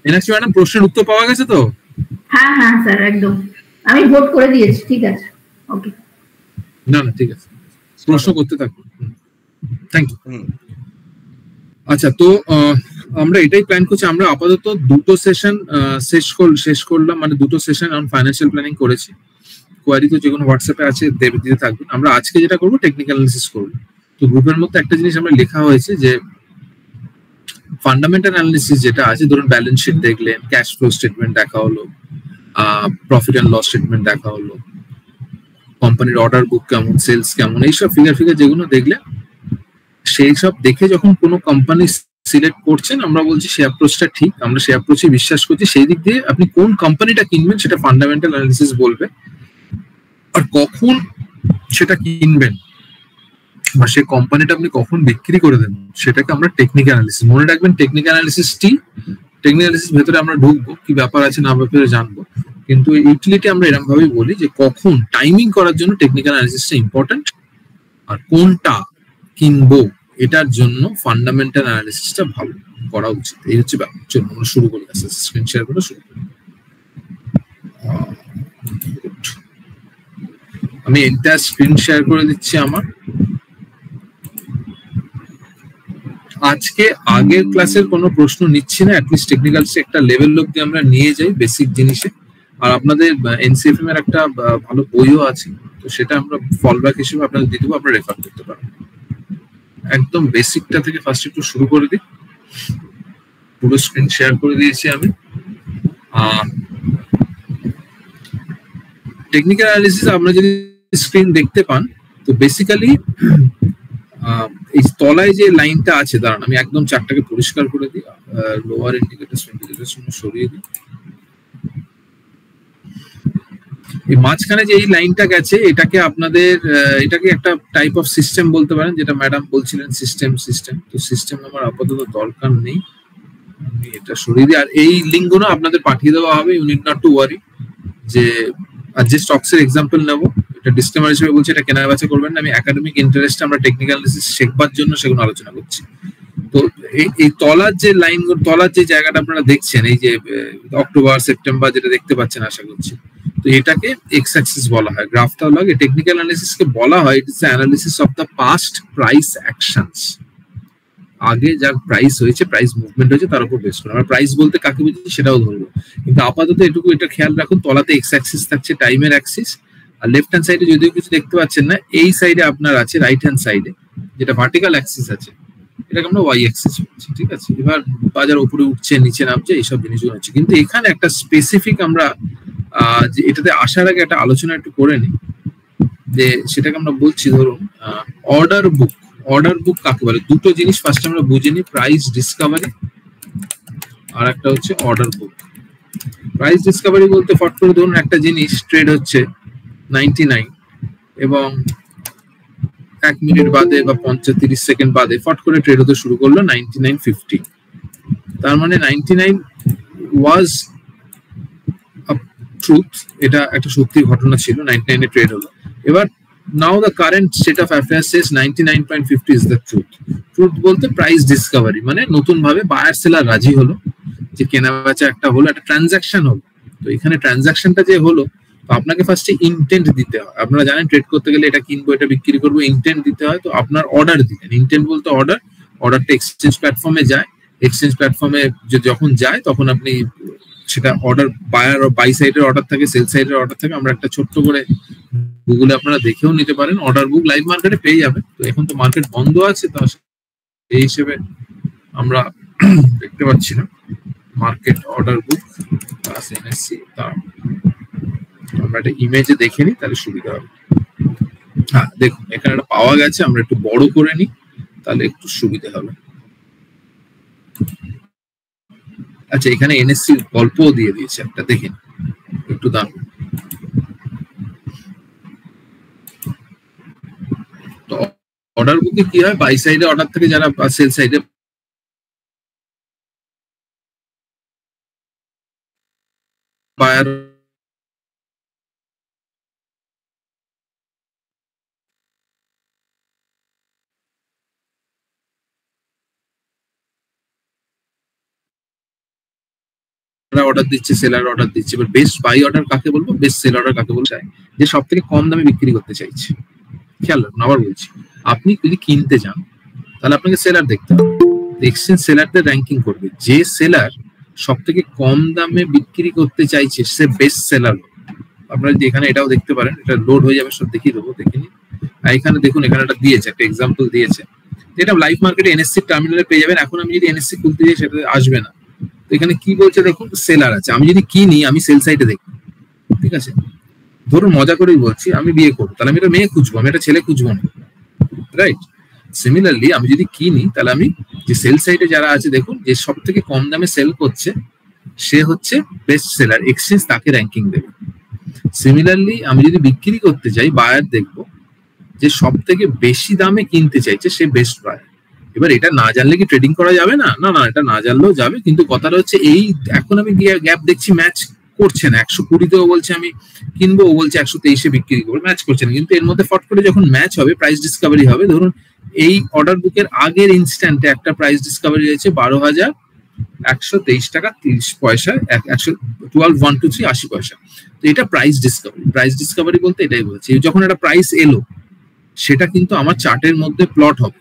Meenakshi madam, প্রশ্নের উত্তর পাওয়া গেছে তো? হ্যাঁ হ্যাঁ স্যার, একদম আমি ভোট করে দিয়েছি। ঠিক আছে, ওকে। না না, ঠিক আছে, প্রশ্ন করতে থাকুন। Thank you. আচ্ছা, তো আমরা এটাই প্ল্যান করছি। আমরা আপাতত দুটো সেশন শেষ করলাম, মানে দুটো সেশন অন ফাইন্যান্সিয়াল প্ল্যানিং করেছি। কোয়ারি তো যেকোনো হোয়াটসঅ্যাপে আছে, দিতে থাকবেন। আমরা আজকে যেটা করবো টেকনিক্যাল অ্যানালিসিস করবো। তো গ্রুপের মধ্যে একটা জিনিস আমরা লেখা হয়েছে যে ফান্ডামেন্টাল অ্যানালিসিস যেটা আছে, ধরুন ব্যালেন্স শিট দেখলেন, ক্যাশ ফ্লো স্টেটমেন্ট দেখা হলো, প্রফিট অ্যান্ড লস স্টেটমেন্ট দেখা হলো, কোম্পানির অর্ডার বুক কেমন, সেলস কেমন, এইসব ফিগার যেগুলো দেখলে, সেই সব দেখে যখন কোনো কোম্পানি সিলেক্ট করছেন, আমরা বলছি সেই অ্যাপ্রোচটা ঠিক, আমরা সেই অ্যাপ্রোচে বিশ্বাস করছি। সেই দিক দিয়ে আপনি কোন কোম্পানিটা কিনবেন সেটা ফান্ডামেন্টাল অ্যানালিসিস বলবে, আর কখন সেটা কিনবেন বা সেই কোম্পানিটা আপনি কখন বিক্রি করে দেবেন সেটাকে আমরা টেকনিক্যাল অ্যানালিসিস। মনে রাখবেন, টেকনিক্যাল অ্যানালিসিসটি, টেকনিক্যাল অ্যানালিসিস ভেতরে আমরা ঢুকবো, কি ব্যাপার আছে না ব্যাপারে জানবো, কিন্তু ইউটিলিটি আমরা এরকম ভাবেই বলি যে কখন টাইমিং করার জন্য টেকনিক্যাল অ্যানালিসিসটা ইম্পর্টেন্ট, আর কোনটা কিনবো এটার জন্য ফান্ডামেন্টাল অ্যানালিসিসটা ভালো করা উচিত। এই হচ্ছে ব্যাপার। চলুন আমরা শুরু করি, স্ক্রিন শেয়ার করে শুরু করি। আমি এন্টায়ার স্ক্রিন শেয়ার করে দিচ্ছি আমার। আজকে আগের ক্লাসের কোনো প্রশ্ন নিচ্ছি না, অ্যাটলিস্ট টেকনিক্যালসে একটা লেভেল অব্দি আমরা নিয়ে যাই বেসিক জিনিসে। আর আপনাদের এনসিএফএম এর একটা ভালো বইও আছে, তো সেটা আমরা ফলব্যাক হিসেবে আপনাদের দিয়ে দেবো, আপনারা রেফার করতে পারেন। একদম বেসিকটা থেকে ফার্স্ট একটু শুরু করে দিই। পুরো স্ক্রিন শেয়ার করে দিয়েছি আমি। টেকনিক্যাল অ্যানালিসিস আপনারা যদি স্ক্রিন দেখতে পান, তো বেসিক্যালি এই তলায় যে লাইনটা আছে, দাঁড়ান আমি একদম চারটাকে পরিষ্কার করে দিই, লোয়ার ইন্ডিকেটরস সরিয়ে দিই। এই মাঝখানে যে এই লাইনটা গেছে, এটাকে আপনাদের এটাকে একটা টাইপ অফ সিস্টেম বলতে পারেন, যেটা ম্যাডাম বলছিলেন সিস্টেম। তো সিস্টেম আমার আপাতত দরকার নেই, আমি এটা সরিয়ে দিই। আর এই লিঙ্কগুলো আপনাদের পাঠিয়ে দেওয়া হবে, you need not to worry. যে আর যে স্টকসের এক্সাম্পল নেবো, এটা ডিসক্লেমার হিসেবে বলছি, এটা কেনা বেচা করবেন না। আমি একাডেমিক ইন্টারেস্ট আমরা টেকনিক্যাল অ্যানালিসিস শেখবার জন্য সেগুলো আলোচনা করছি। তো এই তলার যে লাইন, তলার যে জায়গাটা আপনারা দেখছেন, এই যে অক্টোবর সেপ্টেম্বর যেটা দেখতে পাচ্ছেন আশা করছি, তো এটাকে এক্স অ্যাক্সিস বলা হয়। গ্রাফটা হলো টেকনিক্যাল অ্যানালিসিসকে বলা হয় it is the analysis of the past price actions. আগে যা প্রাইস হয়েছে, প্রাইস মুভমেন্ট হয়েছে, তার উপর বেস করে আমরা প্রাইস বলতে কাকে বুঝি সেটাও ধরবো। কিন্তু আপাতত এটুকু এটা খেয়াল রাখুন, তলাতে এক্স অ্যাক্সিস থাকছে, টাইমের অ্যাক্সিস, আর লেফট হ্যান্ড সাইডে যদিও কিছু দেখতে পাচ্ছেন না, এই সাইডে আপনার আছে রাইট হ্যান্ড সাইডে যেটা ভার্টিক্যাল অ্যাক্সিস আছে, এটাকে আমরা ওয়াই অ্যাক্সিস বলছি। ঠিক আছে, এবার বাজার উপরে উঠছে নিচে নামছে এইসব জিনিসগুলো হচ্ছে, কিন্তু এখানে একটা স্পেসিফিক আমরা যে এটাতে আসার আগে একটা আলোচনা একটু করে নিই, যে সেটাকে আমরা বলছি ধরুন অর্ডার বুক। অর্ডার বুক কাকে বলে? দুটো জিনিস ফার্স্ট আমরা বুঝে নিই, প্রাইস ডিসকাভারি আর একটা হচ্ছে অর্ডার বুক। প্রাইস ডিসকাভারি বলতে ফট করে ধরুন একটা জিনিস ট্রেড হচ্ছে 99 এবং 1 মিনিট বাদে বা 30 সেকেন্ড বাদে ফট করে ট্রেড হতে শুরু করলো 99.50। তার মানে 99 ওয়াজ আ ট্রুথ, এটা একটা সত্যি ঘটনা ছিল, 99 এ ট্রেড হলো। এবার now the current state of affairs says 99.50 is the truth. Truth বলতে প্রাইস ডিসকাভারি, মানে নতুন ভাবে বায়ার সেলার রাজি হলো, যে কেনা বেচা একটা হলো, একটা ট্রানজাকশন হলো। তো এখানে ট্রানজাকশনটা যে হলো, তো আপনাকে ফার্স্টে ইন্টেন্ট দিতে হয়। আপনারা জানেন ট্রেড করতে গেলে এটা কিনবো এটা বিক্রি করবো, ইন্টেন্ট দিতে হয়। তো আপনার অর্ডার দিলেন, ইন্টেন্ট বলতে অর্ডার, অর্ডারটা এক্সচেঞ্জ প্ল্যাটফর্মে যায়। এক্সচেঞ্জ প্ল্যাটফর্মে যখন যায় তখন আপনি সেটা অর্ডার, বায়ার ও বাই সাইডের অর্ডার থাকে, সেল সাইডের অর্ডার থাকে। আমরা একটা ছোট্ট করে গুগলে আপনারা দেখেও নিতে পারেন, অর্ডার বুক লাইভ মার্কেটে পেয়ে যাবে। তো এখন তো মার্কেট বন্ধ আছে, তো এই হিসেবে আমরা দেখতে পাচ্ছি না market order book plus NSC. আমরা একটা ইমেজে দেখে নিই, তাহলে সুবিধা হবে। হ্যাঁ দেখুন, এখানে একটা পাওয়া গেছে, আমরা একটু বড় করে নিই তাহলে একটু সুবিধা হবে। আচ্ছা, এখানে এনএসসি গল্পও দিয়ে দিয়েছে একটা, দেখেন একটু দাম। তো অর্ডার বুকে কি হয়, বাই সাইডে অর্ডার থেকে যারা সেল সাইডে বায়ার অর্ডার দিচ্ছে, সেলার অর্ডার দিচ্ছে। এবার বেস্ট বাই অর্ডার কাকে বলবো, বেস্ট সেল অর্ডার কাকে বলবো, যে সব থেকে কম দামে বিক্রি করতে চাইছে। খেয়াল রাখুন, আবার বলছি, আপনি যদি কিনতে যান তাহলে আপনাকে সেলার দেখতে হবে, এক্সচেঞ্জ সেলারদের র্যাঙ্কিং করবে, যে সেলার সব থেকে কম দামে বিক্রি করতে চাইছে সে বেস্ট সেলার। আপনারা এখানে এটাও দেখতে পারেন, এটা লোড হয়ে যাবে, সব দেখিয়ে দেবো, দেখিনি। এখানে দেখুন, এখানে একটা দিয়েছে, একটা এক্সাম্পল দিয়েছে, এটা লাইভ মার্কেটে এনএসসি টার্মিনালে পেয়ে যাবেন। এখন আমি যদি এনএসসি খুলতে যাই সেটা আসবে না। তো এখানে কি বলছে দেখুন, সেলার আছে। আমি যদি কিনি, আমি সেল সাইটে দেখবো, ঠিক আছে। ধরুন মজা করেই বলছি, আমি বিয়ে করবো, তাহলে আমি একটা মেয়ে খুঁজবো, আমি একটা ছেলে খুঁজবো না, রাইট? সিমিলারলি আমি যদি কিনি, তাহলে আমি যে সেল সাইটে যারা আছে দেখুন, যে সব থেকে কম দামে সেল করছে সে হচ্ছে বেস্ট সেলার, এক্সচেঞ্জ তাকে র্যাঙ্কিং দেবে। সিমিলারলি আমি যদি বিক্রি করতে যাই, বায়ার দেখবো যে সব থেকে বেশি দামে কিনতে চাইছে সে বেস্ট বায়ার। এবার এটা না জানলে কি ট্রেডিং করা যাবে না? না, এটা না জানলেও যাবে, কিন্তু কথাটা হচ্ছে এই, এখন আমি গ্যাপ দেখছি, ম্যাচ করছে না। 120-তেও বলছে আমি কিনবো, ও বলছে 123-এ বিক্রি করবো, ম্যাচ করছে না। কিন্তু এর মধ্যে ফট করে যখন ম্যাচ হবে, প্রাইস ডিসকাভারি হবে। ধরুন এই অর্ডার বুকের আগের ইনস্ট্যান্টে একটা প্রাইস ডিসকাভারি হয়েছে 12,123 টাকা 30 পয়সা, 12123 80 পয়সা। তো এটা প্রাইস ডিসকাভারি। প্রাইস ডিসকাভারি বলতে এটাই বলছি, যখন একটা প্রাইস এলো সেটা কিন্তু আমার চার্টের মধ্যে প্লট হবে।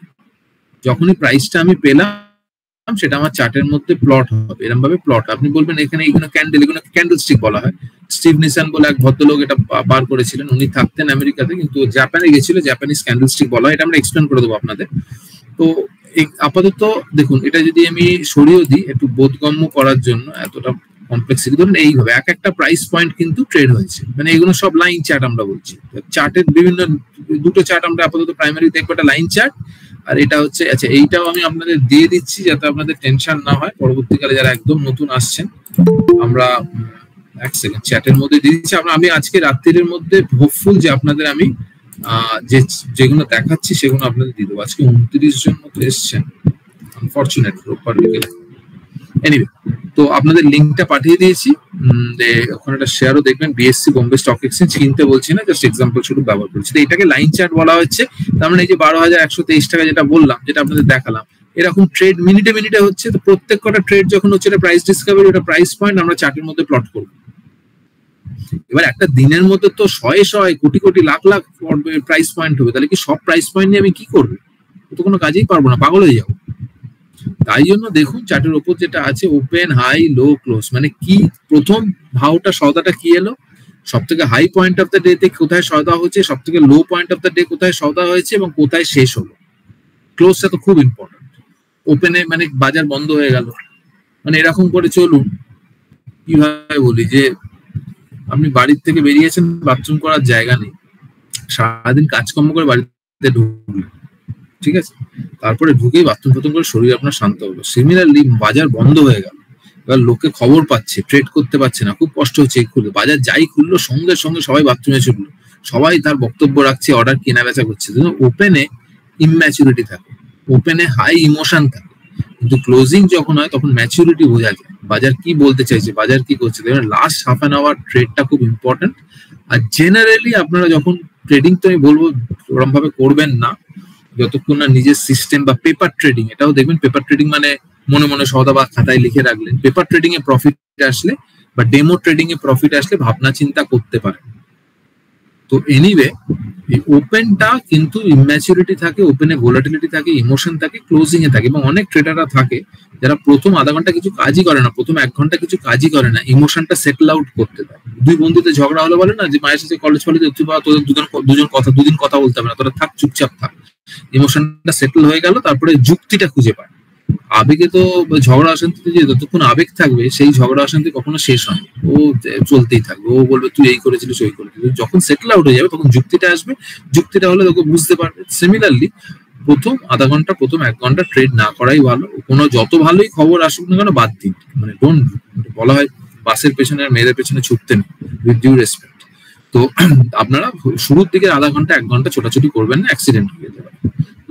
যখনই প্রাইসটা আমি পেলাম সেটা আমার চার্টের মধ্যে প্লট হবে, এরকম ভাবে প্লট। আপনি বলবেন এখানে এইগুলো ক্যান্ডেল, এগুলো ক্যান্ডেল স্টিক বলা হয়। স্টিভ নিসান বলে এক ভদ্রলোক এটা বার করেছিলেন, উনি থাকতেন আমেরিকাতে, কিন্তু জাপানে গেছিল, জাপানিজ ক্যান্ডেল স্টিক বলা হয়। এটা আমরা এক্সপ্লেন করে দেবো আপনাদের। তো আপাতত দেখুন, এটা যদি আমি সরিয়ে দিই একটু বোধগম্য করার জন্য, এতটা কমপ্লেক্সিটি, ধরুন এইভাবে এক একটা প্রাইস পয়েন্ট কিন্তু ট্রেড হয়েছে, মানে এগুলো সব লাইন চার্ট আমরা বলছি। চার্টের বিভিন্ন দুটো চার্ট আমরা আপাতত প্রাইমারি দেখবো, একটা লাইন চার্ট, আর এটা হচ্ছে, আচ্ছা এইটাও আমি আপনাদের দিয়ে দিচ্ছি যাতে আপনাদের টেনশন না হয় পরবর্তীকালে যারা একদম নতুন আসছেন। আমরা এক সেকেন্ড চ্যাটের মধ্যে দিয়ে দিচ্ছি। আমি আজকে রাত্রির মধ্যে হোপফুল যে আপনাদের আমি যেগুলো দেখাচ্ছি সেগুলো আপনাদের দিয়ে দেবো। আজকে 29 জন মতো এসছেন, আনফরচুনেট রোববার বিকেলে। এনিওয়ে, তো আপনাদের লিঙ্কটা পাঠিয়ে দিয়েছি, ওখানে একটা শেয়ারও দেখবেন। বিএসসি বোম্বে স্টক এক্সচেঞ্জ কিনতে বলছি না, জাস্ট এক্সাম্পল শুধু ব্যবহার করছি। তো এটাকে লাইন চার্ট বলা হচ্ছে। তার মানে এই যে 12,123 টাকা যেটা বললাম, যেটা আপনাদের দেখালাম, এরকম ট্রেড মিনিটে মিনিটে হচ্ছে। তো প্রত্যেক কটা ট্রেড যখন হচ্ছে এটা প্রাইস ডিসকাভারি, ওটা প্রাইস পয়েন্ট আমরা চার্টের মধ্যে প্লট করব। এবার একটা দিনের মধ্যে তো শয়ে কোটি কোটি লাখ লাখ প্রাইস পয়েন্ট হবে, তাহলে কি সব প্রাইস পয়েন্ট নিয়ে আমি কি করবো? তো কোনো কাজেই পারবো না, পাগল হয়ে যাবো। তাই জন্য দেখুন চার্টের উপর যেটা আছে, ওপেন, হাই, লো, ক্লোজ, মানে কি প্রথম ভাওটা সৌদাটা কি এলো, সব থেকে high point of the day তে কোথায় সৌদা হচ্ছে, সব থেকে low point of the day কোথায় সৌদা হয়েছে এবং কোথায় শেষ হলো। ক্লোজটা তো খুব ইম্পর্টেন্ট। ওপেনে মানে বাজার বন্ধ হয়ে গেল, মানে এরকম করে চলুন। কিভাবে বলি, যে আপনি বাড়ির থেকে বেরিয়েছেন, বাথরুম করার জায়গা নেই, সারাদিন কাজকর্ম করে বাড়িতে ঢুকলেন, ঠিক আছে, তারপরে ঢুকেই বাথরুম ফাথরুম করে শরীর আপনার শান্ত হলো। সিমিলারলি বাজার বন্ধ হয়ে গেল, এবার লোকে খবর পাচ্ছে, ট্রেড করতে পারছে না, খুব কষ্ট হচ্ছে। খুললো বাজার, যাই খুললো সঙ্গে সঙ্গে সবাই বাথরুমে ছুটলো, সবাই তার বক্তব্য রাখছে, অর্ডার কেনা বেচা করছে। ওপেনে ইম্যাচুরিটি থাকে, ওপেনে হাই ইমোশন থাকে, কিন্তু ক্লোজিং যখন হয় তখন ম্যাচুরিটি বোঝা যায়, বাজার কি বলতে চাইছে, বাজার কি করছে। লাস্ট হাফ অ্যান আওয়ার ট্রেডটা খুব ইম্পর্টেন্ট। আর জেনারেলি আপনারা যখন ট্রেডিং, তো আমি বলবো ওরকম ভাবে করবেন না যতক্ষণ না নিজের সিস্টেম বা পেপার ট্রেডিং, এটাও দেখবেন পেপার ট্রেডিং মানে মনে মনে সওদা বা খাতায় লিখে রাখলেন। পেপার ট্রেডিং এ প্রফিট আসলে বা ডেমো ট্রেডিং এ প্রফিট আসলে ভাবনা চিন্তা করতে পারেন। তো এনিওয়ে, এই ওপেনটা কিন্তু ইম্যাচুরিটি থাকে, ওপেনে ভোলাটিলিটি থাকে, ইমোশন থাকে, ক্লোজিং এ থাকে। এবং অনেক ট্রেডাররা থাকে যারা প্রথম আধা ঘন্টা কিছু কাজই করে না, প্রথম 1 ঘন্টা কিছু কাজই করে না, ইমোশনটা সেটেল আউট করতে দেয়। দুই বন্ধুতে ঝগড়া হলো, বলে না যে মায়ের সাথে কলেজ ফলেজ তোদের দুদিন কথা বলতে হবে না, তোরা থাক, চুপচাপ থাক। ইমোশনটা সেটেল হয়ে গেল, তারপরে যুক্তিটা খুঁজে পায়। আবেগে তো ঝগড়া অশান্তিতে যে যতক্ষণ আবেগ থাকবে সেই ঝগড়া অশান্তি কখনো শেষ হয়, ও চলতেই থাকবে। ও বলবে তুই এই করেছিলিস, ওই করেছিলিস। যখন সেটেল আউট হয়ে যাবে তখন যুক্তিটা আসবে, যুক্তিটা হলে তোকে বুঝতে পারবে। সিমিলারলি প্রথম আধা ঘন্টা, প্রথম 1 ঘন্টা ট্রেড না করাই ভালো। কোনো যত ভালোই খবর আসুক না কেন বাদ দিন, মানে ডোন্ট, বলা হয় বাসের পেছনে আর মেয়েদের পেছনে ছুটতে নেই, উইথ ডিউ রেসপেক্ট। তো আপনারা শুরুর দিকে আধা ঘন্টা 1 ঘন্টা ছোটাছুটি করবেন না, অ্যাক্সিডেন্ট হয়ে যাবে।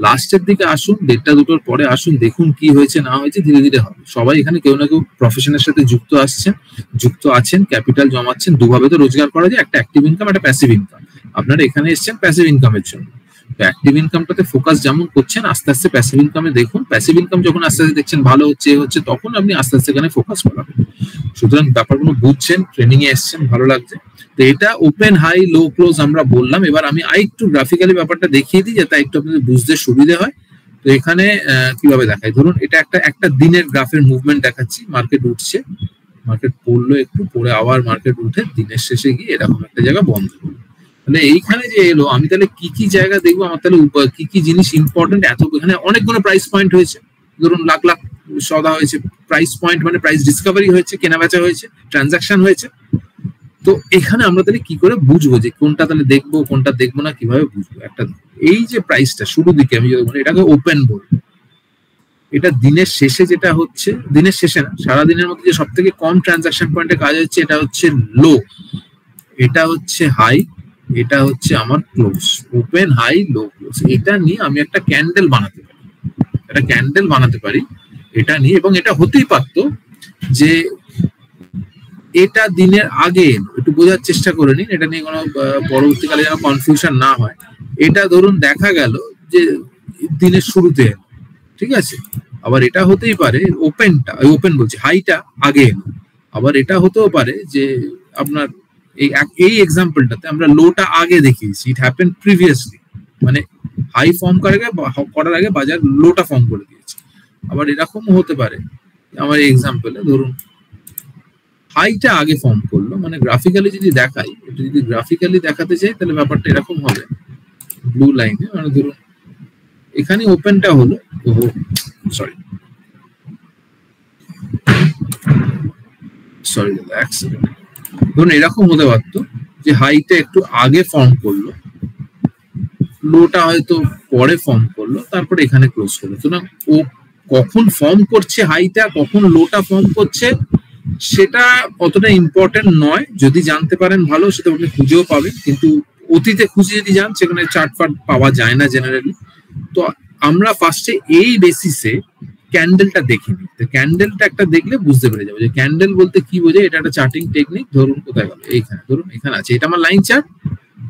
লাস্টের দিকে আসুন, 1:30-2টোর পরে আসুন, দেখুন কি হয়েছে না হয়েছে, ধীরে ধীরে হবে। সবাই এখানে কেউ না কেউ প্রফেশনের সাথে যুক্ত আছেন, ক্যাপিটাল জমাচ্ছেন। দুভাবে তো রোজগার করা যায়, একটা অ্যাক্টিভ ইনকাম, একটা প্যাসিভ ইনকাম। আপনারা এখানে এসেছেন প্যাসিভ ইনকামের জন্য। অ্যাক্টিভ ইনকামটাতে ফোকাস যেমন করছেন, আস্তে আস্তে প্যাসিভ ইনকামে দেখুন। প্যাসিভ ইনকাম যখন আস্তে আস্তে দেখছেন ভালো হচ্ছে তখন আপনি আস্তে আস্তে এখানে ফোকাস করাবেন। সুতরাং ব্যাপারগুলো বুঝছেন, ট্রেনিং এ এসছেন, ভালো লাগছে। তো এটা ওপেন হাই লো ক্লোজ আমরা বললাম। এবার আমি আরেকটু গ্রাফিক্যালি ব্যাপারটা দেখিয়ে দিই যাতে একটু আপনাদের বুঝতে সুবিধা হয়। তো এখানে কিভাবে দেখায়, ধরুন এটা একটা দিনের গ্রাফের মুভমেন্ট দেখাচ্ছি। মার্কেট উঠছে, মার্কেট পড়লো, একটু পরে আবার মার্কেট উঠে দিনের শেষে গিয়ে এরকম একটা জায়গা বন্ধ হলো। তাহলে এইখানে যে এলো, আমি তাহলে কি কি জায়গা দেখবো, আমার তাহলে কি কি জিনিস ইম্পর্টেন্ট। এখানে অনেকগুলো প্রাইস পয়েন্ট হয়েছে, ধরুন লাখ লাখ সদা হয়েছে। প্রাইস পয়েন্ট মানে প্রাইস ডিসকভারি হয়েছে, কেনা বেচা হয়েছে, ট্রানজাকশন হয়েছে। তো এখানে আমরা তাহলে কি করে বুঝবো যে কোনটা তাহলে দেখবো কোনটা দেখবো না, কিভাবে বুঝবো? একটা এই যে প্রাইসটা শুরু দিকে আমি যদি বলি এটাকে ওপেন বলবো। এটা দিনের শেষে যেটা হচ্ছে, দিনের শেষে না, সারাদিনের মধ্যে যে সব থেকে কম ট্রানজাকশন পয়েন্টে কাজ হচ্ছে, এটা হচ্ছে লো, এটা হচ্ছে হাই, এটা হচ্ছে আমার close. Open high low close, এটা নিয়ে আমি একটা ক্যান্ডেল বানাতে পারি, এটা নিয়ে। এবং এটা হতেই পারতো যে এটা দিনের আগে, একটু বোঝার চেষ্টা করে নিন, এটা নিয়ে কোনো পরবর্তীকালে যেন কনফিউশন না হয়। এটা ধরুন দেখা গেল যে দিনের শুরুতে, ঠিক আছে। আবার এটা হতেই পারে ওপেন বলছি হাইটা আগে এলো। আবার এটা হতেও পারে যে আপনার এই এক্সাম্পলটাতে আমরা লোটা আগে দেখিয়েছি, ইট হ্যাপেন প্রিভিয়াসলি, মানে হাই ফর্ম করার আগে বাজার লোটা ফর্ম করে দিয়েছে। আবার এরকমও হতে পারে, আমার এই এক্সাম্পলে ধরুন হাইটা আগে ফর্ম করলো, মানে গ্রাফিক্যালি যদি দেখাই, এটা যদি গ্রাফিক্যালি দেখাতে চাই তাহলে ব্যাপারটা এরকম হবে। ব্লু লাইনে মানে ধরুন এখানে ওপেনটা হলো, সরি দাদা এক সেকেন্ড, ধরুন এরকম হতে পারতো যে হাইটা একটু আগে ফর্ম করলো, লোটা হয়তো পরে ফর্ম করলো, তারপরে এখানে ক্লোজ করলো। সুতরাং ও কখন ফর্ম করছে হাইটা, কখন লোটা ফর্ম করছে, সেটা অতটা ইম্পর্টেন্ট নয়। যদি জানতে পারেন ভালো, সেটা আপনি খুঁজেও পাবেন, কিন্তু অতীতে খুঁজে যদি যান সেখানে চার্ট ফার্ট পাওয়া যায় না জেনারেলি। তো আমরা ফার্স্টে এই বেসিসে ক্যান্ডেলটা দেখে নিই। তো ক্যান্ডেলটা একটা দেখলে বুঝতে পেরে যাবো যে ক্যান্ডেল বলতে কি বোঝায়। এটা একটা চার্টিং টেকনিক। ধরুন কোথায় গেল, এইখানে, ধরুন এখানে আছে, এটা আমার লাইন চার্ট।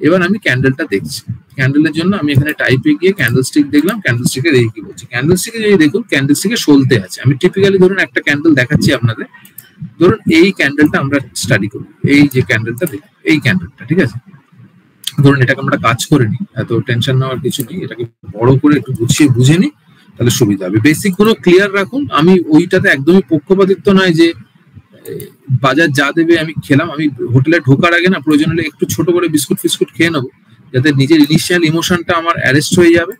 এবার আমি ক্যান্ডেলটা দেখছি। ক্যান্ডেলের জন্য আমি এখানে টাইপে গিয়ে ক্যান্ডেলস্টিক দেখলাম, ক্যান্ডেলস্টিকে দেখি কি বলছি। ক্যান্ডেলস্টিকে যদি দেখুন, ক্যান্ডেলস্টিকে সলতে আছে। আমি টিপিক্যালি ধরুন একটা ক্যান্ডেল দেখাচ্ছি আপনাদের। ধরুন এই ক্যান্ডেলটা আমরা স্টাডি করি, এই যে ক্যান্ডেলটা দেখুন, এই ক্যান্ডেলটা, ঠিক আছে। ধরুন এটাকে আমরা কাজ করে নিই, এত টেনশন নেওয়ার কিছু নেই, এটাকে বড় করে একটু গুছিয়ে বুঝে নিই, তাহলে সুবিধা হবে। বেসিক গুলো ক্লিয়ার রাখুন। আমি ওইটাতে একদমই পক্ষপাতিত্ব নয় যে বাজার যা দেবে আমি খেলাম। আমি হোটেলে ঢোকার আগে না প্রয়োজন হলে একটু ছোট করে বিস্কুট ফিস্কুট খেয়ে নেবো, যাতে নিজের ইনিশিয়াল ইমোশনটা আমার অ্যারেস্ট হয়ে যাবে।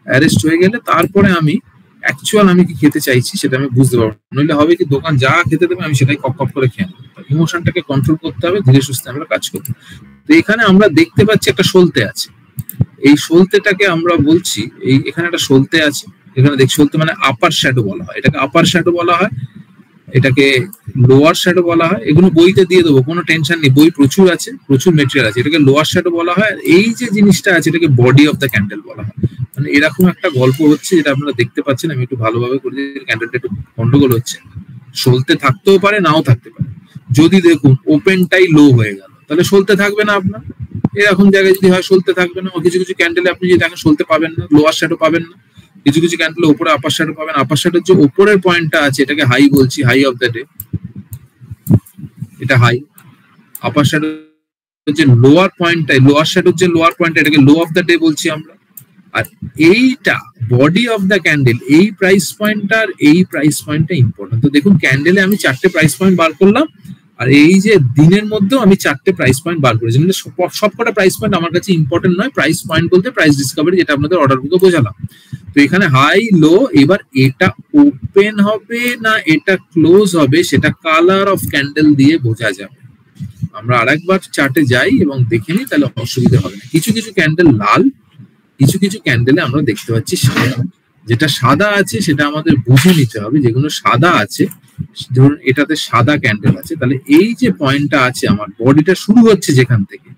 অ্যারেস্ট হয়ে গেলে তারপরে আমি অ্যাকচুয়াল আমি কি খেতে চাইছি সেটা আমি বুঝতে পারবো। নইলে হবে কি, দোকান যা খেতে দেবে আমি সেটাই কপ করে খেয়ে নেবো। ইমোশনটাকে কন্ট্রোল করতে হবে, ধীরে সুস্থে আমরা কাজ করবো। তো এখানে আমরা দেখতে পাচ্ছি একটা সলতে আছে। এই সলতেটাকে আমরা বলছি, এখানে একটা সলতে আছে। এখানে দেখ, সলতে মানে আপার শ্যাডো বলা হয়, এটাকে আপার শ্যাডো বলা হয়, এটাকে লোয়ার শ্যাডো বলা হয়। এগুলো বইতে দিয়ে দেবো, কোনো টেনশন নেই, বই প্রচুর আছে, প্রচুর মেটেরিয়াল আছে। এটাকে লোয়ার শ্যাডো বলা হয়। এই যে জিনিসটা আছে এটাকে বডি অফ দ্য ক্যান্ডেল বলা হয়। মানে এরকম একটা গল্প হচ্ছে যেটা আপনারা দেখতে পাচ্ছেন। আমি একটু ভালোভাবে করে দিই, ক্যান্ডেলটা একটু গন্ডগোল হচ্ছে, সলতে থাকতেও পারে, নাও থাকতে পারে। যদি দেখুন ওপেনটাই লো হয়ে গেল, তাহলে সলতে থাকবে না আপনার। এরকম জায়গায় যদি হয় সলতে থাকবে না। কিছু কিছু ক্যান্ডেলে আপনি যদি দেখেন সলতে পাবেন না, লোয়ার শ্যাডো পাবেন না। কিছু কিছু ক্যান্ডেলে উপরে আপার শ্যাডো পাবেন। আপার শ্যাডোর যে উপরের পয়েন্টটা আছে এটাকে হাই বলছি, হাই অফ দ্য ডে, এটা হাই। আপার শ্যাডোর যে লোয়ার পয়েন্টটা, লোয়ার শ্যাডোর যে লোয়ার পয়েন্ট, এটাকে লো অফ দ্য ডে বলছি আমরা। আর এইটা বডি অফ দ্য ক্যান্ডেল, এই প্রাইস পয়েন্টটার এই প্রাইস পয়েন্টটা ইম্পর্টেন্ট। তো দেখুন ক্যান্ডেলে আমি 4টে প্রাইস পয়েন্ট বার করলাম, আর এই যে দিনের মধ্যেও আমি 4টে প্রাইস পয়েন্ট বার করেছি। মানে সবকটা প্রাইস পয়েন্ট আমার কাছে ইম্পর্টেন্ট নয়। প্রাইস পয়েন্ট বলতে প্রাইস ডিসকভারি, যেটা আপনাদের অর্ডার বুকে বোঝালাম। তো এখানে হাই লো, এবার এটা ওপেন হবে না এটা ক্লোজ হবে সেটা কালার অফ ক্যান্ডেল দিয়ে বোঝা যাবে। আমরা আরেকবার চার্টে যাই এবং দেখে নিই, তাহলে অসুবিধা হবে না। কিছু কিছু ক্যান্ডেল লাল, কিছু কিছু ক্যান্ডেলে আমরা দেখতে পাচ্ছি সাদা। যেটা সাদা আছে সেটা আমাদের বুঝে নিতে হবে। যেগুলো সাদা আছে, ধরুন এটাতে সাদা ক্যান্ডেল আছে, তাহলে এই যে পয়েন্টটা আছে আমার বডিটা শুরু হচ্ছে যেখান থেকে,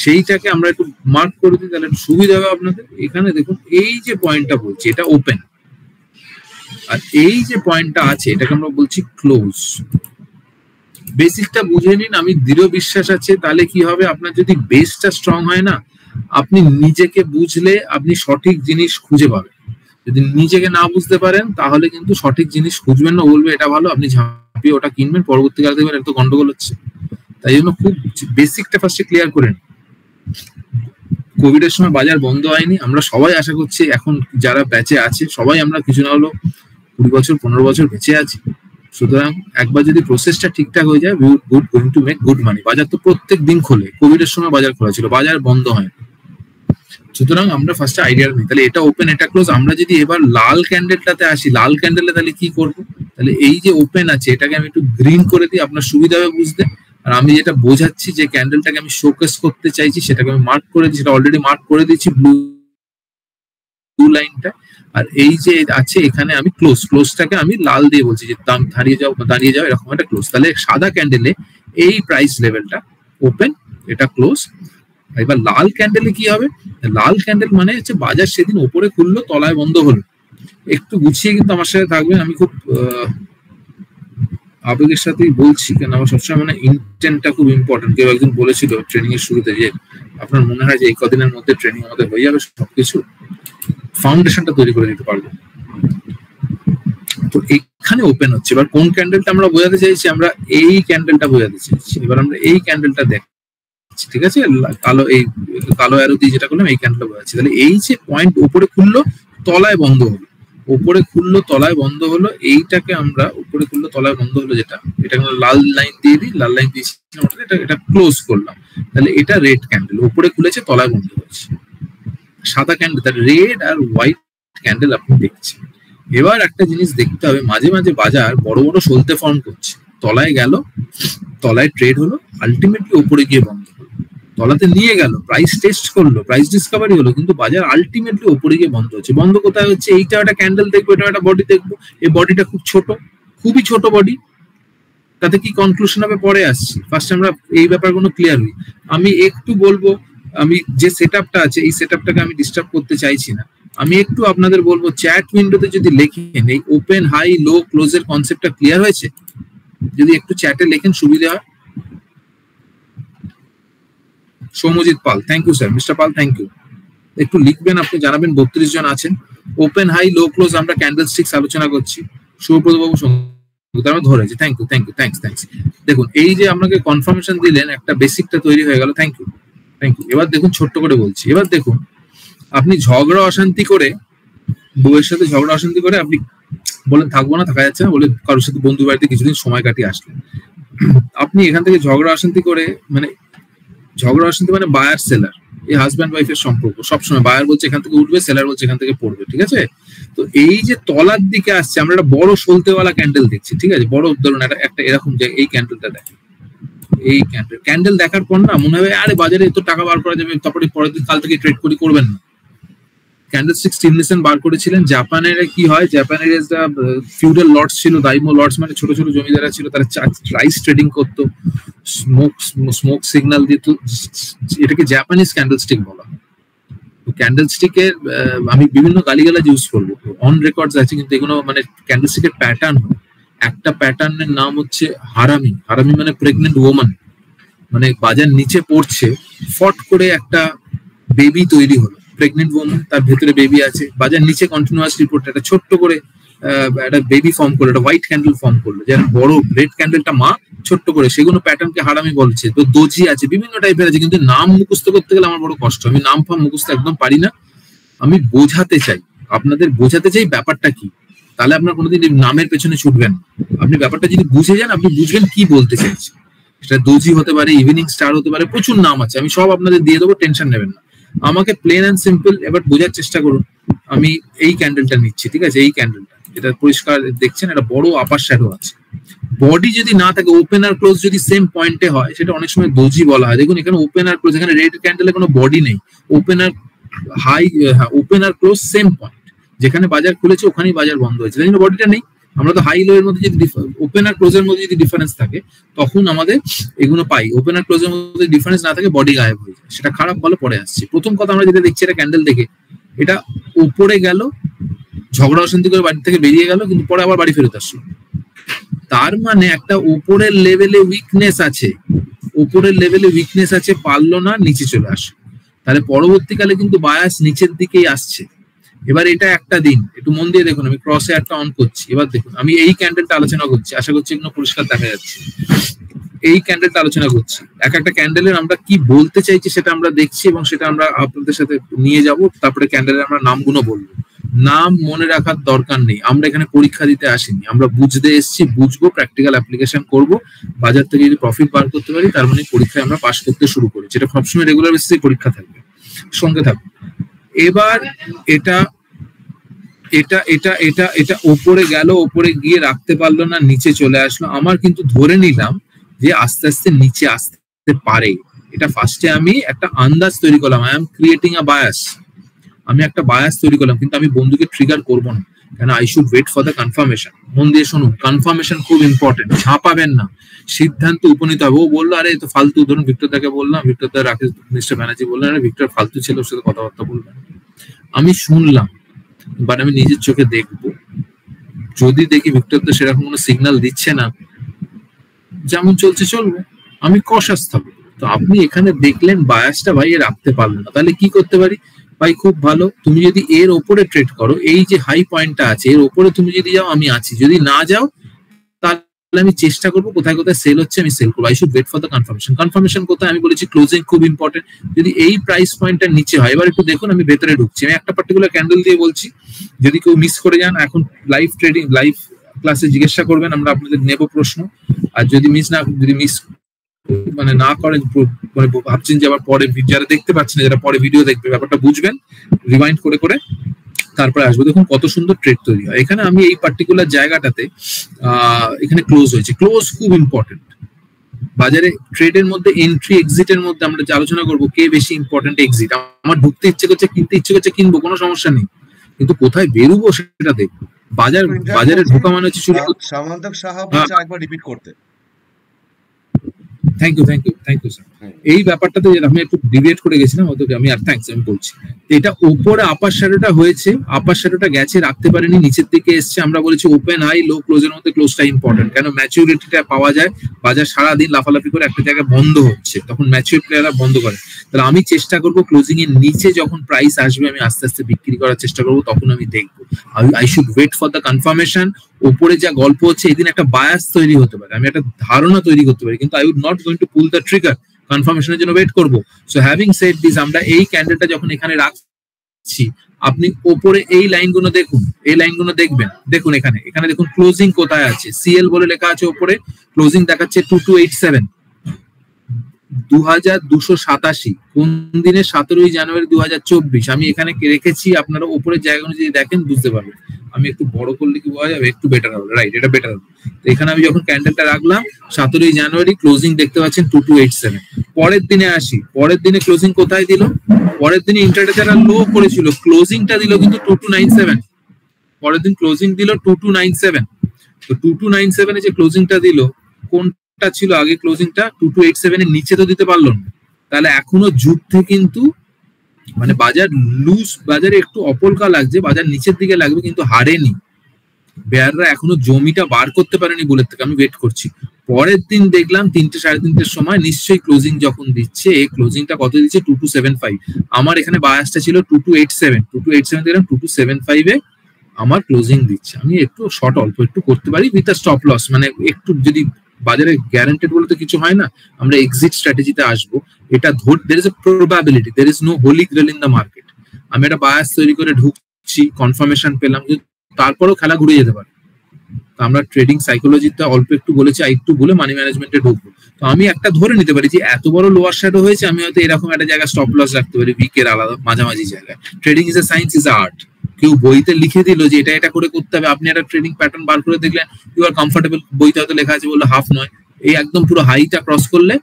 সেইটাকে আমরা একটু মার্ক করে দিই, তাহলে একটু সুবিধা হবে আপনাদের। এখানে দেখুন এই যে পয়েন্টটা বলছি এটা ওপেন, আর এই যে পয়েন্টটা আছে এটাকে আমরা বলছি ক্লোজ। বেসিকটা বুঝে নিন, আমি দৃঢ় বিশ্বাস আছে। তাহলে কি হবে, আপনার যদি বেসটা স্ট্রং হয় না, আপনি নিজেকে বুঝলে আপনি সঠিক জিনিস খুঁজে পাবেন। যদি নিজেকে না বুঝতে পারেন তাহলে কিন্তু সঠিক জিনিস খুঁজবেন না, বলবে এটা ভালো, আপনি ঝাঁপিয়ে ওটা কিনবেন, পরবর্তীকালে দেখবেন এত গন্ডগোল হচ্ছে। তাই জন্য খুব বেসিকটা ফার্স্টে ক্লিয়ার করেন। কোভিড এর সময় বাজার বন্ধ হয়নি, আমরা সবাই আশা করছি এখন যারা বেঁচে আছে সবাই আমরা কিছু না হলো 20 বছর 15 বছর বেঁচে আছি। সুতরাং একবার যদি প্রসেসটা ঠিকঠাক হয়ে যায়, we would going to make good money. বাজার তো প্রত্যেক দিন খোলে, কোভিড এর সময় বাজার খোলা ছিল, বাজার বন্ধ হয়। সুতরাং আমরা ফার্স্টে আইডিয়া নিই, তাহলে এটা ওপেন এটা ক্লোজ। আমরা যদি এবার লাল ক্যান্ডেলটাতে আসি, লাল ক্যান্ডেলে তাহলে কি করব? তাহলে এই যে ওপেন আছে এটাকে আমি একটু গ্রিন করে দিই, আপনার সুবিধা হবে বুঝতে। আর আমি যেটা বোঝাচ্ছি যে ক্যান্ডেলটাকে আমি শোকেস করতে চাইছি সেটাকে আমি মার্ক করে দিই, সেটা অলরেডি মার্ক করে দিচ্ছি ব্লু লাইনটা। আর এই যে আছে এখানে আমি ক্লোজটাকে আমি লাল দিয়ে বলছি যে দাঁড়িয়ে যাও এরকম একটা ক্লোজ। তাহলে সাদা ক্যান্ডেলে এই প্রাইস লেভেলটা ওপেন, এটা ক্লোজ। এবার লাল ক্যান্ডেলে কি হবে? লাল ক্যান্ডেল মানে হচ্ছে বাজার সেদিন ওপরে খুললো, তলায় বন্ধ হলো। একটু গুছিয়ে কিন্তু আমার সাথে থাকবেন, আমি খুব আবেগের সাথেই বলছি, কেন আমার সবসময় মানে ইন্টেন্টটা খুব ইম্পর্টেন্ট। কেউ একজন বলেছিল ট্রেনিং এর শুরুতে যে আপনার মনে হয় যে এই কদিনের মধ্যে ট্রেনিং আমাদের হয়ে যাবে, সবকিছু ফাউন্ডেশনটা তৈরি করে দিতে পারবো। তো এখানে ওপেন হচ্ছে, এবার কোন ক্যান্ডেলটা আমরা বোঝাতে চাইছি? আমরা এই ক্যান্ডেলটা বোঝাতে চাইছি। এবার আমরা এই ক্যান্ডেলটা দেখছি, ঠিক আছে? কালো অ্যারো দিয়ে যেটা করলাম এই ক্যান্ডেলটা বোঝাচ্ছি। তাহলে এই যে পয়েন্ট উপরে খুললো, তলায় বন্ধ হলো, উপরে খুললো তলায় বন্ধ হলো, এইটাকে আমরা উপরে খুললো তলায় বন্ধ হলো যেটা, এটাকে আমরা লাল লাইন দিয়ে দিই, লাল লাইন দিয়েছি, এটা ক্লোজ করলাম। তাহলে এটা রেড ক্যান্ডেল, উপরে খুলেছে তলায় বন্ধ হয়েছে। সাদা ক্যান্ডেল, তার রেড আর হোয়াইট ক্যান্ডেল আপনি দেখছেন। এবার একটা জিনিস দেখতে হবে, মাঝে মাঝে বাজার বড় বড় সলতে ফর্ম করছে, তলায় গেল, তলায় ট্রেড হলো, আলটিমেটলি উপরে গিয়ে বন্ধ হলো, তলাতে নিয়ে গেল, প্রাইস টেস্ট করলো, প্রাইস ডিসকভারি হলো, কিন্তু বাজার আলটিমেটলি উপরে গিয়ে বন্ধ হচ্ছে। বন্ধ কোথায় হচ্ছে? এইটা একটা ক্যান্ডেল দেখবো, এটা একটা বডি দেখবো, এই বডিটা খুব ছোট, খুবই ছোট বডি। তাতে কি কনক্লুশন হবে পরে আসছি, ফার্স্ট আমরা এই ব্যাপারগুলো ক্লিয়ার হই। আমি একটু বলবো, আমি যে সেটআপটা আছে এই সেটআপটাকে আমি ডিস্টার্ব করতে চাইছি না। আমি একটু আপনাদের বলবো চ্যাট উইন্ডোতে যদি লেখেন এই ওপেন হাই লো ক্লোজের কনসেপ্টটা ক্লিয়ার হয়েছে, যদি একটু চ্যাটে লেখেন সুবিধা হয়। Soumajit Pal, thank you sir. Mister Pal, thank you. একটু লিখবেন, আপনি জানাবেন, 32 জন আছেন। ওপেন হাই লো ক্লোজ আমরা ক্যান্ডেল স্টিক্স আলোচনা করছি। সুব্রত বাবু ধরেছি, থ্যাংক ইউ, থ্যাংকস। দেখুন এই যে আপনাকে কনফার্মেশন দিলেন, একটা বেসিকটা তৈরি হয়ে গেল, থ্যাংক ইউ। এবার দেখুন, ছোট্ট করে বলছি, এবার দেখুন আপনি ঝগড়া অশান্তি করে, বউয়ের সাথে ঝগড়া অশান্তি করে আপনি বলেন থাকবো না, থাকা যাচ্ছে না বলে কারোর সাথে বন্ধু বাড়িতে কিছুদিন সময় কাটিয়ে আসলেন। আপনি এখান থেকে ঝগড়া অশান্তি করে, মানে ঝগড়া অশান্তি মানে বায়ার সেলার, এই হাজব্যান্ড ওয়াইফের সম্পর্ক সবসময় বায়ার বলছে এখান থেকে উঠবে, সেলার বলছে এখান থেকে পড়বে, ঠিক আছে? তো এই যে তলার দিকে আসছে, আমরা একটা বড় সলতেওয়ালা ক্যান্ডেল দেখছি, ঠিক আছে? বড় ধরুন একটা এরকম যে এই ক্যান্ডেলটা দেখেন, এই ক্যান্ডেল দেখার পর না মনে হবে আরে বাজারে এত টাকা বার করা যাবে, তারপরে পরের দিন কাল থেকে ট্রেড করবেন না। ক্যান্ডেলস্টিক স্টিমুলেশন বার করেছিলেন জাপানের। কি হয়, জাপানের ফিউডাল লর্ডস ছিল, দাইমো লর্ডস মানে ছোট ছোট জমিদাররা ছিল, তারা রাইস ট্রেডিং করতো, স্মোক সিগন্যাল দিত, এটাকে জাপানিজ ক্যান্ডেলস্টিক বলা হয়। ক্যান্ডেলস্টিকের আমি বিভিন্ন গালিগালাজ ইউজ করবো, অন রেকর্ডস আছে, কিন্তু এগুলো মানে ক্যান্ডেলস্টিকের প্যাটার্ন হয়। একটা প্যাটার্নের নাম হচ্ছে হারামি। হারামি মানে প্রেগনেন্ট ওমান, মানে বাজার নিচে পড়ছে, ফট করে একটা বেবি তৈরি হলো, প্রেগনেন্ট ওমান, তার ভেতরে বেবি আছে, বাজার নিচে কন্টিনিউয়াস রিপোর্ট একটা ছোট্ট করে একটা বেবি ফর্ম করলো, একটা হোয়াইট ক্যান্ডেল ফর্ম করলো, যেন বড় রেড ক্যান্ডেলটা মা, ছোট্ট করে, সেগুলো প্যাটার্নকে হারামি বলছে। তো দোজি আছে, বিভিন্ন টাইপের আছে, কিন্তু নাম মুখস্থ করতে গেলে আমার বড় কষ্ট, আমি নাম ফাম মুখস্থ একদম পারি না। আমি বোঝাতে চাই, আপনাদের বোঝাতে চাই ব্যাপারটা কি, তাহলে আপনার কোনোদিন নামের পেছনে ছুটবেন। আপনি ব্যাপারটা যদি বুঝে যান, আপনি বুঝবেন কি বলতে চাইছি। সেটা দোজি হতে পারে, ইভিনিং স্টার হতে পারে, প্রচুর নাম আছে, আমি সব আপনাদের দিয়ে দেবো, টেনশন নেবেন না। আমাকে প্লেন অ্যান্ড সিম্পল এবার বোঝার চেষ্টা করুন। আমি এই ক্যান্ডেলটা নিচ্ছি, ঠিক আছে? এই ক্যান্ডেলটা এটা পরিষ্কার দেখছেন, একটা বড় আপার শ্যাডো আছে, বডি যদি না থাকে, ওপেন আর ক্লোজ যদি সেম পয়েন্টে হয়, সেটা অনেক সময় দোজি বলা হয়। দেখুন এখানে ওপেন আর ক্লোজ, এখানে রেড ক্যান্ডেলে কোনো বডি নেই, ওপেন আর হাই, ওপেন আর ক্লোজ সেম পয়েন্ট, যেখানে বাজার খুলেছে ওখানেই বাজার বন্ধ হয়েছে, তাই জন্য বডিটা নেই। আমরা তো হাই লো এর মধ্যে যদি ওপেন আর ক্লোজের মধ্যে যদি ডিফারেন্স থাকে, তখন আমাদের এগুলো পাই। ওপেন আর ক্লোজের মধ্যে ডিফারেন্স না থাকে, বডি গায়েব হয়ে যায়, সেটা খারাপ, ভালো পরে আসছে। প্রথম কথা আমরা যেটা দেখছি, এটা ক্যান্ডেল দেখে এটা উপরে গেল, ঝগড়া অশান্তি করে বাড়ি থেকে বেরিয়ে গেল, কিন্তু পরে আবার বাড়ি ফেরত আসলো। তার মানে একটা উপরের লেভেলে উইকনেস আছে, উপরের লেভেলে উইকনেস আছে, পারলো না, নিচে চলে আসে। তাহলে পরবর্তীকালে কিন্তু বায়াস নিচের দিকেই আসছে। এবার এটা একটা দিন একটু মন দিয়ে দেখুন, আমি ক্রসে একটা অন করছি, এবার দেখুন আমি এই ক্যান্ডেলটা আলোচনা করছি, আশা করছি এগুলো পরিষ্কার দেখা যাচ্ছে। এই ক্যান্ডেলটা আলোচনা করছি, এক একটা ক্যান্ডেলের আমরা কি বলতে চাইছি সেটা আমরা দেখছি এবং সেটা আমরা আপনাদের সাথে নিয়ে যাব। তারপরে ক্যান্ডেলের আমরা নামগুলো বলবো। নাম মনে রাখার দরকার নেই, আমরা এখানে পরীক্ষা দিতে আসিনি, আমরা বুঝতে এসেছি, বুঝবো, প্র্যাকটিক্যাল অ্যাপ্লিকেশন করব, বাজার থেকে যদি প্রফিট বার করতে পারি তার মানে পরীক্ষায় আমরা পাস করতে শুরু করি, যেটা সবসময় রেগুলার বেসিসে পরীক্ষা থাকবে, সঙ্গে থাকবে। এবার এটা এটা এটা এটা এটা ওপরে গেল, ওপরে গিয়ে রাখতে পারলো না, নিচে চলে আসলো। আমার কিন্তু ধরে নিলাম যে আস্তে আস্তে নিচে আসতে পারে। এটা ফার্স্টে আমি একটা আন্দাজ তৈরি করলাম, I am creating a bias, আমি একটা বায়াস তৈরি করলাম, কিন্তু আমি বন্ধুকে ট্রিগার করবো না, কেন I should wait for the confirmation. মন দিয়ে শুনুন, কনফার্মেশন খুব ইম্পর্টেন্ট, ঝাঁপাবেন না, সিদ্ধান্ত উপনীত হবে। ও বললো আরে তো ফালতু, ধরুন ভিক্টর দাকে বললাম, ভিক্টর দা রাকেশ মিস্টার ব্যানার্জি বললেন আরে ভিক্টর ফালতু ছিল, ওর সাথে কথাবার্তা বলবেন। আমি শুনলাম, বাট আমি নিজের চোখে দেখবো, যদি দেখি ভিক্টর দা সেরকম কোনো সিগন্যাল দিচ্ছে না, যেমন চলছে চলবে, আমি কশাস থাকবো। তো আপনি এখানে দেখলেন বায়াসটা ভাই রাখতে পারলেন না, তাহলে কি করতে পারি ভাই? খুব ভালো, তুমি যদি এর ওপরে ট্রেড করো, এই যে হাই পয়েন্টটা আছে এর ওপরে তুমি যদি যাও আমি আছি, যদি না যাও তাহলে আমি চেষ্টা করবো কোথায় কোথায় সেল হচ্ছে আমি সেল করবো। I should wait for the confirmation. Confirmation কোথায়? আমি বলেছি ক্লোজিং খুব ইম্পর্টেন্ট, যদি এই প্রাইস পয়েন্টটার নিচে হয়। এবার একটু দেখুন, আমি ভেতরে ঢুকছি, আমি একটা পার্টিকুলার ক্যান্ডেল দিয়ে বলছি, যদি কেউ মিস করে যান এখন লাইভ ট্রেডিং লাইভ ক্লাসে জিজ্ঞাসা করবেন, আমরা আপনাদের নেব প্রশ্ন। আর যদি মিস মানে না করেন, মানে ভাবছেন যে আবার পরে যারা দেখতে পাচ্ছেন না, যারা পরে ভিডিও দেখবে, ব্যাপারটা বুঝবেন, রিমাইন্ড করে করে তারপরে আসবো। দেখুন কত সুন্দর ট্রেড তৈরি হয়। এখানে আমি এই পার্টিকুলার জায়গাটাতে এখানে ক্লোজ হয়েছে, ক্লোজ খুব ইম্পর্টেন্ট। বাজারে ট্রেডের মধ্যে এন্ট্রি এক্সিটের মধ্যে আমরা যে আলোচনা করবো কে বেশি ইম্পর্টেন্ট। এক্সিট, আমার ঢুকতে ইচ্ছে করছে, কিনতে ইচ্ছে করছে, কিনবো, কোনো সমস্যা নেই, কিন্তু কোথায় বেরোবো সেটা দেখবো। বাজারে ঢোকা মানে হচ্ছে চুরি। সামন্তক সাহা বলছে একবার রিপিট করতে। Thank you sir. এই ব্যাপারটাতে আমি একটু ডিবেট করে গেছিলাম, ওদেরকে আমি আর থ্যাঙ্কস আমি বলছি। এটা উপরে আপার শ্যাডোটা হয়েছে, আপার শ্যাডোটা গেছে, রাখতে পারেনি, নিচের দিকে এসছে। আমরা বলেছি ওপেন হাই লো ক্লোজের মধ্যে ক্লোজটা ইম্পর্টেন্ট, কেন ম্যাচুরিটিটা পাওয়া যায়। বাজার সারাদিন লাফালাফি করে একটা জায়গায় বন্ধ হচ্ছে, তখন ম্যাচুর প্লেয়াররা বন্ধ করে। তাহলে আমি চেষ্টা করবো ক্লোজিং এর নিচে যখন প্রাইস আসবে আমি আস্তে আস্তে বিক্রি করার চেষ্টা করবো, তখন আমি দেখবো। I should wait for the confirmation. উপরে যা গল্প হচ্ছে এদিন একটা বায়াস তৈরি হতে পারে, আমি একটা ধারণা তৈরি করতে পারি, কিন্তু I would not going to pull the trigger, কনফার্মেশনের জন্য ওয়েট করবো। সো হ্যাভিং সেড দিস, আমরা এই ক্যান্ডেলটা যখন এখানে রাখছি, আপনি ওপরে এই লাইনগুলো দেখুন, এই লাইনগুলো দেখবেন, দেখুন এখানে দেখুন ক্লোজিং কোথায় আছে, সিএল বলে লেখা আছে ওপরে, ক্লোজিং দেখাচ্ছে 2287, 2287, কোন দিনে? 17 জানুয়ারি 2024। আমি এখানে রেখেছি, আপনারা উপরের জায়গাগুলো যদি দেখেন বুঝতে পারবেন। আমি একটু বড় করলে কি বোঝা যাবে? একটু বেটার হবে, রাইট, এটা বেটার হবে। তো এখানে আমি যখন ক্যান্ডেলটা রাখলাম 17 জানুয়ারি, ক্লোজিং দেখতে পাচ্ছেন 2287। পরের দিনে আসি, পরের দিনে ক্লোজিং কোথায় দিল? পরের দিনে ইন্টারডে যারা লো করেছিল ক্লোজিংটা দিল কিন্তু 2297। পরের দিন ক্লোজিং দিল 2297। তো 2297 এ যে ক্লোজিংটা দিল, কোনটা ছিল আগে ক্লোজিংটা? 2287 এর নিচে তো দিতে পারলো না। তাহলে এখনো যুদ্ধে কিন্তু মানে বাজার লুজ, বাজারে একটু অপলকা লাগছে, বাজার নিচের দিকে লাগবে, কিন্তু হারেনি। বেয়াররা এখনো জমিটা বার করতে পারেনি বুলেট থেকে, আমি ওয়েট করছি। পরের দিন দেখলাম 3টে 3:30-র সময় নিশ্চয়ই ক্লোজিং যখন দিচ্ছে, এই ক্লোজিংটা কত দিচ্ছে? 2275। আমার এখানে বায়াসটা ছিল 2287 দিলাম, 2275 এ আমার ক্লোজিং দিচ্ছে। আমি একটু শর্ট অল্প একটু করতে পারি উইথ আ স্টপ লস, মানে একটু যদি বাজারে গ্যারান্টেড বলে তো কিছু হয় না, আমরা এক্সিট স্ট্র্যাটেজিতে আসবো। এটা there is a probability, there is no holy grail in the market। আমি একটা বায়াস তৈরি করে ঢুকছি, কনফার্মেশন পেলাম, তারপরেও খেলা ঘুরে যেতে পারে। তো আমরা ট্রেডিং সাইকোলজিতে অল্প একটু বলেছি, একটু বলে মানি ম্যানেজমেন্টে ঢুকবো। তো আমি একটা ধরে নিতে পারি যে এত বড় লোয়ার শ্যাডো হয়েছে, আমি হয়তো এরকম একটা জায়গায় স্টপ লস রাখতে পারি, উইকের আলাদা মাঝামাঝি জায়গায়। Trading is a science, is a art. কেউ বইতে লিখে দিল যে এটা করে করতে হবে, আপনি একটা ট্রেডিং প্যাটার্ন বার করে দেখলেন, ইউ আর কমফোর্টেবল, বইতে হয়তো লেখা আছে বললো হাফ নয়, এই একদম পুরো হাইটা ক্রস করলে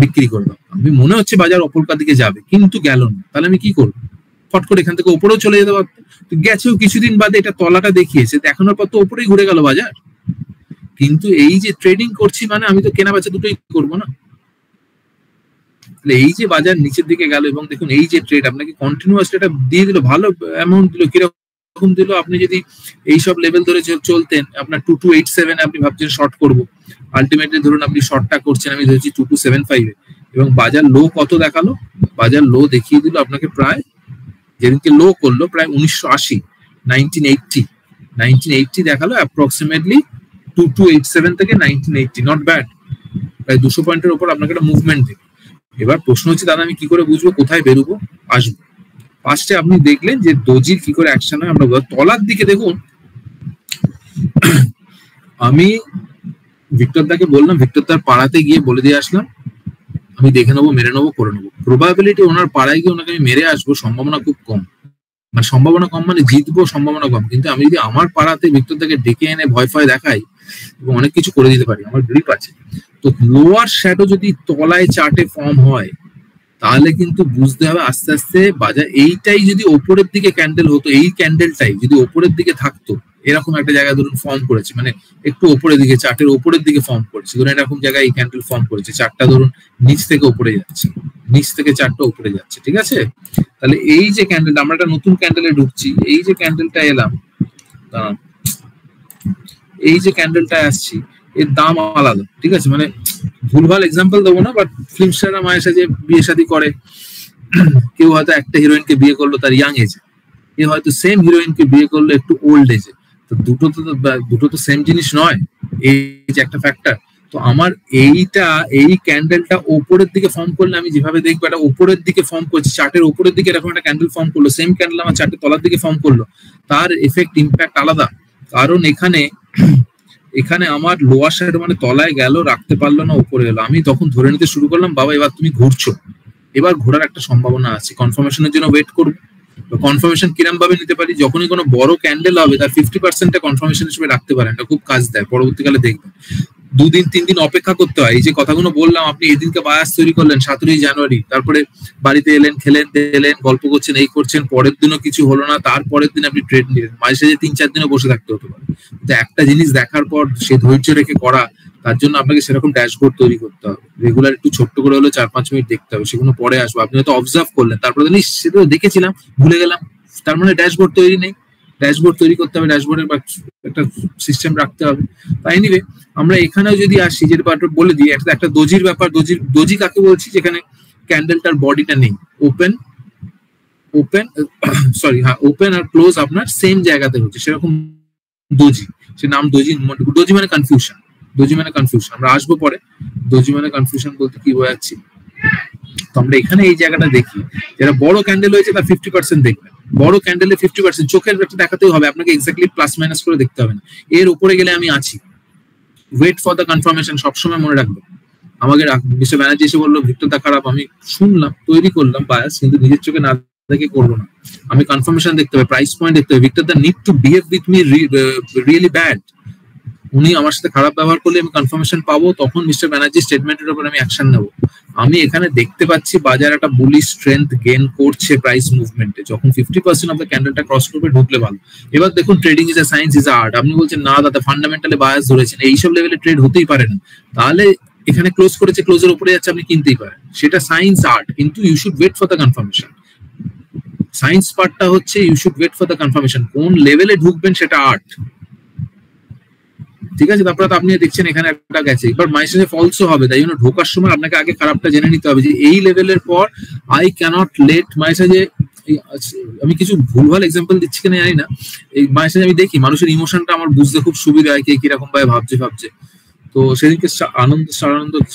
বিক্রি করবো। আমি মনে হচ্ছে বাজার অপরকার দিকে যাবে, কিন্তু গেল না, তাহলে আমি কি করবো? ফট করে এখান থেকে উপরেও চলে যেতে পারতো, গেছেও কিছুদিন বাদে, এটা তলাটা দেখিয়েছে, দেখানোর পর তো উপরেই ঘুরে গেল বাজার। কিন্তু এই যে ট্রেডিং করছি মানে আমি তো কেনা বেচা দুটোই করবো না। এই যে বাজার নিচের দিকে গেল এবং দেখুন এই যে ট্রেড আপনাকে কন্টিনিউয়াস এটা দিয়ে দিল, ভালো অ্যামাউন্ট দিল, কিরকম দিল? আপনি যদি এই সব লেভেল ধরে চলতেন, আপনার 2287 আপনি ভাবছেন শর্ট করবো, আলটিমেটলি ধরুন আপনি শর্টটা করছেন, আমি ধরেছি 2275 এ, এবং বাজার লো কত দেখালো, বাজার লো দেখিয়ে দিল আপনাকে প্রায় যেদিনকে লো করলো প্রায় 1980 1980 দেখালো অ্যাপ্রক্সিমেটলি 2287 থেকে 1980, নট ব্যাড, প্রায় 200 পয়েন্টের উপর আপনাকে একটা মুভমেন্ট দেবে। এবার প্রশ্ন হচ্ছে দাদা আমি কি করে বুঝবো কোথায় বেরোবো আসবো? ফার্স্টে আপনি দেখলেন যে দোজির কি করে অ্যাকশন হয়, আমরা তলার দিকে দেখুন। আমি ভিক্টর দাকে বললাম, ভিক্টর দার পাড়াতে গিয়ে বলে দিয়ে আসলাম আমি দেখে নেবো, মেরে নেবো, করে নেবো। প্রবাবিলিটি ওনার পাড়ায় গিয়ে ওনাকে আমি মেরে আসবো সম্ভাবনা খুব কম, মানে সম্ভাবনা কম মানে জিতবো সম্ভাবনা কম, কিন্তু আমি যদি আমার পাড়াতে ভিক্টর দাকে ডেকে এনে ভয় ফয় দেখাই এবং অনেক কিছু করে দিতে পারি, আমার গ্রিপ আছে। তো লোয়ার শ্যাডো যদি তলায় চার্টে ফর্ম হয় তাহলে কিন্তু বুঝতে হবে আস্তে আস্তে বাজার, এইটাই যদি ওপরের দিকে ক্যান্ডেল হতো, এই ক্যান্ডেলটাই যদি ওপরের দিকে থাকতো, এরকম একটা জায়গায় ধরুন ফর্ম করেছে, মানে একটু ওপরের দিকে চার্টের ওপরের দিকে ফর্ম করেছে, ধরুন এরকম জায়গায় এই ক্যান্ডেল ফর্ম করেছে, চারটা ধরুন নিচ থেকে উপরে যাচ্ছে, নিচ থেকে চারটা উপরে যাচ্ছে, ঠিক আছে? তাহলে এই যে ক্যান্ডেলটা, আমরা একটা নতুন ক্যান্ডেলে ঢুকছি, এই যে ক্যান্ডেলটা এলাম, এই যে ক্যান্ডেলটা আসছি, এর দাম আলাদা, ঠিক আছে? মানে ভুলভাল এক্সাম্পল দেবো না, বাট ফিল্ম স্টাররা মায়ের সাথে বিয়ে শাদী করে, কেউ হয়তো একটা হিরোইনকে বিয়ে করলো তার ইয়াং এজে, কেউ হয়তো সেম হিরোইনকে বিয়ে করলো একটু ওল্ড এজে, তো দুটো তো সেম জিনিস নয়, এই যে একটা ফ্যাক্টর। তো আমার এই ক্যান্ডেলটা ওপরের দিকে ফর্ম করলে আমি যেভাবে দেখবো এটা ওপরের দিকে ফর্ম করছে, চার্টের ওপরের দিকে এরকম একটা ক্যান্ডেল ফর্ম করলো, সেম ক্যান্ডেল আমার চার্টের তলার দিকে ফর্ম করলো, তার এফেক্ট ইম্প্যাক্ট আলাদা। কারণ এখানে আমার লোয়ার সাইড মানে তলায় গেল, রাখতে পারলো না, উপরে গেল, আমি তখন ধরে নিতে শুরু করলাম বাবা এবার তুমি ঘুরছো, এবার ঘোরার একটা সম্ভাবনা আছে, কনফার্মেশনের জন্য ওয়েট করবো। কনফার্মেশন কিরম ভাবে নিতে পারি, যখনই কোনো বড় ক্যান্ডেল হবে তার 50% কনফার্মেশন হিসেবে রাখতে পারেন, এটা খুব কাজ দেয়, পরবর্তীকালে দেখবেন। 2 দিন 3 দিন অপেক্ষা করতে হয়। এই যে কথাগুলো বললাম, আপনি এই দিনকে বায়াস তৈরি করলেন 17 জানুয়ারি, তারপরে বাড়িতে এলেন, খেলেন দিলেন, গল্প করছেন, এই করছেন, পরের দিনও কিছু হলো না, তারপরের দিন আপনি ট্রেড নিলেন, মাঝে সাঝে 3-4 দিনও বসে থাকতে হতে পারে। তো একটা জিনিস দেখার পর সে ধৈর্য রেখে করা, তার জন্য আপনাকে সেরকম ড্যাশবোর্ড তৈরি করতে হবে, রেগুলার একটু ছোট্ট করে হলো 4-5 মিনিট দেখতে হবে, সেগুলো পরে আসবে। আপনি হয়তো অবজার্ভ করলেন, তারপরে সেটা দেখেছিলাম ভুলে গেলাম, তার মানে ড্যাশবোর্ড তৈরি নেই, ড্যাশবোর্ড তৈরি করতে হবে, ড্যাশবোর্ডের একটা সিস্টেম রাখতে হবে। তাই এনিওয়ে আমরা এখানেও যদি আসি, যেটা বলে দিই একটা দোজির ব্যাপার, দোজি কাকে বলছি, যেখানে ক্যান্ডেলটার বডিটা নেই, ওপেন সরি হ্যাঁ ওপেন আর ক্লোজ আপনার সেম জায়গাতে হচ্ছে, সেরকম দোজি, সে নাম দোজি। দোজি মানে কনফিউশন, দোজি মানে কনফিউশন, আমরা আসবো পরে দোজি মানে কনফিউশন বলতে কি বোঝাচ্ছি। তো আমরা এখানে এই জায়গাটা দেখি, যারা বড় ক্যান্ডেল হয়েছে তার 50% দেখবেন, বড় ক্যান্ডেলে 50% চোখের একটা দেখাতেই হবে, আপনাকে এক্স্যাক্টলি প্লাস মাইনাস করে দেখতে হবে না, এর উপরে গেলে আমি আছি, ওয়েট ফর দ্য কনফার্মেশন, সবসময় মনে রাখবেন। আমাকে মিস্টার ব্যানার্জি এসে বললো ভিক্টর দা খারাপ, আমি শুনলাম, তৈরি করলাম বায়াস, কিন্তু নিজের চোখে না দেখে করবো না, আমি কনফার্মেশন দেখতে হবে, প্রাইস পয়েন্ট দেখতে হবে। ভিক্টর দা need to behave with me really bad, উনি আমার সাথে খারাপ ব্যবহার করলে আমি কনফার্মেশন পাবো, তখন মিস্টার ব্যানার্জি স্টেটমেন্টের উপর আমি অ্যাকশন নেবো। আমি এখানে দেখতে পাচ্ছি বাজার একটা বুলিশ স্ট্রেংথ গেইন করছে প্রাইস মুভমেন্টে, যখন 50% অফ দ্য ক্যান্ডেলটা ক্রস করবে ঢুকলে ভালো। এবার দেখুন trading is a science, is a art. আপনি বলছেন না দাদা ফান্ডামেন্টালি বায়াস ধরেছেন, এইসব লেভেলে ট্রেড হতেই পারে না, তাহলে এখানে ক্লোজ করেছে, ক্লোজের উপরে যাচ্ছে, আপনি কিনতেই পারেন, সেটা সায়েন্স আর্ট, কিন্তু you should wait for the confirmation. Science পার্টটা হচ্ছে you should wait for the confirmation, কোন লেভেলে ঢুকবেন সেটা আর্ট, ঠিক আছে? তারপরে আপনি দেখছেন এখানে একটা গেছে, এবার মায়ের সাথে ফলসও হবে, তাই জন্য ঢোকার সময় আপনাকে আগে খারাপটা জেনে নিতে হবে যে এই লেভেলের পর আই ক্যানট লেট মায়ের সাথে। আমি কিছু ভুলভাল এক্সাম্পল দিচ্ছি কিনা জানি না, এই মায়ের সাথে আমি দেখি মানুষের ইমোশনটা আমার বুঝতে খুব সুবিধা হয়, কে কিরকম ভাবে ভাবছে। তো সেদিনকে আনন্দ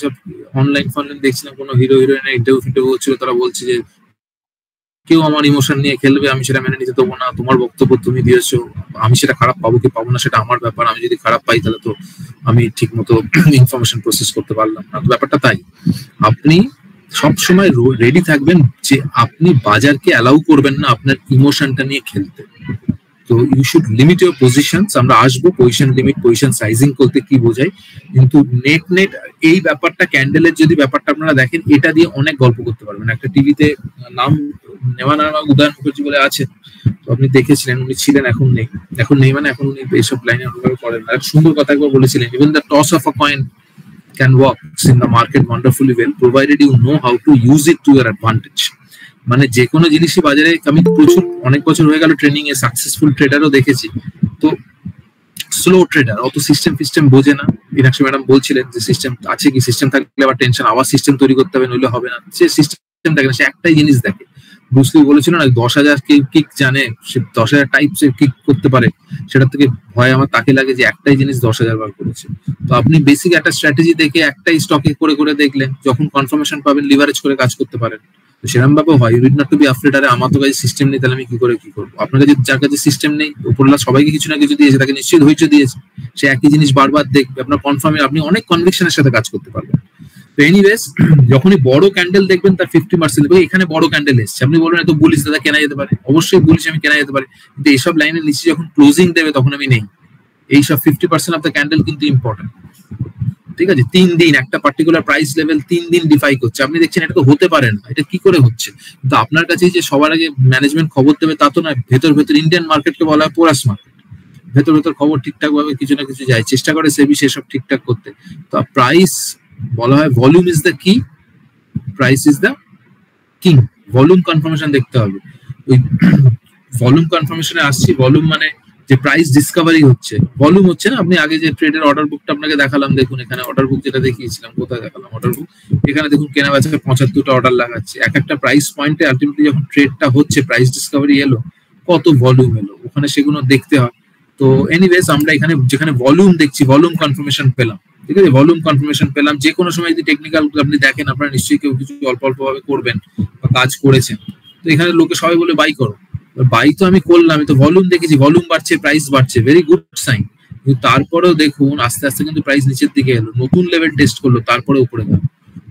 সব অনলাইন দেখছিলাম, কোনো হিরো হিরোইনের ইন্টারভিউ হচ্ছিল, তারা বলছে যে কেউ আমার ইমোশন নিয়ে খেলবে, আমি সেটা মেনে নিতে দেবো না, তোমার বক্তব্য তুমি দিয়েছো, আমি সেটা খারাপ পাবো কি পাবো না সেটা আমার ব্যাপার, আমি যদি খারাপ পাই তাহলে তো আমি ঠিক মতো ইনফরমেশন প্রসেস করতে পারলাম না। ব্যাপারটা তাই, আপনি সবসময় রেডি থাকবেন যে আপনি বাজারকে অ্যালাউ করবেন না আপনার ইমোশনটা নিয়ে খেলতে। তো you should limit your positions, আমরা আসবো পজিশন লিমিট, পজিশন সাইজিং করতে কি বোঝায়, কিন্তু নেট এই ব্যাপারটা ক্যান্ডেলের যদি ব্যাপারটা আপনারা দেখেন, এটা দিয়ে অনেক গল্প করতে পারবেন। একটা টিভিতে নাম নেওয়া উদয়ন মুখার্জি বলে আছে, তো আপনি দেখেছিলেন, উনি ছিলেন, এখন নেই মানে এখন উনি এইসব লাইনে অনুভব করেন না। এক সুন্দর কথা একবার বলেছিলেন, even the toss of a coin can works in the market wonderfully well provided you know how to use it to your advantage. মানে যে কোনো জিনিসই বাজারে, আমি প্রচুর অনেক বছর হয়ে গেল ট্রেনিং এ, সাকসেসফুল ট্রেডারও দেখেছি, তো স্লো ট্রেডার অত সিস্টেম বোঝে না, মীনাক্ষী ম্যাডাম বলছিলেন যে সিস্টেম আছে কি, সিস্টেম থাকলে আবার টেনশন, আবার সিস্টেম তৈরি করতে হবে, নইলে হবে না। সে সিস্টেম থাকে না, সে একটাই জিনিস দেখে। ব্রুস লি বলেছিল না 10,000 কিক জানে, সে 10,000 টাইপস এর কিক করতে পারে, সেটার থেকে ভয় আমার তাকে লাগে যে একটাই জিনিস 10,000 বার করেছে। তো আপনি বেসিক একটা স্ট্র্যাটেজি দেখে একটাই স্টকে করে করে দেখলেন, যখন কনফার্মেশন পাবেন লিভারেজ করে কাজ করতে পারেন। তো সেরকম ভাবে হয়, you need not to be afraid. আরে আমার তো কাছে সিস্টেম নেই, তাহলে আমি কি করবো? আপনার কাছে যার কাছে সিস্টেম নেই, উপরওয়ালা সবাইকে কিছু না কিছু দিয়েছে, তাকে নিশ্চয়ই ধৈর্য দিয়েছে, সে একই জিনিস বারবার দেখবে, আপনার কনফার্মে আপনি অনেক কনভিকশনের সাথে কাজ করতে পারবেন। তো এনিওয়েজ, যখনই বড় ক্যান্ডেল দেখবেন তার 50% এখানে বড় ক্যান্ডেল এসছে, আপনি বলবেন এত বুলিশ দাদা কেনা যেতে পারে, অবশ্যই বুলিশ আমি কেনা যেতে পারে, কিন্তু এইসব লাইনের নিচে যখন ক্লোজিং দেবে তখন আমি নেই। এইসব 50% অফ দ্য ক্যান্ডেল কিন্তু ইম্পর্টেন্ট, ঠিক আছে? 3 দিন একটা পার্টিকুলার প্রাইস লেভেল 3 দিন ডিফাই করছে, আপনি দেখছেন এটা তো হতে পারে না, এটা কি করে হচ্ছে? কিন্তু আপনার কাছে যে সবার আগে ম্যানেজমেন্ট খবর দেবে তা তো নয়। ভেতর ইন্ডিয়ান মার্কেটকে বলা হয় পোরাস মার্কেট, ভেতর খবর ঠিকঠাক ভাবে কিছু না কিছু যায়, চেষ্টা করে সেবি সেসব ঠিকঠাক করতে। তো প্রাইস বলা হয় ভলিউম ইজ দ্য কি, price is the king. Volume confirmation দেখতে হবে। ওই ভলিউম কনফার্মেশনে আসছি, ভলিউম মানে যে প্রাইস ডিসকভারি হচ্ছে, ভলিউম হচ্ছে না। আপনি আগে যে ট্রেডের অর্ডার বুকটা আপনাকে দেখালাম, দেখুন এখানে অর্ডার বুক যেটা দেখিয়েছিলাম, কোথায় দেখালাম অর্ডার বুক, এখানে দেখুন কেনা বেচা 75টা অর্ডার লাগাচ্ছে, এক একটা প্রাইস পয়েন্টে আলটিমেটলি যখন ট্রেডটা হচ্ছে, প্রাইস ডিসকভারি এলো, কত ভলিউম এলো, ওখানে সেগুলো দেখতে হয়। তো এনিওয়েজ, আমরা এখানে যেখানে ভলিউম দেখছি, ভলিউম কনফার্মেশন পেলাম, ঠিক আছে? ভলিউম কনফার্মেশন পেলাম। যে কোনো সময় যদি টেকনিক্যাল আপনি দেখেন, আপনারা নিশ্চয়ই কেউ কিছু অল্প অল্প ভাবে করবেন বা কাজ করেছেন। তো এখানে লোকে সবাই বলে বাই করো, বাই তো আমি করলাম, আমি তো ভলিউম দেখেছি, ভলিউম বাড়ছে, প্রাইস বাড়ছে, ভেরি গুড সাইন। কিন্তু তারপরেও দেখুন আস্তে আস্তে কিন্তু প্রাইস নিচের দিকে এলো, নতুন লেভেল টেস্ট করলো, তারপরে উপরে গেল।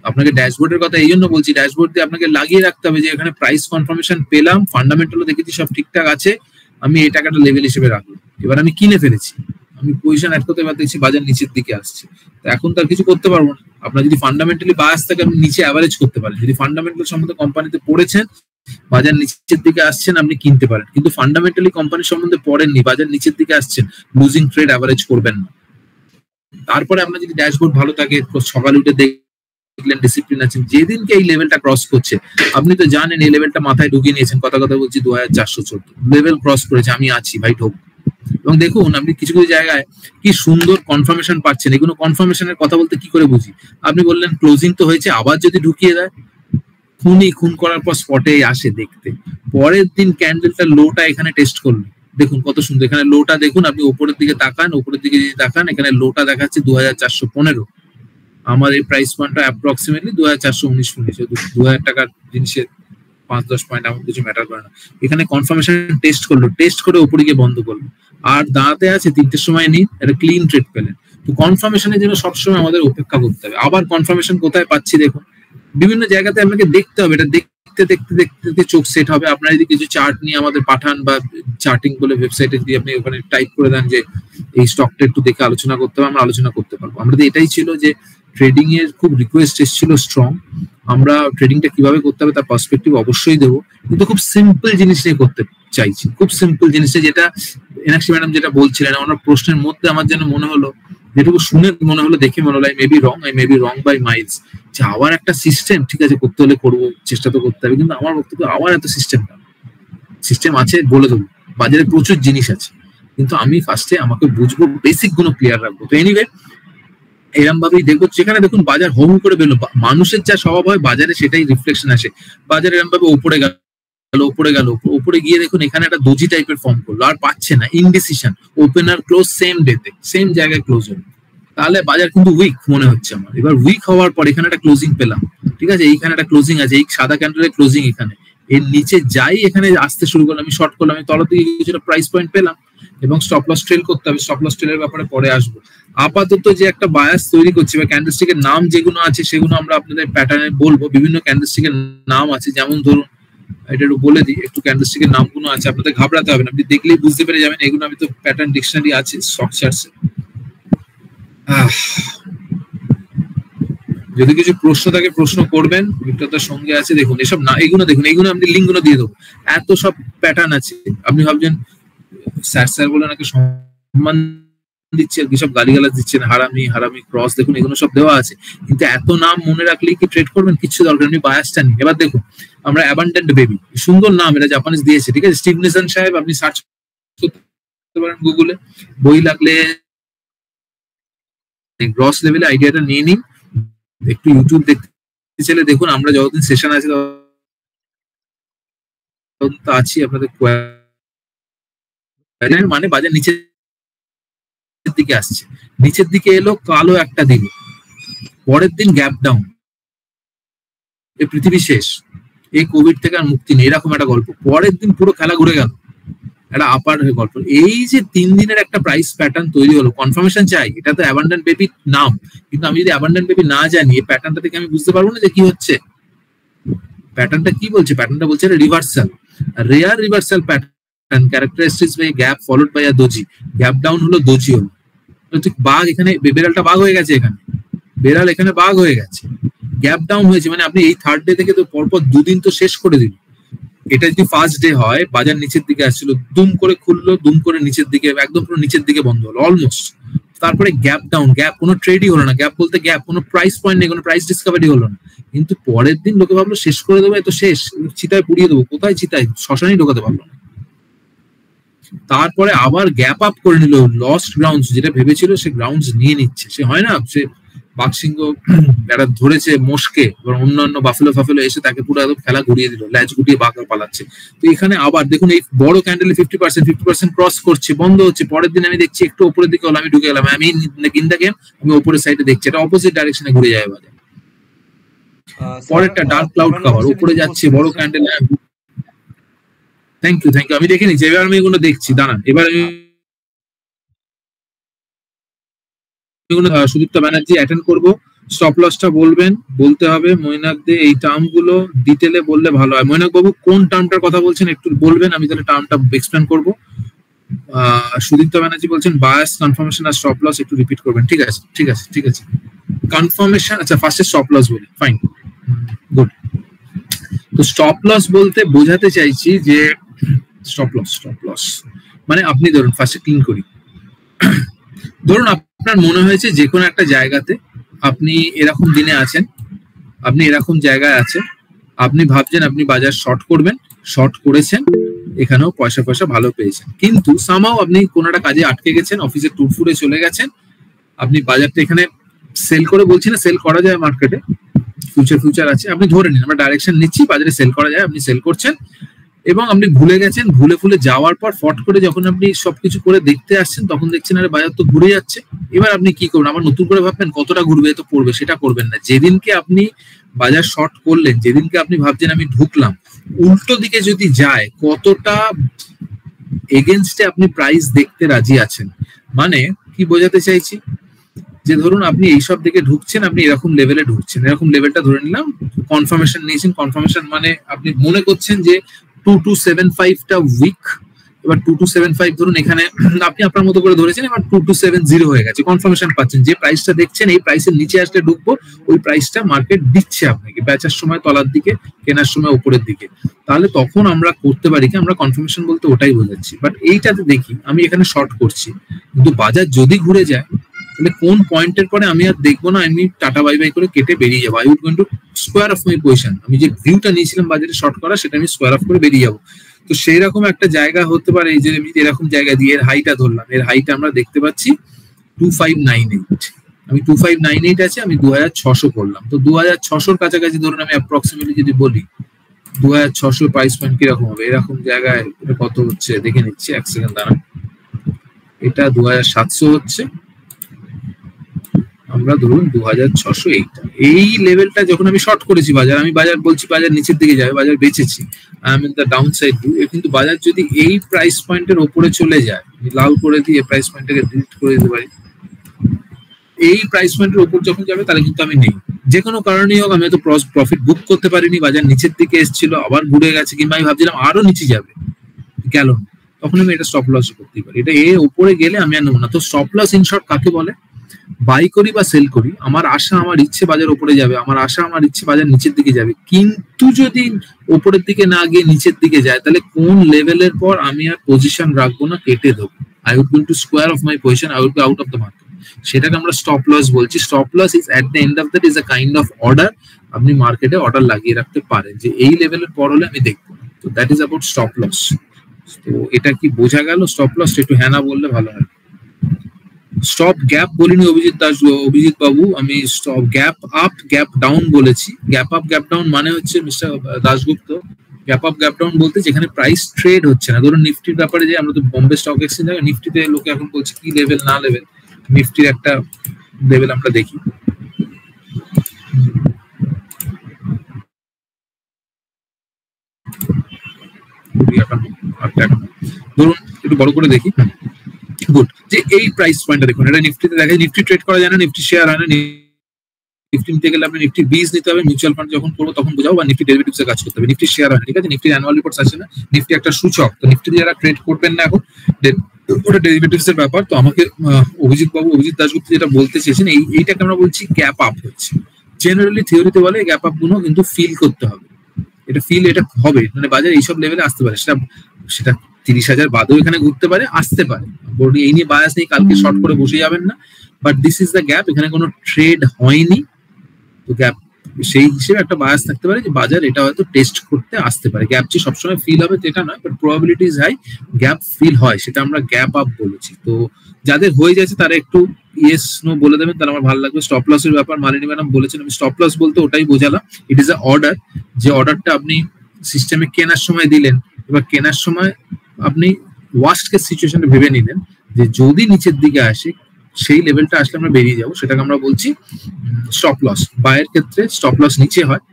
আপনাকে ড্যাশবোর্ডের কথা এই জন্য বলছি, ড্যাশবোর্ড দিয়ে আপনাকে লাগিয়ে রাখতে হবে যে এখানে প্রাইস কনফার্মেশন পেলাম, ফান্ডামেন্টালও দেখেছি সব ঠিকঠাক আছে, আমি এই টাকাটা লেভেল হিসেবে রাখবো, এবার আমি কিনে ফেলেছি, আমি পজিশন অ্যাড করতে এবার দেখছি বাজার নিচের দিকে আসছে, তো এখন তার কিছু করতে পারবো না। আপনার যদি ফান্ডামেন্টালি বায়াস থাকে, আপনি নিচে অ্যাভারেজ করতে পারেন। যদি ফান্ডামেন্টাল সম্বন্ধে কোম্পানিতে পড়েছেন, বাজার নিচের দিকে আসছেন, আপনি কিনতে পারেন। কিন্তু ফান্ডামেন্টালি কোম্পানির সম্বন্ধে পড়েননি, বাজার নিচের দিকে আসছেন, লুজিং ট্রেড অ্যাভারেজ করবেন না। তারপরে আপনার যদি ড্যাশবোর্ড ভালো থাকে, সকালে উঠে দেখলেন ডিসিপ্লিন আছেন, যেদিনকে এই লেভেলটা ক্রস করছে, আপনি তো জানেন এই লেভেলটা মাথায় ঢুকিয়ে নিয়েছেন, কথা বলছি 2414 লেভেল ক্রস করেছে, আমি আছি ভাই, ঢোক। এবং দেখুন আপনি কিছু কিছু জায়গায় কি সুন্দর কনফার্মেশন পাচ্ছেন। এগুলো কনফার্মেশনের কথা বলতে কি করে বুঝি, আপনি বললেন ক্লোজিং তো হয়েছে, আবার যদি ঢুকিয়ে দেয়, খুন করার পর স্পটে আসে দেখতে, পরের দিন ক্যান্ডেলটা লোটা এখানে টেস্ট করলো, দেখুন কত সুন্দর, এখানে লোটা দেখুন, আপনি উপরের দিকে তাকান, উপরের দিকে যদি তাকান, এখানে লোটা দেখাচ্ছে 2415। আমার এই প্রাইস পয়েন্টটা অ্যাপ্রক্সিমেটলি 2419, 2000 টাকার জিনিসের 5-10 পয়েন্ট এমন কিছু ম্যাটার করে না। এখানে কনফার্মেশন টেস্ট করলো, টেস্ট করে উপরে গিয়ে বন্ধ করলো, আর দাঁড়াতে আছে 3টের সময় নিন, একটা ক্লিন ট্রেড পেলেন। তো কনফার্মেশনের জন্য সবসময় আমাদের অপেক্ষা করতে হবে। আবার কনফার্মেশন কোথায় পাচ্ছি দেখুন, বিভিন্ন জায়গাতে আপনাকে দেখতে হবে, এটা দেখতে দেখতে দেখতে দেখতে চোখ সেট হবে। আপনারা যদি কিছু চার্ট নিয়ে আমাদের পাঠান, বা চার্টিং বলে ওয়েবসাইটে যদি আপনি ওখানে টাইপ করে দেন যে এই স্টকটা একটু দেখে আলোচনা করতে হবে, আমরা আলোচনা করতে পারবো। আমাদের এটাই ছিল যে ট্রেডিং এর খুব রিকোয়েস্ট এসেছিল স্ট্রং, আমরা ট্রেডিংটা কিভাবে করতে হবে তার পার্সপেক্টিভ অবশ্যই দেবো, কিন্তু খুব সিম্পল জিনিস নিয়ে করতে চাইছি, খুব সিম্পল জিনিসে, যেটা মীনাক্ষী ম্যাডাম যেটা বলছিলেন, আমার প্রশ্নের মধ্যে আমার যেন মনে হলো, যেটুকু শুনে মনে হলো, দেখে মনে হলো I may be wrong by miles, যে আবার একটা সিস্টেম, ঠিক আছে করতে হলে করবো, চেষ্টা তো করতে হবে, কিন্তু আমার বক্তব্য আবার এত সিস্টেম আছে বলে দেবো, বাজারে প্রচুর জিনিস আছে, কিন্তু আমি ফার্স্টে আমাকে বুঝবো, বেসিক গুলো ক্লিয়ার রাখবো। তো এনিওয়ে, এরকম ভাবেই দেখবো, যেখানে দেখুন বাজার হু করে বেরোলো, মানুষের যা স্বভাব হয় বাজারে সেটাই রিফ্লেকশন আসে, বাজারে এরকম ভাবে উপরে গিয়ে দেখুন এখানে একটা দোজি টাইপের ফর্ম করলো, আর পাচ্ছে না, ইনডিসিশন, ওপেন আর ক্লোজ সেম ডেতে, সেম জায়গায় ক্লোজ হলো, তাহলে বাজার কিন্তু উইক মনে হচ্ছে আমার। এবার উইক হওয়ার পর এখানে একটা ক্লোজিং পেলাম, ঠিক আছে, এইখানে একটা ক্লোজিং আছে, এই সাদা ক্যান্ডেলের ক্লোজিং এখানে, এর নিচে যাই এখানে আসতে শুরু করলাম, আমি শর্ট করলাম, আমি তলা থেকে কিছুটা প্রাইস পয়েন্ট পেলাম, এবং স্টপ লস ট্রেল করতে হবে, স্টপ লস ট্রেলের ব্যাপারে পরে আসবো। আপাতত যে একটা বায়াস তৈরি করছি, বা ক্যান্ডেলস্টিকের নাম যেগুলো আছে সেগুলো আমরা আপনাদের প্যাটার্নে বলবো। বিভিন্ন ক্যান্ডেলস্টিকের নাম আছে, যেমন ধরুন এটা একটু বলে দিই, একটু ক্যান্ডেলস্টিকের নামগুলো আছে, আপনাদের ঘাবড়াতে হবে না, আপনি দেখলেই বুঝতে পেরে যাবেন, এগুলো আমি তো প্যাটার্ন ডিকশনারি আছে স্টক চার্টসে। যদি কিছু প্রশ্ন থাকে প্রশ্ন করবেন, বিক্রেতার সঙ্গে আছে, দেখুন এসব না, এগুলো দেখুন, এগুলো আপনি লিঙ্কগুলো দিয়ে দেবো, এত সব প্যাটার্ন আছে, আপনি ভাবছেন স্যার বলে নাকি সম্মান দিচ্ছে, আর কি সব গালিগালাজ দিচ্ছেন, হারামি ক্রস, দেখুন এগুলো সব দেওয়া আছে, কিন্তু এত নাম মনে রাখলেই কি ট্রেড করবেন? কিচ্ছু দরকার নেই, বায়াসটা নিন। এবার দেখুন আমরা অ্যাবান্ডেন্ট বেবি, সুন্দর নাম, এটা জাপানিজ দিয়েছে, ঠিক আছে, স্টিভ নিসন সাহেব, আপনি সার্চ করতে পারেন গুগলে, বই লাগলে গ্রস লেভেলে আইডিয়াটা নিয়ে নিন। একটু ইউটিউব দেখতে চাইলে দেখুন, আমরা যতদিন সেশন আছে আছি আপনাদের মানে বাজার নিচের দিকে আসছে, নিচের দিকে এলো, কালো একটা দিন, পরের দিন গ্যাপ ডাউন, এই পৃথিবী শেষ, এই কোভিড থেকে আর মুক্তি নেই, এরকম একটা গল্প। পরের দিন পুরো খেলা ঘুরে গেল, একটা আপার গল্প। এই যে 3 দিনের একটা প্রাইস প্যাটার্ন তৈরি হলো, কনফার্মেশন চাই, এটা তো অ্যাবান্ডেন্ট বেবি নাম, কিন্তু আমি যদি অ্যাবান্ডেন্ট বেবি না জানি এই প্যাটার্নটা থেকে আমি বুঝতে পারবো না যে কি হচ্ছে। প্যাটার্নটা কি বলছে? প্যাটার্নটা বলছে reversal, rare reversal pattern characteristics by gap followed by a doji. Gap down হলো, দোজি হলো, ঠিক বাঘ এখানে, বেড়ালটা বাঘ হয়ে গেছে, এখানে বেড়াল এখানে বাঘ হয়ে গেছে, গ্যাপ ডাউন হয়েছে, মানে আপনি এই থার্ড ডে থেকে তো পরপর 2 দিন তো শেষ করে দিন। এটা যদি ফার্স্ট ডে হয়, বাজার নিচের দিকে আসছিল, দুম করে খুললো, দুম করে নিচের দিকে, একদম পুরো নিচের দিকে বন্ধ হলো অলমোস্ট, তারপরে গ্যাপ ডাউন, গ্যাপ, কোনো ট্রেডই হলো না, গ্যাপ বলতে গ্যাপ, কোনো প্রাইস পয়েন্ট নেই, কোনো প্রাইস ডিসকাভারি হলো না। কিন্তু পরের দিন লোকে ভাবলো শেষ করে দেবো, এত শেষ, চিতায় পুড়িয়ে দেবো, কোথায় চিতায়, শ্মশানেই ঢোকাতে পারলো না। তারপরে আবার গ্যাপ আপ করে নিল, লস্ট গ্রাউন্ডস, যেটা ভেবেছিল সে গ্রাউন্ডস নিয়ে নিচ্ছে, সে হয় না, সে বাঘসিংহ যারা ধরেছে মোষকে, অন্যান্য বাফেলো ফাফেলো এসে তাকে পুরো একদম খেলা ঘুরিয়ে দিল, ল্যাচ গুটিয়ে বাঘ পালাচ্ছে। তো এখানে আবার দেখুন, এই বড় ক্যান্ডেলে 50% ক্রস করছে, বন্ধ হচ্ছে, পরের দিন আমি দেখছি একটু উপরের দিকে হলো, আমি ঢুকে গেলাম, আমি ইন দ্য গেম, আমি উপরের সাইডে দেখছি, এটা অপোজিট ডাইরেকশনে ঘুরে যায় বাজার। পরেরটা ডার্ক ক্লাউড কভার, উপরে যাচ্ছে, বড় ক্যান্ডেল, থ্যাংক ইউ, আমি দেখে নিচ্ছি, এবার আমি এগুলো দেখছি, দাঁড়ান, এবার আমি সুদীপ্ত ব্যানার্জি অ্যাটেন্ড করবো, স্টপ লসটা বলবেন, বলতে হবে মৈনাক দে, এই টার্ম গুলো ডিটেলে বললে ভালো হয়। মৈনাক বাবু কোন টার্মটার কথা বলছেন একটু বলবেন, আমি তাহলে টার্মটা এক্সপ্লেন করবো। সুদীপ্ত ব্যানার্জি বলছেন বায়াস, কনফার্মেশন আর স্টপ লস একটু রিপিট করবেন। ঠিক আছে, কনফার্মেশন, আচ্ছা ফার্স্টে স্টপ লস বলি, ফাইন, গুড। তো স্টপ লস বলতে বোঝাতে চাইছি যে স্টপ লস মানে আপনি ধরুন, ফার্স্টে ক্লিন করি, ধরুন আপনার মনে হয়েছে যে কোনো একটা জায়গাতে আপনি এরকম দিনে আছেন, আপনি এরকম জায়গায় আছেন, আপনি ভাবছেন আপনি বাজার শর্ট করবেন, শর্ট করেছেন, এখানেও পয়সা ভালো পেয়েছেন, কিন্তু সামহাও আপনি কোনো একটা কাজে আটকে গেছেন, অফিসে টুরফুরে চলে গেছেন, আপনি বাজারটা এখানে সেল করে, বলছি না সেল করা যায় মার্কেটে, ফিউচার আছে, আপনি ধরে নিন আমরা ডাইরেকশন নিচ্ছি, বাজারে সেল করা যায়, আপনি সেল করছেন এবং আপনি ভুলে গেছেন, ভুলে যাওয়ার পর ফট করে যখন আপনি সবকিছু করে দেখতে আসছেন, তখন দেখছেন আরে বাজার তো ঘুরে যাচ্ছে। এবার আপনি কি করবেন? আবার নতুন করে ভাববেন কতটা ঘুরবে, তো পড়বে, সেটা করবেন না। যেদিনকে আপনি বাজার শর্ট করলেন, যেদিনকে আপনি ভাবছেন আমি ঢুকলাম, উল্টো দিকে যদি যায়, কতটা এগেনস্টে আপনি প্রাইস দেখতে রাজি আছেন। মানে কি বোঝাতে চাইছি, যে ধরুন আপনি এইসব দিকে ঢুকছেন, আপনি এরকম লেভেলে ঢুকছেন, এরকম লেভেলটা ধরে নিলাম, কনফার্মেশন নিয়েছেন, কনফার্মেশন মানে আপনি মনে করছেন যে 2275টা উইক, এবার 2275 ধরুন, এখানে আপনি আপনার মতো করে ধরেছেন, এবার 2270 হয়ে গেছে, কনফার্মেশন পাচ্ছেন, যে প্রাইসটা দেখছেন এই প্রাইসের নিচে আসলে ঢুকবো, ওই প্রাইসটা মার্কেট দিচ্ছে আপনাকে, বেচার সময় তলার দিকে, কেনার সময় উপরের দিকে, তাহলে তখন আমরা করতে পারি কি, আমরা কনফার্মেশন বলতে ওটাই বোঝাচ্ছি। বাট এইটাতে দেখি আমি এখানে শর্ট করছি, কিন্তু বাজার যদি ঘুরে যায়, তাহলে কোন পয়েন্টের পরে আমি আর দেখবো না, আমি টাটা বাই বাই করে কেটে বেরিয়ে যাবো, I would going to square off my position, আমি যে ভিউটা নিয়েছিলাম বাজারে শর্ট করা, সেটা আমি স্কোয়ার অফ করে বেরিয়ে যাবো। তো সেই রকম একটা জায়গা হতে পারে, এই যে আমি এরকম জায়গা দিয়ে এর হাইটা ধরলাম, এর হাইটা আমরা দেখতে পাচ্ছি 2598, আমি 2598 আছে, আমি 2600 করলাম, তো 2600 কাছাকাছি ধরুন, আমি অ্যাপ্রক্সিমেটলি যদি বলি 2600 প্রাইস পয়েন্ট কিরকম হবে, এরকম জায়গায় এটা কত হচ্ছে দেখে নিচ্ছি, এক সেকেন্ড দাঁড়ান, এটা 2700 হচ্ছে, আমরা ধরুন 2600, এই লেভেলটা যখন আমি শর্ট করেছি বাজার, আমি বাজার বলছি বাজার নিচের দিকে যাবে, বাজার বেচেছি, আমি দ্য ডাউন সাইড ভিউ, কিন্তু বাজার যদি এই প্রাইস পয়েন্টের উপরে চলে যায়, লাল করে দিয়ে প্রাইস পয়েন্টটাকে ডিলিট করে দিতে পারি, এই প্রাইস পয়েন্টের উপর যখন যাবে, তাহলে কিন্তু আমি নেই, যে কোনো কারণেই হোক, আমি হয়তো প্রফিট বুক করতে পারিনি, বাজার নিচের দিকে এসেছিল, আবার ঘুরে গেছে, কিংবা আমি ভাবছিলাম আরো নিচে যাবে, গেল না, তখন আমি এটা স্টপ লস করতেই পারি, এটা এর উপরে গেলে আমি আর নেবো না। তো স্টপ লস ইন শর্ট কাকে বলে? বাই করি বা সেল করি, আমার আশা, আমার ইচ্ছে বাজার উপরে যাবে, আমার আশা, আমার ইচ্ছে বাজার নিচের দিকে যাবে, কিন্তু যদি উপরের দিকে না গিয়ে নিচের দিকে যায়, তাহলে কোন লেভেলের পর আমি আর পজিশন রাখবো না, কেটে দেবো, I would going to square off my position, I would be out of the market, সেটাকে আমরা স্টপ লস বলছি। Stop loss is at the end of that, is a kind of order, আপনি মার্কেটে order লাগিয়ে রাখতে পারেন যে এই লেভেলের পর হলে আমি দেখবো, তো that is about stop loss. তো এটা কি বোঝা গেল স্টপ লস? একটু হ্যাঁ না বললে ভালো হয়। স্টপ গ্যাপ বলিনি অভিজিৎ বাবু, আমি stop gap up gap down বলেছি। গ্যাপ আপ গ্যাপ ডাউন মানে হচ্ছে mister Dasgupta, gap up gap down বলতে যেখানে প্রাইস ট্রেড হচ্ছে না। ধরুন নিফটির ব্যাপারে যে আমরা তো বোম্বে স্টক এক্সচেঞ্জ, নিফটিতে লোকে এখন বলছে কি লেভেল না লেভেল, নিফটির একটা লেভেল আমরা দেখি। ধরুন একটু বড় করে দেখি, গুড, যে এই প্রাইস পয়েন্টটা দেখুন, এটা নিফটিতে দেখা যায়। নিফটি ট্রেড করা যায় না, নিফটি শেয়ার হয় না। নিফটি নিতে গেলে আপনি নিফটি বীজ নিতে হবে, মিউচুয়াল ফান্ড যখন করবো তখন বোঝাবো, বা নিফটি ডেরিভেটিভস এর কাজ করতে হবে। নিফটি শেয়ার হয় না, ঠিক আছে। নিফটির অ্যানুয়াল রিপোর্টস আছে না, নিফটি একটা সূচক, তো নিফটি যারা ট্রেড করবেন না এখন, ওটা ডেরিভেটিভস এর ব্যাপার। তো আমাকে অভিজিৎ দাশগুপ্ত যেটা বলতে চেয়েছেন, এইটাকে আমরা বলছি গ্যাপ আপ হচ্ছে। জেনারেলি থিওরিতে বলে গ্যাপ আপ গুলো কিন্তু ফিল করতে হবে, এটা হবে, মানে বাজার এইসব লেভেলে আসতে পারে। সেটা 30,000 বাদেও এখানে ঘুরতে পারে, আসতে পারে। এই নিয়ে বায়াস নেই, কালকে শর্ট করে বসে যাবেন না, but this is the gap. এখানে কোনো ট্রেড হয়নি, তো গ্যাপ সেই হিসেবে একটা বায়াস থাকতে পারে যে বাজার এটা হয়তো টেস্ট করতে আসতে পারে। গ্যাপ যে সবসময় ফিল হবে এটা নয়, but probability is high gap fill হয়, সেটা আমরা গ্যাপ আপ বলেছি। তো যাদের হয়ে যাচ্ছে তারা একটু ইয়েস নো বলে দেবেন, তাহলে আমার ভালো লাগবে। স্টপ লসের ব্যাপার মালিনী ম্যাডাম বলেছেন, আমি স্টপ লস বলতে ওটাই বোঝালাম, ইট ইজ আ অর্ডার। যে অর্ডারটা আপনি সিস্টেমে কেনার সময় দিলেন, এবার কেনার সময় আপনি ওয়ার্স্ট কেস সিচুয়েশনে ভেবে নিলেন যে যদি নিচের দিকে আসে, সেই লেভেলটা আসলে আমরা বেরিয়ে যাবো, সেটাকে আমরা বলছি স্টপ লস। বায়ের ক্ষেত্রে স্টপ লস নিচে হয়,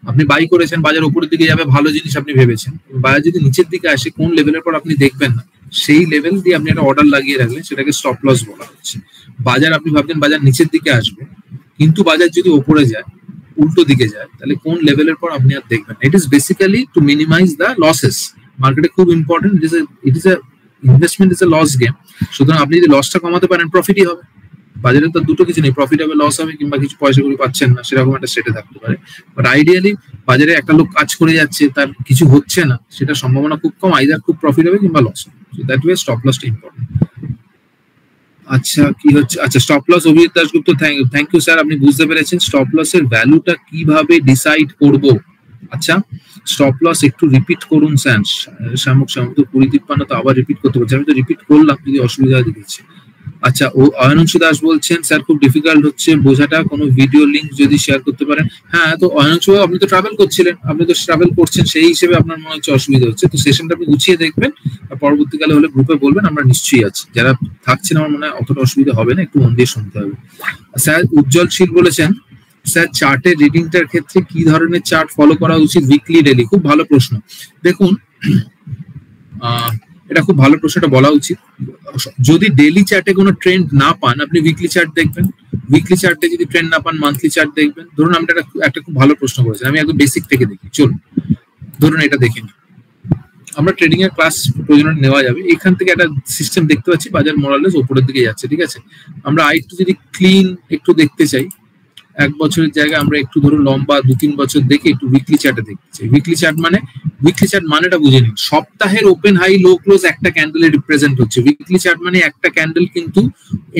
আপনি বাই করেছেন, বাজার উপরের দিকে যাবে, ভালো জিনিস আপনি ভেবেছেন, বাজার যদি নিচের দিকে আসে, কোন লেভেলের পর আপনি দেখবেন না, সেই লেভেল দিয়ে আপনি একটা অর্ডার লাগিয়ে রাখলেন, সেটাকে স্টপ লস বলা হচ্ছে। বাজার আপনি ভাবছেন বাজার নিচের দিকে আসবে, কিন্তু বাজার যদি উপরে যায়, উল্টো দিকে যায়, তাহলে কোন লেভেলের পর আপনি আর দেখবেন। It is basically to minimize the losses. মার্কেটে খুব important, it is investment is a loss game. সুতরাং আপনি যদি লসটা কমাতে পারেন, প্রফিটই হবে। বাজারে তো দুটো কিছু নেই, প্রফিট হবে, লস হবে, কিংবা কিছু পয়সা করে পাচ্ছেন না, সেরকম একটা স্টেটে থাকতে পারে। বাট আইডিয়ালি বাজারে একটা লোক কাজ করে যাচ্ছে, তার কিছু হচ্ছে না, সেটা সম্ভাবনা খুব কম, আইদার খুব প্রফিট হবে কিংবা লস হবে। দ্যাট ওয়ে স্টপ লসটা ইম্পর্টেন্ট। আচ্ছা কি হচ্ছে, আচ্ছা stop loss Abhijit Dasgupta, thank you sir, আপনি বুঝতে পেরেছেন স্টপ লসের ভ্যালুটা কিভাবে ডিসাইড করব। আচ্ছা স্টপ লস একটু রিপিট করুন স্যার। শামুক তো 20-53 তো আবার রিপিট করতে বলছে, আমি তো রিপিট করলাম, যদি অসুবিধা দিচ্ছে। আচ্ছা ও অয়নাংশু দাস বলছেন স্যার খুব ডিফিকাল্ট হচ্ছে বোঝাটা, কোনো ভিডিও লিংক যদি শেয়ার করতে পারেন। হ্যাঁ, তো অয়নাংশু আপনি তো ট্রাভেল করছিলেন, আপনি তো ট্রাভেল করছেন, সেই হিসেবে আপনার মনে হচ্ছে অসুবিধা হচ্ছে, তো সেশনটা আপনি গুছিয়ে দেখবেন, আর পরবর্তীকালে হলে গ্রুপে বলবেন, আমরা নিশ্চয়ই আছি। যারা থাকছেন আমার মনে হয় অতটা অসুবিধা হবে না, একটু মন দিয়ে শুনতে হবে। স্যার উজ্জ্বলশীল বলেছেন স্যার চার্টের রিডিংটার ক্ষেত্রে কি ধরনের চার্ট ফলো করা উচিত, উইকলি ডেইলি? খুব ভালো প্রশ্ন। দেখুন এটা খুব ভালো প্রশ্নটা বলা উচিত। যদি ডেইলি চার্টে কোনো ট্রেন্ড না পান, আপনি উইকলি চার্ট দেখবেন। উইকলি চার্টে যদি ট্রেন্ড না পান, মান্থলি চার্ট দেখবেন। ধরুন আমি একটা খুব ভালো প্রশ্ন করেছেন, আমি একদম বেসিক থেকে দেখি। চলুন ধরুন এটা দেখি, আমরা ট্রেডিং এর ক্লাস প্রয়োজন নেওয়া যাবে। এখান থেকে একটা সিস্টেম দেখতে পাচ্ছি, বাজার মোরালেস উপরের দিকে যাচ্ছে, ঠিক আছে। আমরা আরেকটু যদি ক্লিন একটু দেখতে চাই, 1 বছরের জায়গায় আমরা একটু ধরুন লম্বা 2-3 বছর দেখে একটু উইকলি চার্টে দেখতে চাই। উইকলি চার্ট মানেটা বুঝে নিন, সপ্তাহের ওপেন হাই লো ক্লোজ একটা ক্যান্ডেলে রিপ্রেজেন্ট হচ্ছে। উইকলি চার্ট মানে একটা ক্যান্ডেল কিন্তু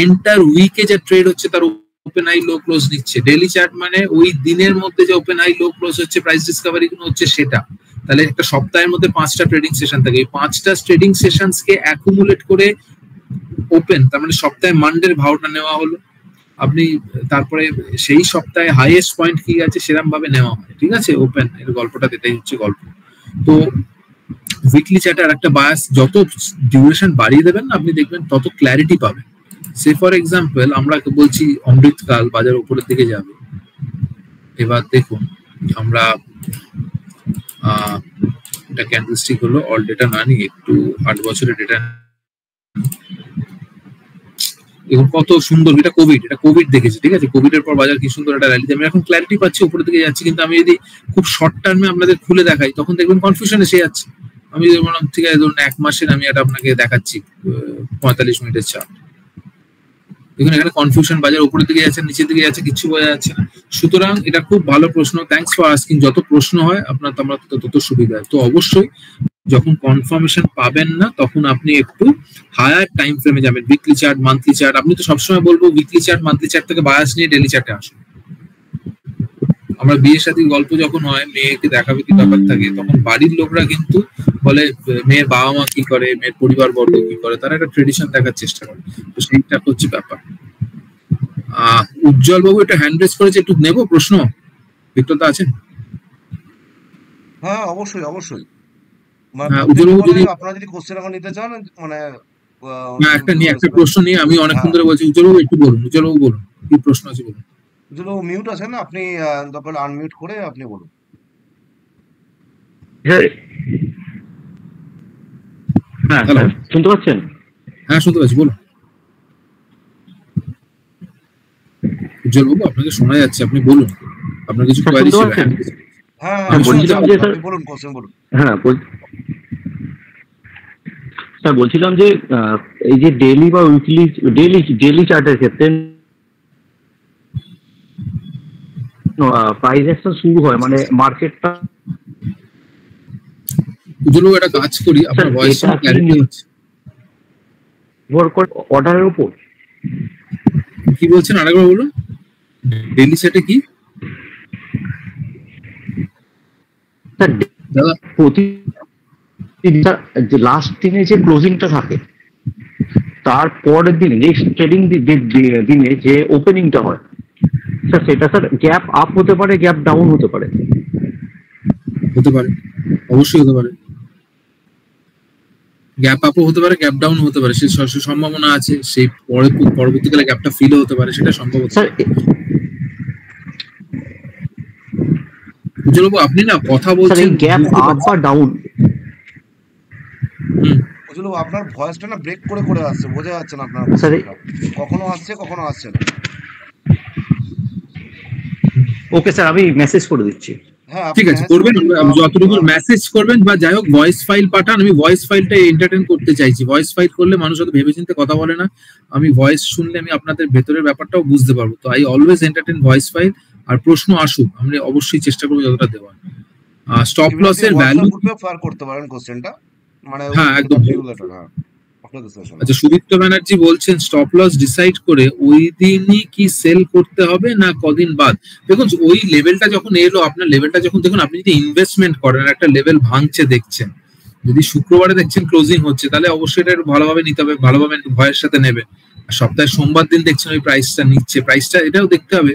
এন্টার উইকে যে ট্রেড হচ্ছে তার ওপেন হাই লো ক্লোজ নিচ্ছে। ডেইলি চার্ট মানে ওই দিনের মধ্যে যে ওপেন হাই লো ক্লোজ হচ্ছে, প্রাইস ডিসকভারি গুলো হচ্ছে সেটা। তাহলে একটা সপ্তাহের মধ্যে 5টা ট্রেডিং সেশন থাকে, এই 5টা ট্রেডিং সেশনস কে অ্যাকুমুলেট করে ওপেন, তার মানে সপ্তাহে মানডের ভাওটা নেওয়া হলো। আপনি তারপরে সেই সপ্তাহে হাইয়েস্ট পয়েন্ট কি আছে সেরকম ভাবে নেওয়া হয়, ঠিক আছে। ওপেন এর গল্পটা, এটাই হচ্ছে গল্প। তো উইকলি চার্টে আর একটা বায়াস, যত ডিউরেশন বাড়িয়ে দেবেন আপনি দেখবেন তত ক্ল্যারিটি পাবেন। সে ফর এক্সাম্পল আমরা বলছি অমৃতকাল বাজার উপরের দিকে যাবে। এবার দেখুন আমরা এটা ক্যান্ডেলস্টিক হলো, অল ডেটা না নিয়ে একটু 8 বছরের ডেটা। এখন কত সুন্দর, এটা কোভিড দেখেছি, ঠিক আছে। কোভিড এর পর বাজার কি সুন্দর একটা র্যালি, আমি এখন ক্ল্যারিটি পাচ্ছি উপরের দিকে যাচ্ছি। কিন্তু আমি যদি খুব শর্ট টার্মে আপনাদের খুলে দেখাই, তখন দেখবেন কনফিউশন এসে যাচ্ছে। আমি বললাম ঠিক আছে, ধরুন 1 মাসের আমি এটা আপনাকে দেখাচ্ছি 45 মিনিটের চার্ট। দেখুন এখানে কনফিউশন, বাজার উপরের দিকে যাচ্ছে, নিচের দিকে যাচ্ছে, কিছু বোঝা যাচ্ছে না। সুতরাং এটা খুব ভালো প্রশ্ন, থ্যাঙ্কস ফর আস্কিং। যত প্রশ্ন হয় আপনার তত সুবিধা। তো অবশ্যই যখন কনফার্মেশন পাবেন না, তখন আপনি একটু হায়ার টাইম ফ্রেমে যাবেন, উইকলি চার্ট, মান্থলি চার্ট। আপনি তো সবসময় বলবো উইকলি চার্ট, মান্থলি চার্ট থেকে বায়াস নিয়ে ডেইলি চার্টে আসুন। আমরা বিয়ে শাদীর গল্প যখন হয়, মেয়েকে দেখাবে কি ব্যাপার থাকে, তখন বাড়ির লোকরা কিন্তু বলে মেয়ের বাবা মা কি করে, মেয়ের পরিবার বর্গ কি করে, তারা একটা ট্রেডিশন দেখার চেষ্টা করে। তো সেইটা হচ্ছে ব্যাপার। উজ্জ্বল বাবু একটা হ্যান্ড রেজ করেছে, একটু নেব প্রশ্ন, বিক্রতা আছেন? হ্যাঁ অবশ্যই অবশ্যই। উজ্জ্বল বাবু যদি আপনারা যদি কোশ্চেন এখন নিতে চান মানে একটা প্রশ্ন নিয়ে আমি অনেকক্ষণ ধরে বলছি, উজ্জ্বল বাবু একটু বলুন, উজ্জ্বল বাবু বলুন কি প্রশ্ন আছে বলুন। উজ্জ্বল বাবু মিউট আছেন না, আপনি দরকার আনমিউট করে আপনি বলুন। হ্যাঁ শুনতে পাচ্ছেন? হ্যাঁ শুনতে পাচ্ছি, বলুন। উজ্জ্বল বাবু আপনাকে শোনা যাচ্ছে, আপনি বলুন, আপনার কিছু কোয়েরি ছিল। হ্যাঁ বলছিলাম যে স্যার বলুন, কোশ্চেন বলুন। হ্যাঁ স্যার বলছিলাম যে এই যে ডেইলি বা উইকলি ডেইলি চার্টের ক্ষেত্রে প্রাইস অ্যাকশন শুরু হয় মানে মার্কেটটা। উজ্জ্বল বাবু একটা কাজ করি, আপনার ভয়েসটা ক্ল্যারিটি হচ্ছে। অর্ডারের উপর কি বলছেন আরেকবার বলুন। ডেইলি সেটে কি স্যার দাদা যে লাস্ট দিনে যে ক্লোজিংটা থাকে তার পরের দিনে যে ট্রেডিং দিনে যে ওপেনিংটা হয় স্যার, সেটা স্যার গ্যাপ আপ হতে পারে, গ্যাপ ডাউন হতে পারে। হতে পারে, অবশ্যই হতে পারে। গ্যাপ আপও হতে পারে, গ্যাপ ডাউন হতে পারে, সে সম্ভাবনা আছে। সেই পরবর্তীকালে গ্যাপটা ফিলও হতে পারে, সেটা সম্ভব। স্যার উজ্জ্বল বাবু আপনি না কথা বলছেন গ্যাপ আপ বা ডাউন। উজ্জ্বল বাবু আপনার ভয়েসটা না ব্রেক করে করে আসছে, বোঝা যাচ্ছে না আপনার, কখনো আসছে কখনো আসছে না। ওকে স্যার, আমি মেসেজ করে দিচ্ছি। ঠিক আছে, করবেন যতটুকু মেসেজ করবেন, বা যাই হোক ভয়েস ফাইল পাঠান। আমি ভয়েস ফাইলটা এন্টারটেইন করতে চাইছি। ভয়েস ফাইল করলে মানুষ হয়তো ভেবেচিন্তে কথা বলে না, আমি ভয়েস শুনলে আমি আপনাদের ভেতরের ব্যাপারটাও বুঝতে পারবো। তো I always entertain voice file. আর প্রশ্ন আসুক, আমরা অবশ্যই চেষ্টা করবো যতটা দেওয়ার। স্টপ লসের ভ্যালু করতে পারেন কোশ্চেনটা, মানে হ্যাঁ একদম। আচ্ছা, সুদীপ্ত ব্যানার্জি বলছেন স্টপ লস ডিসাইড করে ওই দিনই কি সেল করতে হবে না কদিন বাদ? দেখুন ওই লেভেলটা যখন এলো, আপনার লেভেলটা যখন দেখুন, আপনি যদি ইনভেস্টমেন্ট করেন, একটা লেভেল ভাঙছে দেখছেন, যদি শুক্রবারে দেখছেন ক্লোজিং হচ্ছে, তাহলে অবশ্যই এটা ভালোভাবে নিতে হবে, ভালোভাবে ভয়ের সাথে নেবে। সপ্তাহে সোমবার দিন দেখছেন ওই প্রাইসটা নিচ্ছে, প্রাইসটা এটাও দেখতে হবে।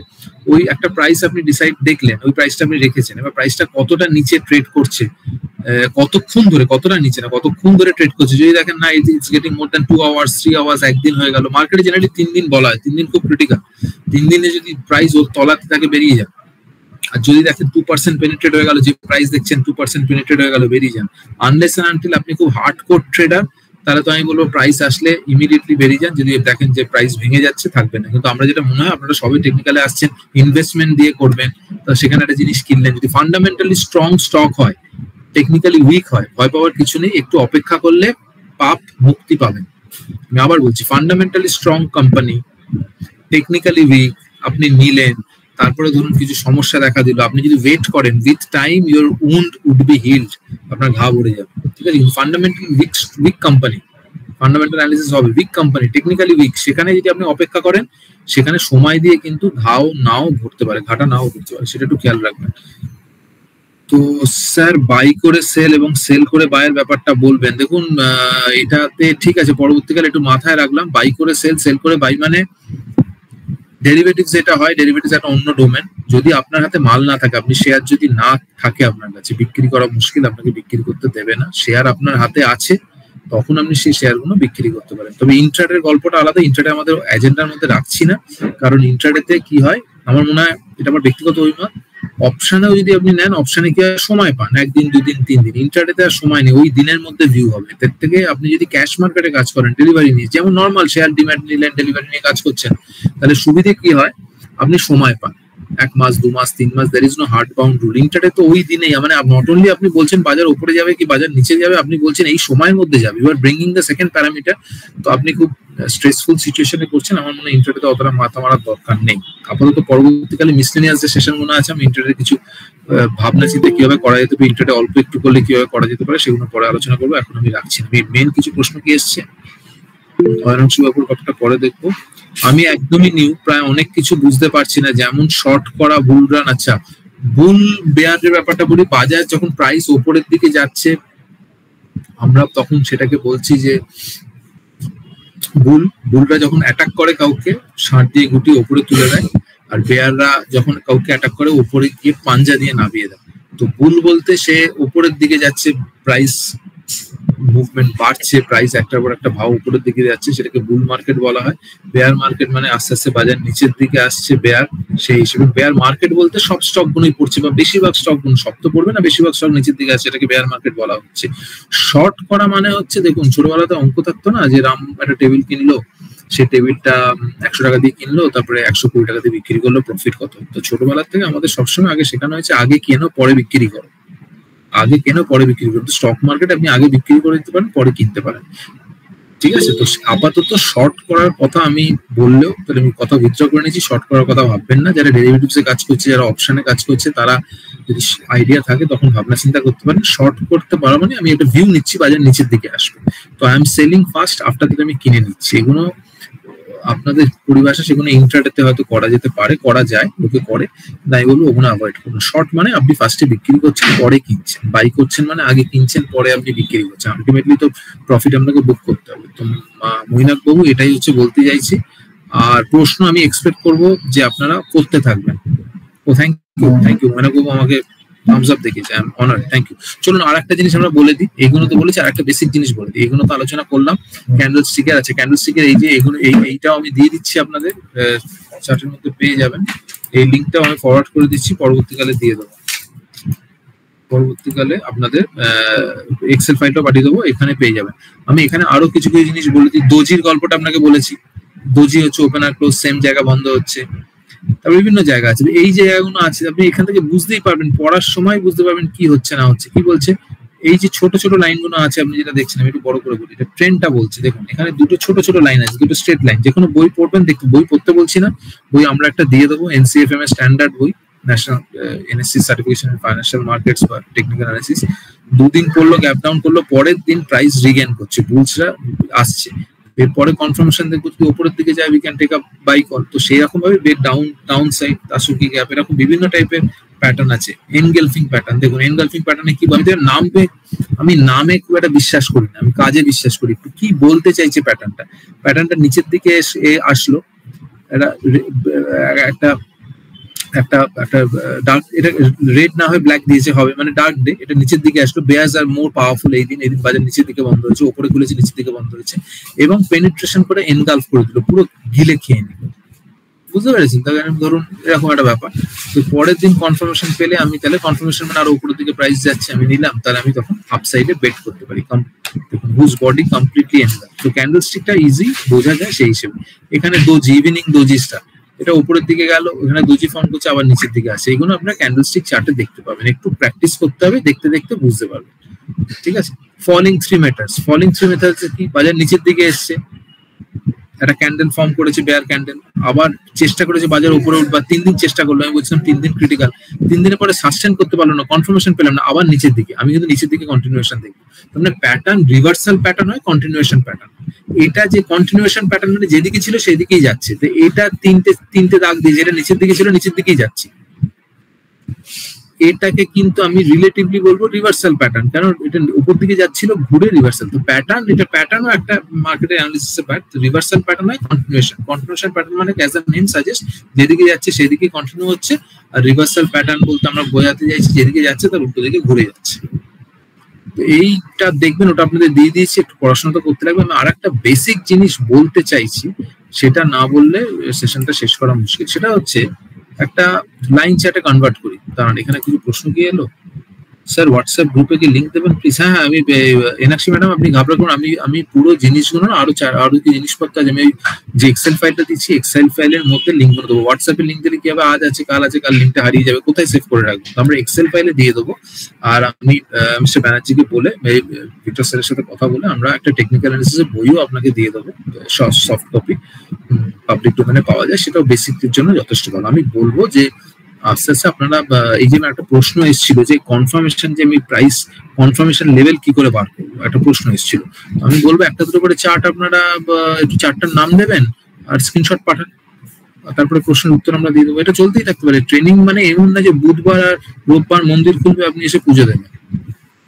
ওই একটা প্রাইস আপনি ডিসাইড দেখলেন, ওই প্রাইসটা আপনি রেখেছেন, এবার প্রাইসটা কতটা নিচে ট্রেড করছে, কতক্ষণ ধরে, কতটা নিচে না কতক্ষণ ধরে ট্রেড করছে। যদি দেখেন না it's getting more than 2 hours 3 hours, একদিন হয়ে গেল, মার্কেটে জেনারেলি 3 দিন বলা হয়, 3 দিন খুব ক্রিটিক্যাল। 3 দিনে যদি প্রাইস ওর তলাতে থাকে বেরিয়ে যান। আর যদি দেখেন 2% পেনিট্রেট হয়ে গেল, যে প্রাইস দেখছেন 2% পেনিট্রেট হয়ে গেল, বেরিয়ে যান। আনলেস এন্ড আনটিল আপনি খুব হার্ডকোর ট্রেডার, তাহলে তো আমি বলবো প্রাইস আসলে ইমিডিয়েটলি বেরিয়ে যান। যদি দেখেন যে প্রাইস ভেঙে যাচ্ছে, থাকবে না। কিন্তু আমরা যেটা মনে হয় আপনারা সবাই টেকনিক্যালে আসছেন, ইনভেস্টমেন্ট দিয়ে করবেন, তো সেখানে একটা জিনিস কিনলেন, যদি ফান্ডামেন্টালি স্ট্রং স্টক হয়, টেকনিক্যালি উইক হয়, ভয় পাওয়ার কিছু নেই, একটু অপেক্ষা করলে পাপ মুক্তি পাবেন। আমি আবার বলছি, fundamentally strong company, technically weak, আপনি নিলেন, তারপরে ধরুন কিছু সমস্যা দেখা দিল, আপনি যদি ওয়েট করেন, with time your wound would be healed, আপনার ঘা ভরে যাবে। ঠিক আছে, fundamentally weak company, fundamental analysis হবে, উইক কোম্পানি, টেকনিক্যালি উইক, সেখানে যদি আপনি অপেক্ষা করেন, সেখানে সময় দিয়ে কিন্তু ঘাও নাও ভরতে পারে, ঘাটা নাও ভরতে পারে, সেটা একটু খেয়াল রাখবেন। তো স্যার বাই করে সেল এবং সেল করে বাইয়ের ব্যাপারটা বলবেন। দেখুন এটাতে ঠিক আছে, পরবর্তীকালে একটু মাথায় রাখলাম। বাই করে সেল, সেল করে বাই, মানে ডেরিভেটিভস যেটা হয়, ডেরিভেটিভস একটা অন্য ডোমেন। যদি আপনার হাতে মাল না থাকে, আপনি শেয়ার যদি না থাকে আপনার কাছে, বিক্রি করা মুশকিল, আপনাকে বিক্রি করতে দেবে না। শেয়ার আপনার হাতে আছে, তখন আপনি সেই শেয়ারগুলো বিক্রি করতে পারেন। তবে ইন্ট্রাডের গল্পটা আলাদা, ইন্ট্রাডে আমাদের এজেন্ডার মধ্যে রাখছি না, কারণ ইন্ট্রাডেতে কি হয়, আমার মনে হয়, এটা আমার ব্যক্তিগত অভিমত, অপশনেও যদি আপনি নেন, অপশনে কি সময় পান 1 দিন 2 দিন 3 দিন, ইন্ট্রাডেতে আর সময় নেই, ওই দিনের মধ্যে ভিউ হবে। তার থেকে আপনি যদি ক্যাশ মার্কেটে কাজ করেন, ডেলিভারি নিয়ে, যেমন নর্মাল শেয়ার ডিম্যান্ড নিলেন, ডেলিভারি নিয়ে কাজ করছেন, তাহলে সুবিধে কি হয়, আপনি সময় পান 1 মাস 2 মাস 3 মাস, there is no hard bound rule। Intraday তো ওই দিনেই, মানে নট অনলি আপনি বলছেন বাজার উপরে যাবে কি বাজার নিচে যাবে, আপনি বলছেন এই সময়ের মধ্যে যাবে, you are bringing the second parameter. তো আপনি খুব স্ট্রেসফুল সিচুয়েশনে করছেন, আমার মনে হয় ইন্ট্রাডেতে অতটা মাথা মারার দরকার নেই আপাতত। পরবর্তীকালে মিসলেনিয়াস যে সেশন মনে আছে, আমি ইন্ট্রাডে কিছু ভাবনা চিন্তা কিভাবে করা যেতে পারে, ইন্ট্রাডে অল্প একটু করলে কিভাবে করা যেতে পারে, সেগুলো পরে আলোচনা করবো। এখন আমি রাখছি না। মেন কিছু প্রশ্ন কি এসছে, অয়নশিবাবুর কথাটা পরে দেখবো। আমি একদমই নিউ, প্রায় অনেক কিছু বুঝতে পারছি না, যেমন শর্ট করা, বুল রান। আচ্ছা, বুল বেয়ারের ব্যাপারটা বলি, বাজার যখন প্রাইস ওপরের দিকে যাচ্ছে, আমরা তখন সেটাকে বলছি যে বুলরা যখন অ্যাটাক করে কাউকে ষাঁড় দিয়ে গুটিয়ে উপরে তুলে দেয়, আর বেয়াররা যখন কাউকে অ্যাটাক করে উপরে গিয়ে পাঞ্জা দিয়ে নামিয়ে দেয়। তো বুল বলতে সে উপরের দিকে যাচ্ছে, প্রাইস মুভমেন্ট বাড়ছে, প্রাইস একটার পর একটা ভাব উপরের দিকে যাচ্ছে, সেটাকে বুল মার্কেট বলা হয়। বেয়ার মার্কেট মানে আস্তে আস্তে বাজার নিচের দিকে আসছে, বেয়ার। সেই হিসেবে বেয়ার মার্কেট বলতে সব স্টক গুলোই পড়ছে, বা বেশিরভাগ স্টক গুলো, সব তো পড়বে না, বেশিরভাগ স্টক নিচের দিকে আসছে, এটাকে বেয়ার মার্কেট বলা হচ্ছে। শর্ট করা মানে হচ্ছে, দেখুন ছোটবেলাতে অঙ্ক থাকতো না যে রাম একটা টেবিল কিনলো, সেই টেবিলটা 100 টাকা দিয়ে কিনলো, তারপরে 120 টাকা দিয়ে বিক্রি করলো, প্রফিট কত। তো ছোটবেলার থেকে আমাদের সবসময় আগে শেখানো হয়েছে আগে কেনো পরে বিক্রি করো, আগে কেনো পরে বিক্রি করো। স্টক মার্কেট আপনি আগে বিক্রি করে দিতে পারেন, পরে কিনতে পারেন, ঠিক আছে। তো আপাতত শর্ট করার কথা আমি বললেও তাহলে আমি কথা উইথড্র করে নিয়েছি, শর্ট করার কথা ভাববেন না। যারা ডেরিভেটিভসে কাজ করছে, যারা অপশনে কাজ করছে, তারা যদি আইডিয়া থাকে তখন ভাবনা চিন্তা করতে পারেন। শর্ট করতে পারো মানে আমি একটা ভিউ নিচ্ছি বাজার নিচের দিকে আসবে, তো I am selling first, after that আমি কিনে নিচ্ছি। এগুলো আপনাদের পরিভাষা, সেগুলো ইন্ট্রাডেতে হয়তো করা যেতে পারে, করা যায়, লোকে করে, তাই বলবো ওগুলো অ্যাভয়েড করুন। শর্ট মানে আপনি ফার্স্টে বিক্রি করছেন পরে কিনছেন, বাই করছেন মানে আগে কিনছেন পরে আপনি বিক্রি করছেন, আলটিমেটলি তো প্রফিট আপনাকে বুক করতে হবে। তো মৈনাক বাবু এটাই হচ্ছে বলতে চাইছি। আর প্রশ্ন আমি এক্সপেক্ট করব যে আপনারা করতে থাকবেন। ও থ্যাংক ইউ মৈনাক বাবু, আমাকে থামস আপ দেখিয়েছে, I am honoured, thank you. চলুন আর একটা জিনিস আমরা বলে দিই, এগুলো তো বলেছি, আর একটা বেসিক জিনিস বলে দিই, এগুলো তো আলোচনা করলাম। ক্যান্ডেল স্টিকার আছে, ক্যান্ডেল স্টিকের এই যে এগুলো, এইটাও আমি দিয়ে দিচ্ছি আপনাদের চার্টের মধ্যে পেয়ে যাবেন। এই লিঙ্কটাও আমি ফরওয়ার্ড করে দিচ্ছি, পরবর্তীকালে দিয়ে দেবো, পরবর্তীকালে আপনাদের এক্সেল ফাইলটা পাঠিয়ে দেবো, এখানে পেয়ে যাবেন। আমি এখানে আরো কিছু কিছু জিনিস বলে দিই। দোজির গল্পটা আপনাকে বলেছি, দোজি হচ্ছে ওপেন আর ক্লোজ সেম জায়গা বন্ধ হচ্ছে, তার বিভিন্ন জায়গা আছে, এই জায়গাগুলো আছে, আপনি এখান থেকে বুঝতেই পারবেন, পড়ার সময় বুঝতে পারবেন কি হচ্ছে না হচ্ছে। কি বলছে, এই যে ছোট ছোট লাইনগুলো আছে আপনি যেটা দেখছেন, আমি একটু বড় করে বলি, এটা ট্রেন্ডটা বলছে। দেখুন এখানে দুটো ছোট ছোট লাইন আছে, দুটো স্ট্রেট লাইন। যে কোনো বই পড়বেন, দেখুন বই পড়তে বলছি না, বই আমরা একটা দিয়ে দেবো, NCFM এর স্ট্যান্ডার্ড বই, national NSC certification in financial markets বা টেকনিক্যাল অ্যানালিসিস। দুদিন পড়লো, গ্যাপ ডাউন করলো, পরের দিন প্রাইস রিগেইন করছে, বুলসরা আসছে, এরপরে কনফার্মেশন দেখবো যদি উপরের দিকে যায়, we can take up by call. তো সেই রকম ভাবে ডাউন সাইড, তাসুকি গ্যাপ, এরকম বিভিন্ন টাইপের প্যাটার্ন আছে। এনগেলফিং প্যাটার্ন, দেখুন এনগেলফিং প্যাটার্নে কি বলতে, আমি নামে খুব একটা বিশ্বাস করি না, আমি কাজে বিশ্বাস করি। কি বলতে চাইছে প্যাটার্নটা নিচের দিকে আসলো, একটা একটা একটা ডার্ক, এটা রেড না হয় ব্ল্যাক দিয়েছে হবে, মানে ডার্ক ডে, এটা নিচের দিকে আসলো। বেয়ার্স আর মোর পাওয়ারফুল এই দিন বাজার নিচের দিকে বন্ধ হয়েছে, উপরে খুলেছে নিচের দিকে বন্ধ হয়েছে, এবং পেনিট্রেশন করে এনগালফ করে দিল, পুরো গিলে খেয়ে নিল, বুঝতে পেরেছেন? তাহলে ধরুন এরকম একটা ব্যাপার। তো পরের দিন কনফার্মেশন পেলে আমি তাহলে কনফার্মেশন মানে আরো উপরের দিকে প্রাইস যাচ্ছে, আমি নিলাম, তাহলে আমি তখন আপসাইডে বেট করতে পারি। দেখুন হুজ বডি কমপ্লিটলি এনগালফ। তো ক্যান্ডেল স্টিকটা ইজি বোঝা যায় সেই হিসেবে। এখানে দোজি, ইভিনিং দোজি স্টার, এটা উপরের দিকে গেল, এখানে দোজি ফর্ম করছে, আবার নিচের দিকে আসে। এইগুলো আপনার ক্যান্ডেলস্টিক চার্টে দেখতে পাবেন, একটু প্র্যাকটিস করতে হবে, দেখতে দেখতে বুঝতে পারবেন, ঠিক আছে। ফলিং থ্রি মেটার্স কি, বাজার নিচের দিকে এসছে, একটা ক্যান্ডেল ফর্ম করেছে, বেয়ার ক্যান্ডেল, আবার চেষ্টা করেছে বাজার উপরে উঠবার, 3 দিন চেষ্টা করলো, আমি বলছিলাম 3 দিন ক্রিটিক্যাল, 3 দিনের পরে সাস্টেন করতে পারলো না, কনফার্মেশন পেলাম না, আবার নিচের দিকে, আমি কিন্তু নিচের দিকে কন্টিনিউয়েশন দেখবো। মানে প্যাটার্ন রিভার্সাল প্যাটার্ন হয়, কন্টিনিউয়েশন প্যাটার্ন। এটা যে কন্টিনিউয়েশন প্যাটার্ন মানে যেদিকে ছিল সেই দিকেই যাচ্ছে, তো এটা তিনটে দাগ দিয়ে, যেটা নিচের দিকে ছিল নিচের দিকেই যাচ্ছে, এটাকে কিন্তু আমি রিলেটিভলি বলবো রিভার্সাল প্যাটার্ন, কারণ এটা উপর দিকে যাচ্ছিল ঘুরে রিভার্সাল। তো প্যাটার্ন, এটা প্যাটার্নও একটা মার্কেটের অ্যানালিসিসের পার্ট। রিভার্সাল প্যাটার্ন হয় কন্টিনিউয়েশন প্যাটার্ন মানে অ্যাজ আ নেম সাজেস্ট, যেদিকে যাচ্ছে সেদিকে কন্টিনিউ হচ্ছে, আর রিভার্সাল প্যাটার্ন বলতে আমরা বোঝাতে চাইছি যেদিকে যাচ্ছে তার উল্টো দিকে ঘুরে যাচ্ছে। তো এইটা দেখবেন, ওটা আপনাদের দিয়ে দিয়েছি, একটু পড়াশোনা তো করতে লাগবে। আমি আর একটা বেসিক জিনিস বলতে চাইছি, সেটা না বললে সেশনটা শেষ করা মুশকিল। সেটা হচ্ছে একটা লাইন চ্যাটে কনভার্ট করি। কারণ এখানে কিছু প্রশ্ন কি এলো, স্যার হোয়াটসঅ্যাপ গ্রুপে কি লিংক দেবেন প্লিজ? হ্যাঁ, আমি এনাক্ষী ম্যাডাম, আপনি ঘাবড়া করুন, আমি পুরো জিনিসগুলো না, আরো কি জিনিসপত্র আছে, আমি যে এক্সেল ফাইলটা দিচ্ছি, এক্সেল ফাইলের মধ্যে লিঙ্ক করে দেবো। হোয়াটসঅ্যাপে লিঙ্ক দিলে কি হবে, আজ আছে কাল লিঙ্কটা হারিয়ে যাবে, কোথায় সেভ করে রাখবো? আমরা এক্সেল ফাইলে দিয়ে দেবো। আর আমি মিস্টার ব্যানার্জিকে বলে, ভিক্টর স্যারের সাথে কথা বলে, আমরা একটা টেকনিক্যাল অ্যানালিসিসের বইও আপনাকে দিয়ে দেবো, সফট কপি, পাবলিক ডোমেনে পাওয়া যায়, সেটাও বেসিকদের জন্য যথেষ্ট ভালো। আমি বলবো যে আস্তে আস্তে আপনারা, এই যে একটা প্রশ্ন এসেছিল যে কনফার্মেশন, যে আমি প্রাইস কনফার্মেশন লেভেল কি করে বার করবো, একটা প্রশ্ন এসেছিল। আমি বলবো একটা দুটো করে চার্ট আপনারা একটু চার্টটার নাম দেবেন আর স্ক্রিনশট পাঠান, তারপরে প্রশ্নের উত্তর আমরা দিয়ে দেবো। এটা চলতেই থাকতে পারে। ট্রেনিং মানে এমন না যে বুধবার আর রোববার মন্দির খুলবে আপনি এসে পুজো দেবেন।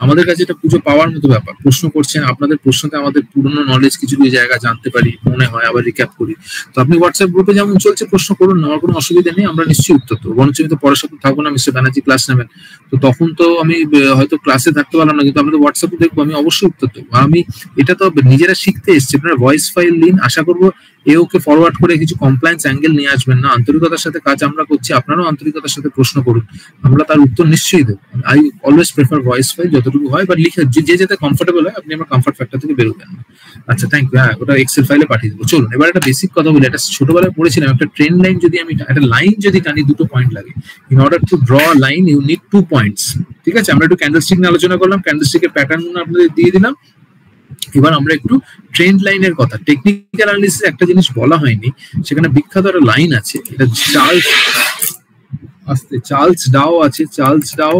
আমাদের কাছে এটা পুজো পাওয়ার মতো ব্যাপার। প্রশ্ন করছেন, আপনাদের প্রশ্নতে আমাদের পুরনো নলেজ কিছু কিছু জায়গা জানতে পারি, মনে হয়, আবার রিক্যাপ করি। তো আপনি হোয়াটসঅ্যাপ গ্রুপে যেমন চলছে প্রশ্ন করুন, আমার কোনো অসুবিধা নেই, আমরা নিশ্চয়ই উত্তর দেবো। বরঞ্চ আমি তো পরের সপ্তাহে থাকবো না, মিস্টার ব্যানার্জি ক্লাস নেবেন, তো তখন তো আমি হয়তো ক্লাসে থাকতে পারলাম না, কিন্তু আপনাদের হোয়াটসঅ্যাপে দেখবো, আমি অবশ্যই উত্তর দেবো। আমি এটা তো নিজেরা শিখতে এসছি, আপনারা ভয়েস ফাইল দিন, আশা করবো এ ওকে ফরওয়ার্ড করে কিছু কমপ্লায়েন্স অ্যাঙ্গেল নিয়ে আসবেন না। আন্তরিকতার সাথে কাজ আমরা করছি, আপনারাও আন্তরিকতার সাথে প্রশ্ন করুন, আমরা তার উত্তর নিশ্চয়ই দেবো। I always prefer voice file যতটুকু হয়, বা লিখে যে যেতে কমফোর্টেবল হয়, আপনি আমার কমফর্ট ফ্যাক্টর থেকে বেরোবেন না। আচ্ছা, থ্যাংক ইউ। হ্যাঁ, ওটা এক্সেল ফাইলে পাঠিয়ে দেবো। চলুন এবার একটা বেসিক কথা বলি। এটা ছোটবেলায় পড়েছিলাম, একটা ট্রেন লাইন যদি আমি একটা লাইন যদি টানি, দুটো পয়েন্ট লাগে। In order to draw line you need 2 points. ঠিক আছে, আমরা একটু ক্যান্ডেলস্টিক নিয়ে আলোচনা করলাম, ক্যান্ডেলস্টিকের প্যাটার্ন আপনাদের দিয়ে দিলাম। এবার আমরা একটু ট্রেন্ড লাইনের কথা, টেকনিক্যাল অ্যানালিসিস একটা জিনিস বলা হয়নি, সেখানে বিখ্যাত একটা লাইন আছে, এটা চার্লস ডাও আছে, চার্লস ডাও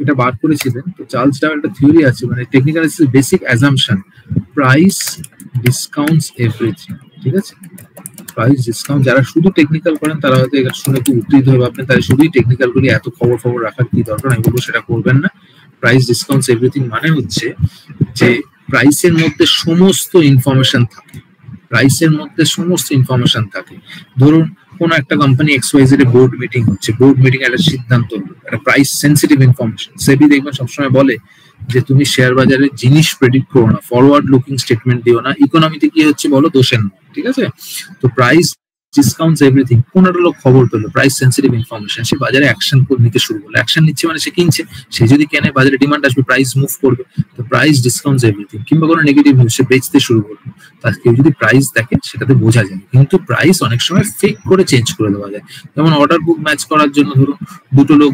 এটা বার করেছিলেন। তো চার্লস ডাও একটা থিওরি আছে, মানে technical analysis basic assumption, price discounts everything. ঠিক আছে, প্রাইস ডিসকাউন্ট, যারা শুধু টেকনিক্যাল করেন তারা হয়তো এটা শুনে খুব উত্তেজিত হয়ে ভাববেন তাহলে শুধুই টেকনিক্যাল করি, এত খবর রাখার কি দরকার। আমি বলবো সেটা করবেন না। প্রাইস ডিসকাউন্টস এভরিথিং মানে হচ্ছে যে প্রাইসের মধ্যে সমস্ত ইনফরমেশন থাকে, প্রাইসের মধ্যে সমস্ত ইনফরমেশন থাকে। ধরুন কোন একটা কোম্পানি XYZ এর বোর্ড মিটিং হচ্ছে, বোর্ড মিটিং একটা সিদ্ধান্ত হলো, একটা প্রাইস সেন্সিটিভ ইনফরমেশন। সেবি দেখবেন সবসময় বলে যে তুমি শেয়ার বাজারে জিনিস প্রেডিক্ট করো না, ফরওয়ার্ড লুকিং স্টেটমেন্ট দিও না, ইকোনমিতে কি হচ্ছে বলো, দোষের নয়। ঠিক আছে, তো প্রাইস ডিসকাউন্টস এভরিথিং। কোন একটা লোক খবর পেলো প্রাইস সেন্সিটিভ ইনফরমেশন, সে বাজারে অ্যাকশন নিতে শুরু করলো, অ্যাকশন নিচ্ছে মানে সে কিনছে, সে যদি কেনে বাজারে ডিমান্ড আসবে, প্রাইস মুভ করবে। তো প্রাইস ডিসকাউন্টস এভরিথিং। কিংবা কোনো নেগেটিভ নিউজ, সে বেচতে শুরু করলো, তার কেউ যদি প্রাইস দেখে সেটাতে বোঝা যায়, কিন্তু প্রাইস অনেক সময় ফেক করে চেঞ্জ করে দেওয়া যায়। যেমন অর্ডার বুক ম্যাচ করার জন্য ধরুন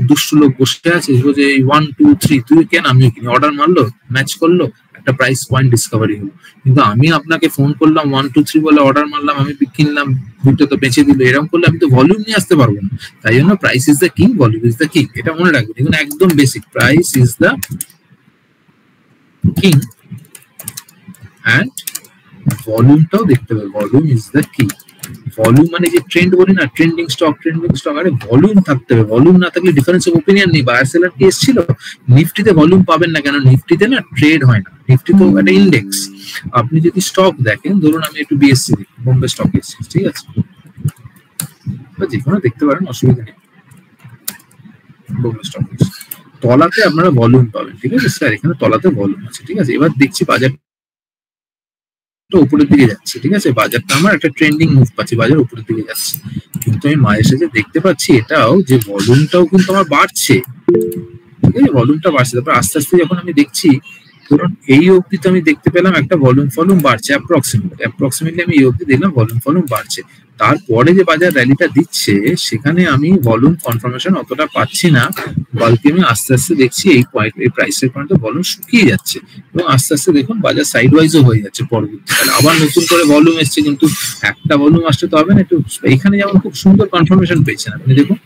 দুষ্ট লোক বসে আছে, যে 1 2 3 তুই কেন আমিও কিনি, অর্ডার মারলো, ম্যাচ করলো, একটা প্রাইস পয়েন্ট ডিসকভারি হলো। কিন্তু আমি আপনাকে ফোন করলাম 1 2 3 বলে অর্ডার মারলাম, আমি কিনলাম, দুটো তো বেঁচে দিল, এরকম করলে আমি তো ভলিউম নিয়ে আসতে পারবো না। তাই জন্য price is the king, volume is the king, এটা মনে রাখবেন। এখন একদম basic, price is the king and ভলিউমটাও দেখতে হবে, volume is the king. Volume মানে যে ট্রেন্ড বলি না, ট্রেন্ডিং স্টক, আরে ভলিউম থাকতে হবে। ভলিউম না থাকলে ডিফারেন্স অফ ওপিনিয়ন নেই। বায়ার সেলার কেস ছিল, নিফটিতে ভলিউম পাবেন না কেন, নিফটিতে না ট্রেড হয় না, নিফটি তো একটা ইন্ডেক্স। আপনি যদি স্টক দেখেন, ধরুন আমি একটু BSE দেখি, বোম্বে স্টক এক্সচেঞ্জ, ঠিক আছে, যে কোনো দেখতে পারেন, অসুবিধা নেই। বোম্বে স্টক এক্সচেঞ্জ তলাতে আপনারা ভলিউম পাবেন, ঠিক আছে স্যার, এখানে তলাতে ভলিউম আছে। ঠিক আছে, এবার দেখছি বাজার উপরের দিকে যাচ্ছে, ঠিক আছে, বাজারটা আমার একটা ট্রেন্ডিং মুভ পাচ্ছি, বাজার উপরের দিকে যাচ্ছে, কিন্তু আমি মায়ের সাথে দেখতে পাচ্ছি এটাও যে ভলিউমটাও কিন্তু আমার বাড়ছে। ঠিক আছে, ভলিউমটা বাড়ছে, তারপর আস্তে আস্তে যখন আমি দেখছি, ধরুন এই অবধি তো আমি দেখতে পেলাম একটা ভলিউম বাড়ছে, অ্যাপ্রক্সিমেটলি আমি এই অবধি দেখলাম ভলিউম বাড়ছে। তারপরে যে বাজার র্যালিটা দিচ্ছে, সেখানে আমি ভলিউম কনফার্মেশন অতটা পাচ্ছি না, বলকে আমি আস্তে আস্তে দেখছি এই পয়েন্ট, এই প্রাইসের পয়েন্টে ভলিউম শুকিয়ে যাচ্ছে, এবং আস্তে আস্তে দেখুন বাজার সাইড ওয়াইজও হয়ে যাচ্ছে। পরবর্তীকালে আবার নতুন করে ভলিউম এসছে, কিন্তু একটা ভলিউম আসলে তো হবে না, একটু এখানে যেমন খুব সুন্দর কনফার্মেশন পেয়েছেন আপনি, দেখুন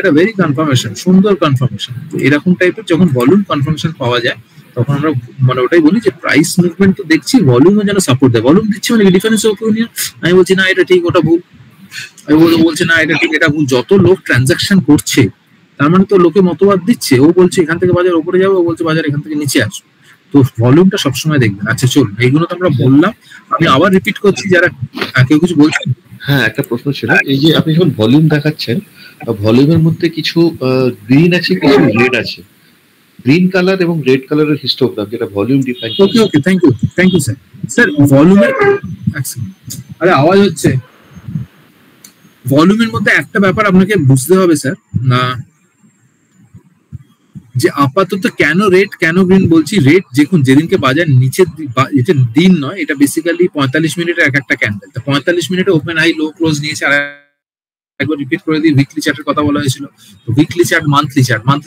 এটা ভেরি কনফার্মেশন, সুন্দর কনফার্মেশন। এরকম টাইপের যখন ভলিউম কনফার্মেশন পাওয়া যায়, তখন আমরা মানে ওটাই বলি যে প্রাইস মুভমেন্ট তো দেখছি, ভলিউমও যেন সাপোর্ট দেয়। ভলিউম দিচ্ছে মানে ডিফারেন্স অফ ওপিনিয়ন, আমি বলছি না এটা ঠিক, ওটা ভুল, আমি বলছি না এটা ঠিক, এটা ভুল। যত লোক ট্রানজাকশন করছে, তার মানে তো লোকে মতবাদ দিচ্ছে, ও বলছে এখান থেকে বাজার উপরে যাবে, ও বলছে বাজার এখান থেকে নিচে আসবে। তো ভলিউমটা সবসময় দেখবেন। আচ্ছা চলুন, এইগুলো তো আমরা বললাম, আমি আবার রিপিট করছি, যারা কেউ কিছু বলছেন। হ্যাঁ, একটা প্রশ্ন ছিল, এই যে আপনি যখন ভলিউম দেখাচ্ছেন, ভলিউমের মধ্যে কিছু গ্রিন আছে, কিছু রেড আছে, গ্রিন কালার এবং রেড কালারের হিস্টোগ্রাম, যেটা volume define. Okay, thank you sir. Sir ভলিউমের, আরে আওয়াজ হচ্ছে, ভলিউমের মধ্যে একটা ব্যাপার আপনাকে বুঝতে হবে স্যার, না যে আপাতত কেন রেড কেন গ্রিন বলছি। রেড দেখুন, যেদিনকে বাজার নিচের এটা দিন নয়, এটা বেসিক্যালি 45 মিনিটের একটা ক্যান্ডেল। তো 45 মিনিটে ওপেন হাই লো ক্লোজ নিয়েছে। আর একবার রিপিট করে দিই, উইকলি চার্টের কথা বলা হয়েছিল। উইকলি চার্ট, মান্থলি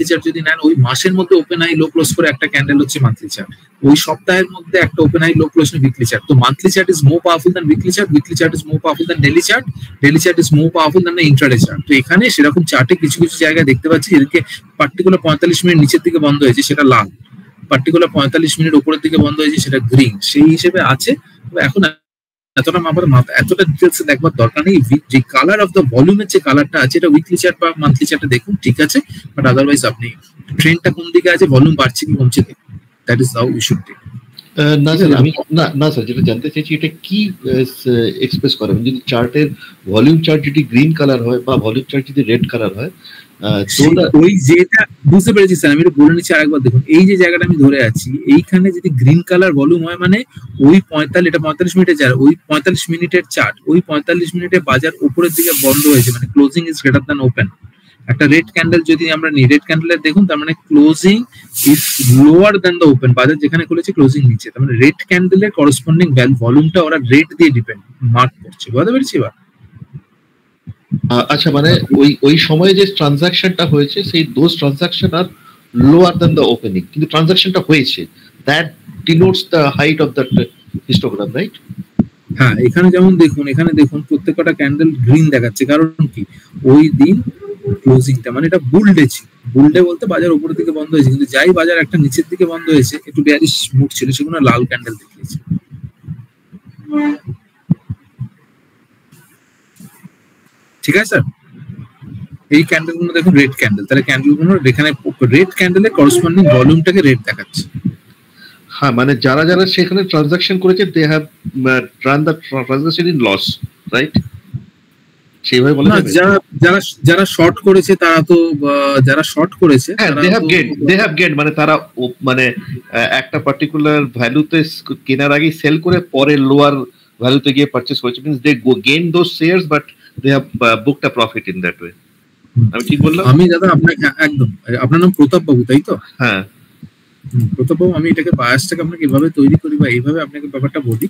চার্ট যদি নেন, ওই মাসের মধ্যে ওপেন হাই লো ক্লোজ করে একটা ক্যান্ডেল হচ্ছে মান্থলি চার্ট, ওই সপ্তাহের মধ্যে একটা open high low close weekly chart. তো monthly chart is more powerful than weekly chart is more powerful than daily chart is more powerful than intraday chart. তো এখানে সেরকম চার্টে কিছু জায়গায় দেখতে পাচ্ছি, এদিকে পার্টিকুলার 45 মিনিট নিচের দিকে বন্ধ হয়েছে, সেটা লাল, পার্টিকুলার 45 মিনিট উপরের দিকে বন্ধ হয়েছে, সেটা গ্রিন, সেই হিসেবে আছে। এখন এতটা ডিটেলস দেখবার দরকার নেই। যে কালার অফ দ্য ভলিউমের যে কালারটা আছে, এটা উইকলি চার্ট বা মান্থলি চার্টে দেখুন, ঠিক আছে, বাট আদারওয়াইজ আপনি ট্রেন্ডটা কোন দিকে আছে, ভলিউম বাড়ছে কি কমছে, that is how you should take. না স্যার আমি না স্যার যেটা জানতে চাইছি এটা কি এক্সপ্রেস করে, যদি চার্টের ভলিউম চার্ট যদি গ্রিন কালার হয় বা ভলিউম চার্ট যদি রেড কালার হয়, ওই যেটা বুঝতে পেরেছি স্যার, আমি এটা বলে নিচ্ছি আরেকবার দেখুন। এই যে জায়গাটা আমি ধরে আছি, এইখানে যদি গ্রিন কালার ভলিউম হয় মানে ওই 45, এটা 45 মিনিটের চার্ট, ওই 45 মিনিটের চার্ট, ওই 45 মিনিটে বাজার উপরের দিকে বন্ধ হয়েছে, মানে closing is greater than open. একটা রেড ক্যান্ডেল যদি আমরা নিই, রেড ক্যান্ডেলের দেখুন তার মানে closing is lower than the open, বাজার যেখানে খুলেছে ক্লোজিং নিচে, তার মানে রেড ক্যান্ডেলের করসপন্ডিং ভলিউমটা ওরা রেট দিয়ে ডিপেন্ড মার্ক করছে, বুঝতে পেরেছি? বা আচ্ছা, মানে ওই সময়ে যে ট্রানজাকশনটা হয়েছে সেই those transaction are lower than the opening, কিন্তু ট্রানজাকশনটা হয়েছে, that denotes the height of that histogram, right? হ্যাঁ, এখানে যেমন দেখুন, এখানে দেখুন প্রত্যেকটা ক্যান্ডেল গ্রিন দেখাচ্ছে, কারণ কি ওই দিন ক্লোজিংটা, মানে এটা বুলডে ছিল, বুলডে বলতে বাজার উপরের দিকে বন্ধ হয়েছে, কিন্তু যাই বাজার একটা নিচের দিকে বন্ধ হয়েছে, একটু বেয়ারিশ মুড ছিল, সেগুলো লাল ক্যান্ডেল দেখিয়েছে। ঠিক আছে স্যার, এই ক্যান্ডেল গুলো দেখুন রেড ক্যান্ডেল, তাহলে ক্যান্ডেল গুলো এখানে রেড ক্যান্ডেলের করসপন্ডিং ভলিউমটাকে রেড দেখাচ্ছে। হ্যাঁ, মানে যারা যারা সেখানে ট্রানজাকশন করেছে they have run the transaction in loss, right? সেইভাবে বলা যাবে। যারা শর্ট করেছে তারা তো, যারা শর্ট করেছে দে হ্যাভ গেইন, মানে তারা মানে একটা পার্টিকুলার ভ্যালুতে কেনার আগে সেল করে পরে লোয়ার ভ্যালুতে গিয়ে পারচেজ করেছে, means they gain those shares but they have booked a profit in that way. আমি ঠিক বললাম? আমি দাদা আপনাকে একদম, আপনার নাম প্রতাপ বাবু তাই তো? হ্যাঁ প্রতাপ বাবু, আমি এটাকে বায়াসটাকে আপনাকে এভাবে তৈরি করি বা এইভাবে আপনাকে ব্যাপারটা বলি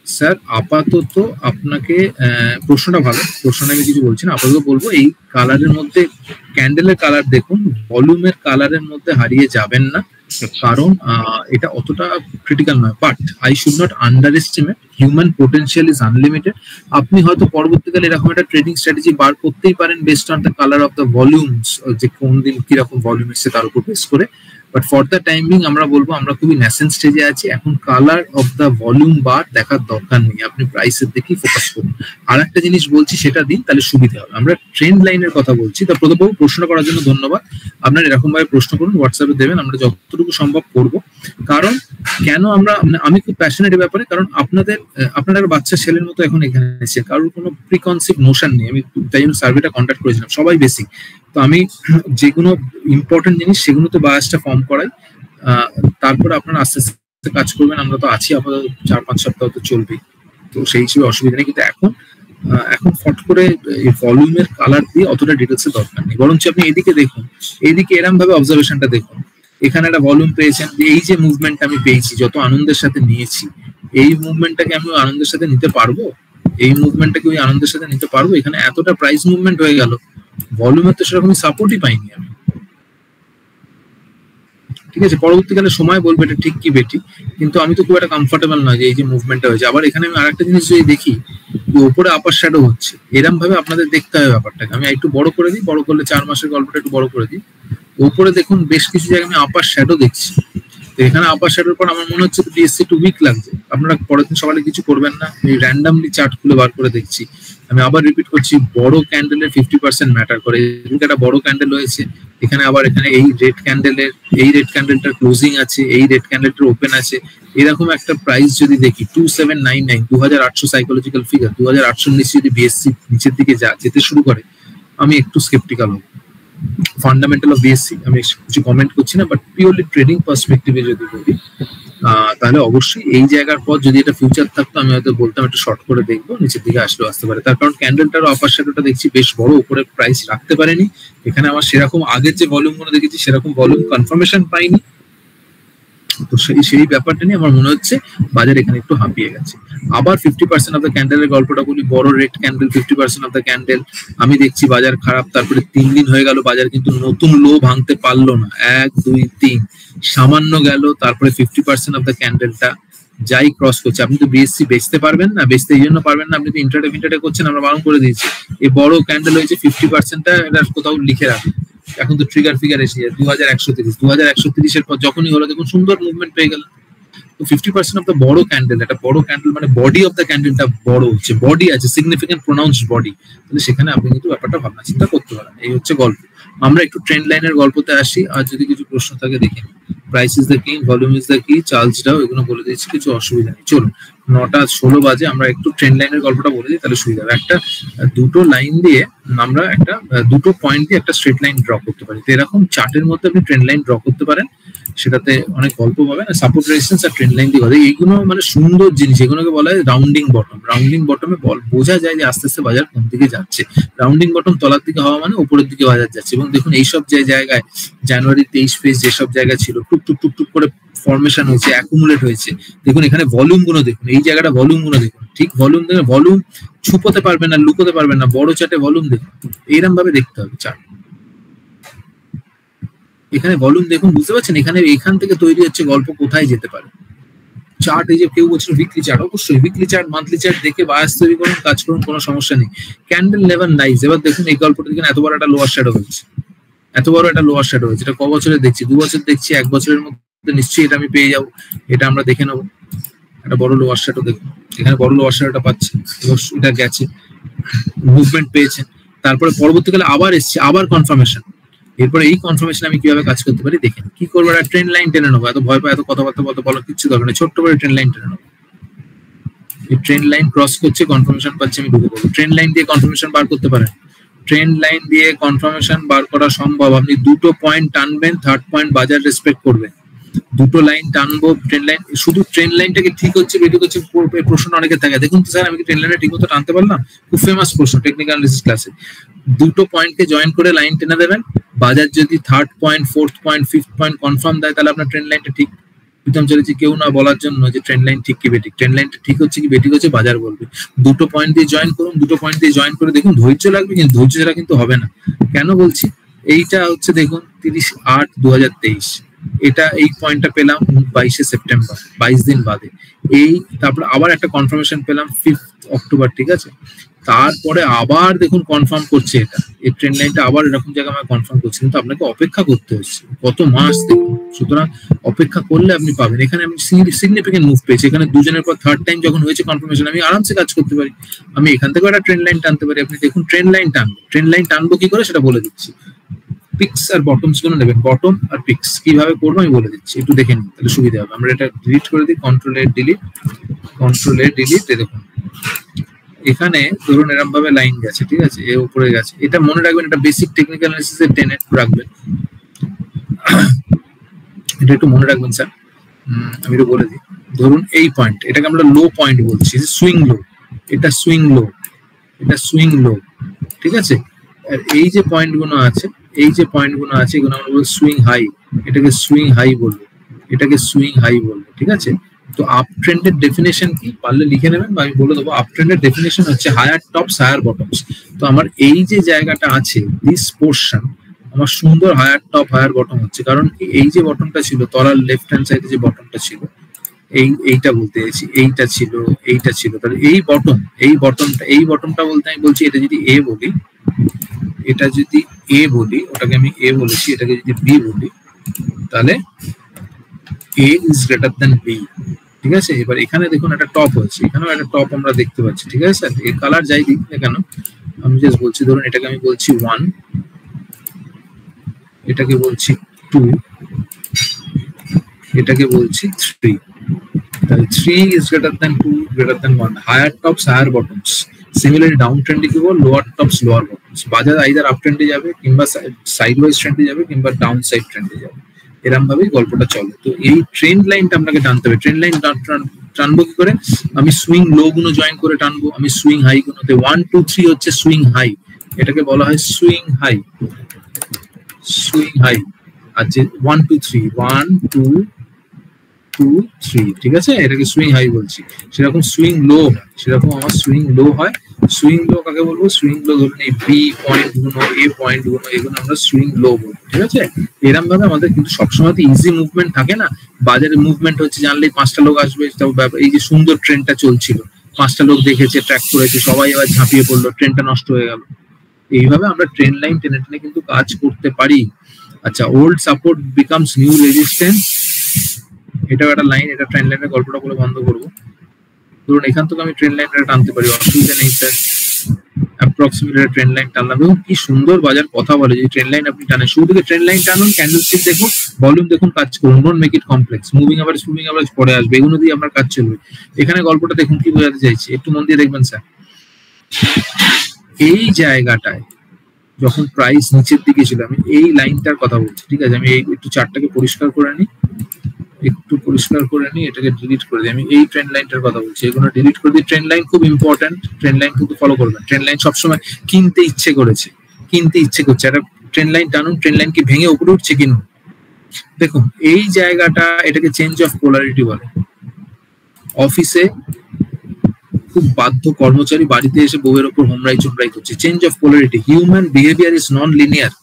স্যার। আপাতত আপনাকে প্রশ্নটা ভালো, প্রশ্ন আমি কিছু বলছি না, আপাতত বলবো এই কালারের মধ্যে, ক্যান্ডেলের কালার দেখুন, ভলিউমের কালারের মধ্যে হারিয়ে যাবেন না, কারণ এটা অতটা ক্রিটিক্যাল নয়। But I should not under estimate, human potential is unlimited. আপনি হয়তো পরবর্তীকালে এরকম একটা ট্রেডিং স্ট্র্যাটেজি বার করতেই পারেন based on the colour of the volumes, যে কোন দিন কিরকম ভলিউম এসছে তার উপর বেস করে। বাট ফর দ্য টাইমিং আমরা বলবো আমরা খুবই ন্যাসেন্ট স্টেজে আছি এখন, কালার অফ দ্য ভলিউম বার দেখার দরকার নেই, আপনি প্রাইসের দিকেই ফোকাস করুন। আর একটা জিনিস বলছি সেটা দিন, তাহলে সুবিধা হবে। আমরা ট্রেন্ড লাইনের কথা বলছি, তা প্রদীপবাবু প্রশ্ন করার জন্য ধন্যবাদ। আপনার এরকম ভাবে প্রশ্ন করুন, হোয়াটসঅ্যাপে দেবেন, আমরা যতটুকু সম্ভব করবো। কারণ কেন আমি খুব প্যাশনেট এর ব্যাপারে, কারণ আপনারা বাচ্চা ছেলের মতো এখন এখানে এসে কারোর কোনো প্রিকনসিভ নোশন নেই। আমি তাই জন্য সার্ভেটা কন্ডাক্ট করেছিলাম, সবাই বেসিক। তো আমি যেগুলো ইম্পর্টেন্ট জিনিস সেগুলো তো বায়াসটা ফর্ম করাই, তারপরে আপনারা আস্তে আস্তে কাজ করবেন। আমরা তো আছি আপাতত 4-5 সপ্তাহ তো চলবেই, তো সেই হিসেবে অসুবিধা নেই। কিন্তু এখন ফট করে এই ভলিউমের কালার দিয়ে অতটা ডিটেলসের দরকার নেই, বরঞ্চ আপনি এদিকে দেখুন, এইদিকে এরম ভাবে অবজারভেশনটা দেখুন। এখানে একটা ভলিউম পেয়েছেন, এই যে মুভমেন্ট আমি পেয়েছি, যত আনন্দের সাথে নিয়েছি, এই মুভমেন্টটাকে আমি আনন্দের সাথে নিতে পারবো? এই মুভমেন্টটাকে ওই আনন্দের সাথে নিতে পারবো? এখানে এতটা প্রাইস মুভমেন্ট হয়ে গেল, ভলিউমের তো সেরকম সাপোর্টই পাইনি আমি। ঠিক আছে, পরবর্তীকালে সময় বলবে এটা ঠিক কি বেটি, কিন্তু আমি তো খুব একটা কমফোর্টেবল নয় যে এই যে মুভমেন্টটা হয়েছে। আবার এখানে আমি আরেকটা জিনিস যদি দেখি, উপরে আপার শ্যাডো হচ্ছে, এরম ভাবে আপনাদের দেখতে হবে ব্যাপারটাকে। আমি একটু বড় করে দিই, বড় করলে 4 মাসের গল্পটা একটু বড় করে দিই। উপরে দেখুন বেশ কিছু জায়গায় আমি আপার শ্যাডো দেখছি, তো এখানে আপার শ্যাডোর পর আমার মনে হচ্ছে বিএসসি টু উইক লাগছে। আপনারা পরের দিন সকালে কিছু করবেন না, এই র্যান্ডামলি চার্ট খুলে বার করে দেখছি। আমি আবার রিপিট করছি, বড় ক্যান্ডেলের 50% ম্যাটার করে। একটা বড় ক্যান্ডেল হয়েছে এখানে, আবার এখানে এই রেড ক্যান্ডেলটার ক্লোজিং আছে, এই রেড ক্যান্ডেলটার ওপেন আছে। এরকম একটা প্রাইস যদি দেখি 2799, 2800 সাইকোলজিক্যাল ফিগার, 2800 নিচে যদি বিএসসি নিচের দিকে যেতে শুরু করে, আমি একটু স্কেপটিক্যাল হব। ফান্ডামেন্টাল অফ বিএসসি আমি কিছু কমেন্ট করছি না, বাট পিওরলি ট্রেডিং পার্সপেক্টিভে যদি বলি, তাহলে অবশ্যই এই জায়গার পর যদি এটা ফিউচার থাকতো আমি হয়তো বলতাম একটু শর্ট করে দেখবো, নিচের দিকে আসলেও আসতে পারে। তার কারণ ক্যান্ডেলটারও আপার শ্যাডোটা দেখছি বেশ বড়, উপরে প্রাইস রাখতে পারেনি। এখানে আমার সেরকম আগের যে ভলিউম গুলো দেখেছি সেরকম ভলিউম কনফার্মেশন পাইনি। তো সেই ব্যাপারটা নিয়ে আমার মনে হচ্ছে বাজার এখানে একটু হাঁপিয়ে গেছে। আবার 50% অফ দ্য ক্যান্ডেলের গল্পটা বলি, বড় red candle 50% of the candle, আমি দেখছি বাজার খারাপ। তারপরে 3 দিন হয়ে গেল, বাজার কিন্তু নতুন লো ভাঙতে পারলো না, 1 2 3 সামান্য গেল। তারপরে 50% অফ দ্য ক্যান্ডেলটা যাই ক্রস করছে। আপনি তো বিএসসি বেচতে পারবেন না, বেচতে এই জন্য পারবেন না, আপনি তো ইন্টারডে করছেন, আমরা বারণ করে দিয়েছি। এই বড় ক্যান্ডেল হয়েছে 50%টা এটা কোথাও লিখে রাখুন। এখন তো ট্রিগার ফিগার এসে যায় 2130 এর পর যখনই হলো দেখুন সুন্দর মুভমেন্ট পেয়ে গেল। তো 50% অফ দ্য বড় ক্যান্ডেল, একটা বড় ক্যান্ডেল মানে বডি অফ দ্য ক্যান্ডেলটা বড় হচ্ছে, বডি আছে, সিগনিফিকেন্ট প্রোনাউন্সড বডি, তাহলে সেখানে আপনি কিন্তু ব্যাপারটা ভাবনা চিন্তা করতে পারেন। এই হচ্ছে গল্প। আমরা একটু ট্রেন্ড লাইনের গল্পতে আসি, আর যদি কিছু প্রশ্ন থাকে দেখে নিই। Price is the king, volume is the কি, চার্লসটাও এগুলো বলে দিয়েছি, কিছু অসুবিধা নেই। চলুন 9:16 বাজে, আমরা একটু ট্রেন্ড লাইনের গল্পটা বলে দিই, তাহলে সুবিধা হবে। একটা দুটো লাইন দিয়ে আমরা একটা দুটো পয়েন্ট দিয়ে একটা স্ট্রেট লাইন ড্র করতে পারি। তো এরকম চার্টের মধ্যে আপনি ট্রেন্ড লাইন ড্র করতে পারেন, সেটাতে অনেক গল্প পাবেন। সাপোর্ট রেজিস্ট্যান্স আর ট্রেন্ড লাইন দিয়ে কথা, এইগুলো মানে সুন্দর জিনিস, এগুলোকে বলা হয় রাউন্ডিং বটম। রাউন্ডিং বটমে বোঝা যায় যে আস্তে আস্তে বাজার কোন দিকে যাচ্ছে। রাউন্ডিং বটম তলার দিকে হওয়া মানে উপরের দিকে বাজার যাচ্ছে। এবং দেখুন এইসব যে জায়গায় জানুয়ারি 23 ফেজ যেসব জায়গা ছিল টুক টুক টুক টুক করে ফরমেশন হয়েছে, অ্যাকুমুলেট হয়েছে। দেখুন এখানে ভলিউম গুলো দেখুন, এই জায়গাটা ভলিউম গুলো দেখুন, ঠিক ভলিউম দেখুন, ভলিউম ছুপোতে পারবেন না, লুকোতে পারবেন না, বড় চার্টে ভলিউম দেখুন, এইরকম ভাবে দেখতে হবে চার্ট। এখানে ভলিউম দেখুন, বুঝতে পারছেন এখানে এখান থেকে তৈরি হচ্ছে গল্প কোথায় যেতে পারে। চার্ট এই যে কেউ বলছিল উইকলি চার্ট, অবশ্যই উইকলি চার্ট মান্থলি চার্ট দেখে বায়াস তৈরি করুন, কাজ করুন, কোনো সমস্যা নেই। Candle never nice. এবার দেখুন এই গল্পটা দেখুন, এত বড় একটা লোয়ার শ্যাডো হয়েছে, এত বড় একটা লোয়ার শ্যাডো হয়েছে। এটা ক বছরে দেখছি? 2 বছর দেখছি, 1 বছরের মধ্যে নিশ্চয়ই এটা আমি পেয়ে যাবো। এটা আমরা দেখে নেবো, একটা বড় লোয়ার শ্যাডো দেখুন, এখানে বড় লোয়ার শ্যাডোটা পাচ্ছে, এটা গেছে, মুভমেন্ট পেয়েছে, তারপরে পরবর্তীকালে আবার এসছে, আবার কনফার্মেশন। এরপরে এই কনফার্মেশন আমি কিভাবে কাজ করতে পারি দেখেন। কি করবো? একটা ট্রেন্ড লাইন টেনে নেবো, এত ভয় পায়, এত কথাবার্তা বলার কিছু দরকার নেই, ছোট্ট করে ট্রেন্ড লাইন টেনে নেবো। এই ট্রেন্ড লাইন ক্রস করছে, কনফার্মেশন পাচ্ছে, আমি ঢুকে দেবো। ট্রেন্ড লাইন দিয়ে কনফার্মেশন বার করতে পারেন, ট্রেন্ড লাইন দিয়ে কনফার্মেশন বার করা সম্ভব। আপনি দুটো পয়েন্ট টানবেন, থার্ড পয়েন্ট বাজার রেসপেক্ট করবে। দুটো লাইন টানবো, ট্রেন্ড লাইন, শুধু ট্রেন্ড লাইনটাকে ঠিক হচ্ছে বেঠিক হচ্ছে প্রশ্ন অনেকে থাকে। দেখুন তো স্যার আমি কি ট্রেন্ড লাইনে ঠিক মতো টানতে পারলাম? খুব ফেমাস প্রশ্ন টেকনিক্যাল অ্যানালিসিস ক্লাসে। দুটো পয়েন্টকে জয়েন করে লাইন টেনে দেবেন, বাজার যদি third point, fourth point, fifth point confirm দেয়, তাহলে আপনার ট্রেন্ড লাইনটা ঠিক। প্রথম চলেছি কেউ না বলার জন্য যে ট্রেন্ড লাইন ঠিক কি বেঠিক, ট্রেন্ড লাইনটা ঠিক হচ্ছে কি বেঠিক হচ্ছে বাজার বলবে। দুটো পয়েন্ট দিয়ে জয়েন করুন, দুটো পয়েন্ট দিয়ে জয়েন করে দেখুন, ধৈর্য লাগবে, কিন্তু ধৈর্য ছাড়া কিন্তু হবে না। কেন বলছি? এইটা হচ্ছে দেখুন 30/8/2023, এটা এই পয়েন্টটা পেলাম 22শে সেপ্টেম্বর, 22 দিন বাদে। এই তারপর আবার একটা কনফার্মেশন পেলাম 5 অক্টোবর, ঠিক আছে। তারপরে আবার দেখুন কনফার্ম করছে, এটা এই ট্রেন্ড লাইনটা আবার এরকম জায়গায় আমার কনফার্ম করছে, কিন্তু আপনাকে অপেক্ষা করতে হচ্ছে কত মাস দেখুন। সুতরাং অপেক্ষা করলে আপনি পাবেন। এখানে আমি সিগনিফিকেন্ট মুভ পেয়েছি, এখানে দুজনের পর থার্ড টাইম যখন হয়েছে কনফার্মেশন, আমি আরামসে কাজ করতে পারি। আমি এখান থেকে একটা ট্রেন্ড লাইন টানতে পারি। আপনি দেখুন ট্রেন্ড লাইন টানবো, ট্রেন্ড লাইন টানবো কি করে সেটা বলে দিচ্ছি। পিক্স আর বটমস গুলো নেবেন, বটম আর পিক্স কিভাবে করবো আমি বলে দিচ্ছি, একটু দেখে নিন, তাহলে সুবিধা হবে। আমরা এটা ডিলিট করে দিই, কন্ট্রোল এ ডিলিট, দেখুন এখানে ধরুন এরকম ভাবে লাইন গেছে, ঠিক আছে, এ উপরে গেছে। এটা মনে রাখবেন, এটা বেসিক টেকনিক্যাল অ্যানালিসিস এর 10 রাখবেন, এটা একটু মনে রাখবেন স্যার। আমি একটু বলে দিই, ধরুন এই পয়েন্ট, এটাকে আমরা লো পয়েন্ট বলছি, সুইং লো, এটা সুইং লো, এটা সুইং লো, ঠিক আছে। আর এই যে পয়েন্ট গুলো আছে, এগুলো আমরা বলবো সুইং হাই, এটাকে সুইং হাই বলবো, এটাকে সুইং হাই বলবো, ঠিক আছে। তো আপ ট্রেন্ডের ডেফিনেশন কি পারলে লিখে নেবেন, বা আমি বলে দেবো। আপ ট্রেন্ডের ডেফিনেশন হচ্ছে হায়ার টপস হায়ার বটমস। তো আমার এই যে জায়গাটা আছে, দিস পোর্শন আমার সুন্দর হায়ার টপ হায়ার বটম হচ্ছে, কারণ কি এই যে বটমটা ছিল তলার লেফট হ্যান্ড সাইডে যে বটমটা ছিল, এইটা বলতে চাইছি, এইটা ছিল, তাহলে এই বটমটা বলতে আমি বলছি, এটা যদি এ বলি, এটা যদি এ বলি, ওটাকে আমি এ বলেছি, এটাকে যদি বি বলি, তাহলে এ ইজ গ্রেটার দ্যান বি, ঠিক আছে। এবার এখানে দেখুন একটা টপ হয়েছে, এখানেও একটা টপ আমরা দেখতে পাচ্ছি, ঠিক আছে স্যার। এই কালার যাই দিক না কেন, আমি জাস্ট বলছি, ধরুন এটাকে আমি বলছি 1, এটাকে বলছি 2, এটাকে বলছি 3, তাহলে 3 is greater than 2 greater than 1, higher tops higher bottoms. Similarly down ট্রেন্ডে কি বল, লোয়ার টপস লোয়ার বটমস। বাজার আইদার আপ ট্রেন্ডে যাবে, কিংবা সাইড ওয়াইজ ট্রেন্ডে যাবে, কিংবা ডাউন সাইড ট্রেন্ডে যাবে, এরকম ভাবেই গল্পটা চলে। তো এই ট্রেন্ড লাইনটা আপনাকে টানতে হবে। ট্রেন্ড লাইন টানবো কি করে? আমি সুইং লো গুলো জয়েন করে টানবো, আমি সুইং হাই গুলোতে 1 2 3 হচ্ছে সুইং হাই, এটাকে বলা হয় সুইং হাই, সুইং হাই। আর যে 1 2 3 1 2 2 3, ঠিক আছে, এটাকে সুইং হাই বলছি। সেরকম সুইং লো, সেরকম আমার সুইং লো হয়। সুইং লো কাকে বলবো? সুইং লো ধরুন এই বি পয়েন্ট গুলো, এ পয়েন্ট গুলো, এগুলো আমরা সুইং লো বলবো, ঠিক আছে। এরকম ভাবে আমাদের কিন্তু সবসময় তো ইজি মুভমেন্ট থাকে না। বাজারে মুভমেন্ট হচ্ছে জানলেই 5টা লোক আসবে, এই যে সুন্দর ট্রেনটা চলছিল, 5টা লোক দেখেছে, ট্র্যাক করেছে, সবাই এবার ঝাঁপিয়ে পড়লো, ট্রেনটা নষ্ট হয়ে গেল। এইভাবে আমরা ট্রেন লাইন টেনে টেনে কিন্তু কাজ করতে পারি। আচ্ছা, old support becomes new resistance, এটাও একটা লাইন। এটা ট্রেন লাইনের গল্পটা বলে বন্ধ করবো। ধরুন এখান থেকে আমি ট্রেন লাইনটা টানতে পারি, অসুবিধা নেই স্যার। অ্যাপ্রক্সিমেট ট্রেন্ড লাইন টানলাম এবং কি সুন্দর বাজার কথা বলে যে ট্রেন্ড লাইন আপনি টানেন, শুরু থেকে ট্রেন্ড লাইন টানুন, ক্যান্ডেলস্টিক দেখুন, ভলিউম দেখুন, কাজ করুন, don't make it complex. Moving average পরে আসবে, এগুলো দিয়ে আপনার কাজ চলবে। এখানে গল্পটা দেখুন কি বোঝাতে চাইছি, একটু মন দিয়ে দেখবেন স্যার। এই জায়গাটায় যখন প্রাইস নিচের দিকে ছিল, আমি এই লাইনটার কথা বলছি, ঠিক আছে? আমি এই একটু চার্টটাকে পরিষ্কার করে নিই, এটাকে ডিলিট করে দিই। আমি এই ট্রেন্ড লাইনটার কথা বলছি, এগুলো ডিলিট করে দিই। ট্রেন্ড লাইন খুব ইম্পর্টেন্ট, ট্রেন্ড লাইন কিন্তু ফলো করবেন। ট্রেন্ড লাইন সবসময় কিনতে ইচ্ছে করছে, একটা ট্রেন্ড লাইন টানুন, ট্রেন্ড লাইন কি ভেঙে উপরে উঠছে কিনুন। দেখুন এই জায়গাটা, এটাকে চেঞ্জ অফ পোলারিটি বলে। অফিসে খুব বাধ্য কর্মচারী বাড়িতে এসে বউয়ের ওপর হোমরাই চুমরাই করছে, change of polarity. Human behaviour is non linear.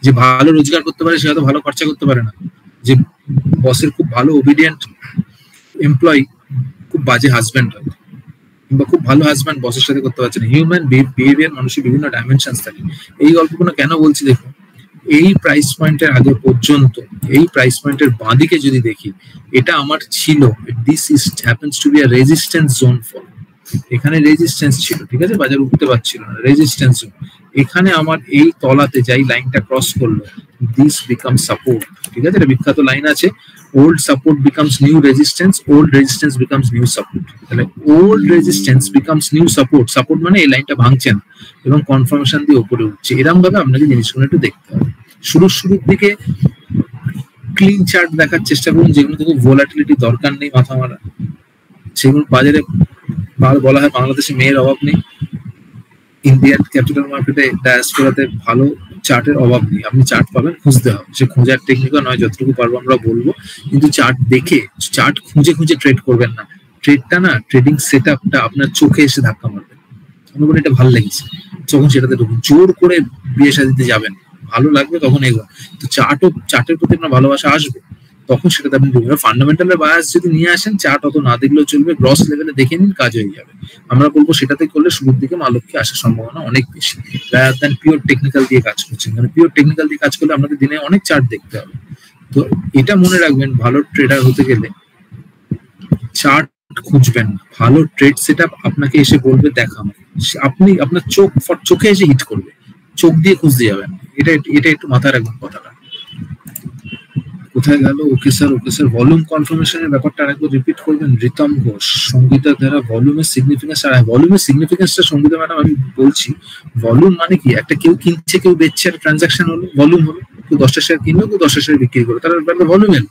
যে ভালো রোজগার করতে পারে সে হয়তো ভালো খরচা করতে পারে না, যে বসের খুব ভালো ওবিডিয়েন্ট এমপ্লয়ি খুব বাজে হাজব্যান্ড হয়, কিংবা খুব ভালো হাজব্যান্ড বসের সাথে করতে পারছে না। হিউম্যান বিহেভিয়ার মানুষের বিভিন্ন ডাইমেনশনস থাকে। এই গল্পগুলো কেন বলছি দেখুন, এই প্রাইস পয়েন্টের আগে পর্যন্ত, এই প্রাইস পয়েন্টের বাঁদিকে যদি দেখি, এটা আমার ছিল, this is happens to be a resistance zone for. এখানে রেজিস্ট্যান্স ছিল, ঠিক আছে, বাজার উঠতে পারছিল না, রেজিস্ট্যান্স জোন। এখানে আমার এই তলাতে যাই লাইনটা ক্রস করলো, দিস বিকাম সাপোর্ট, ঠিক আছে? এটা বিখ্যাত লাইন আছে, old support becomes new resistance, old resistance becomes new support. তাহলে old resistance becomes new support, support মানে এই লাইনটা ভাঙছে না এবং কনফার্মেশন দিয়ে উপরে উঠছে। এরকম ভাবে আপনাকে জিনিসগুলো একটু দেখতে হবে। শুরুর দিকে ক্লিন চার্ট দেখার চেষ্টা করুন, যেগুলো থেকে ভোলাটিলিটি দরকার নেই মাথা মারা, সেগুলো বাজারে বলা হয় বাংলাদেশে মেয়ের অভাব নেই, ইন্ডিয়ান ক্যাপিটাল মার্কেটে ডায়াসপোরাতে ভালো চার্টের অভাব নেই। আপনি চার্ট পাবেন, খুঁজতে হবে, সে খোঁজার টেকনিকও নয়, যতটুকু পারবো আমরা বলবো, কিন্তু চার্ট দেখে, চার্ট খুঁজে ট্রেড করবেন না। ট্রেডটা না, ট্রেডিং সেট আপটা আপনার চোখে এসে ধাক্কা মারবে, মনে এটা ভালো লেগেছে তখন সেটাতে ঢুকুন, জোর করে বিয়ে শাদিতে যাবেন, ভালো লাগবে তখন এগোন। তো চার্টের প্রতি আপনার ভালোবাসা আসবে, তখন সেটাতে আপনি ঢুকবেন। ফান্ডামেন্টালের বায়াস যদি নিয়ে আসেন, চার্ট অত না দেখলেও চলবে, গ্রস লেভেলে দেখে নিন, কাজ হয়ে যাবে। আমরা বলবো সেটাতে করলে শুরুর দিকে মালক্ষে আসার সম্ভাবনা অনেক বেশি, রাদার দ্যান পিওর টেকনিক্যাল দিয়ে কাজ করছেন। কারণ পিওর টেকনিক্যাল দিয়ে কাজ করলে আপনাদের দিনে অনেক চার্ট দেখতে হবে। তো এটা মনে রাখবেন, ভালো ট্রেডার হতে গেলে চার্ট খুঁজবেন না, ভালো ট্রেড সেট আপ আপনাকে এসে বলবে দেখা, আপনি আপনার চোখে এসে হিট করবে, চোখ দিয়ে খুঁজতে যাবেন। এটা একটু মাথায় রাখবেন কথাটা। কোথায় গেল? ওকে স্যার ভলিউম কনফার্মেশনের ব্যাপারটা আরেকবার রিপিট করবেন। রিতম ঘোষ, সঙ্গীতা ধারা, ভলিউমের সিগনিফিকেন্স। আর ভলিউমের সিগনিফিকেন্সটা সঙ্গীতা ম্যাডাম আমি বলছি, ভলিউম মানে কি, একটা কেউ কিনছে কেউ বেচছে, একটা ট্রানজাকশন হলো, ভলিউম হলো। কেউ 10টা শেয়ার কিনলো, কেউ 10টা শেয়ার বিক্রি করলো, তার ভলিউম এলো।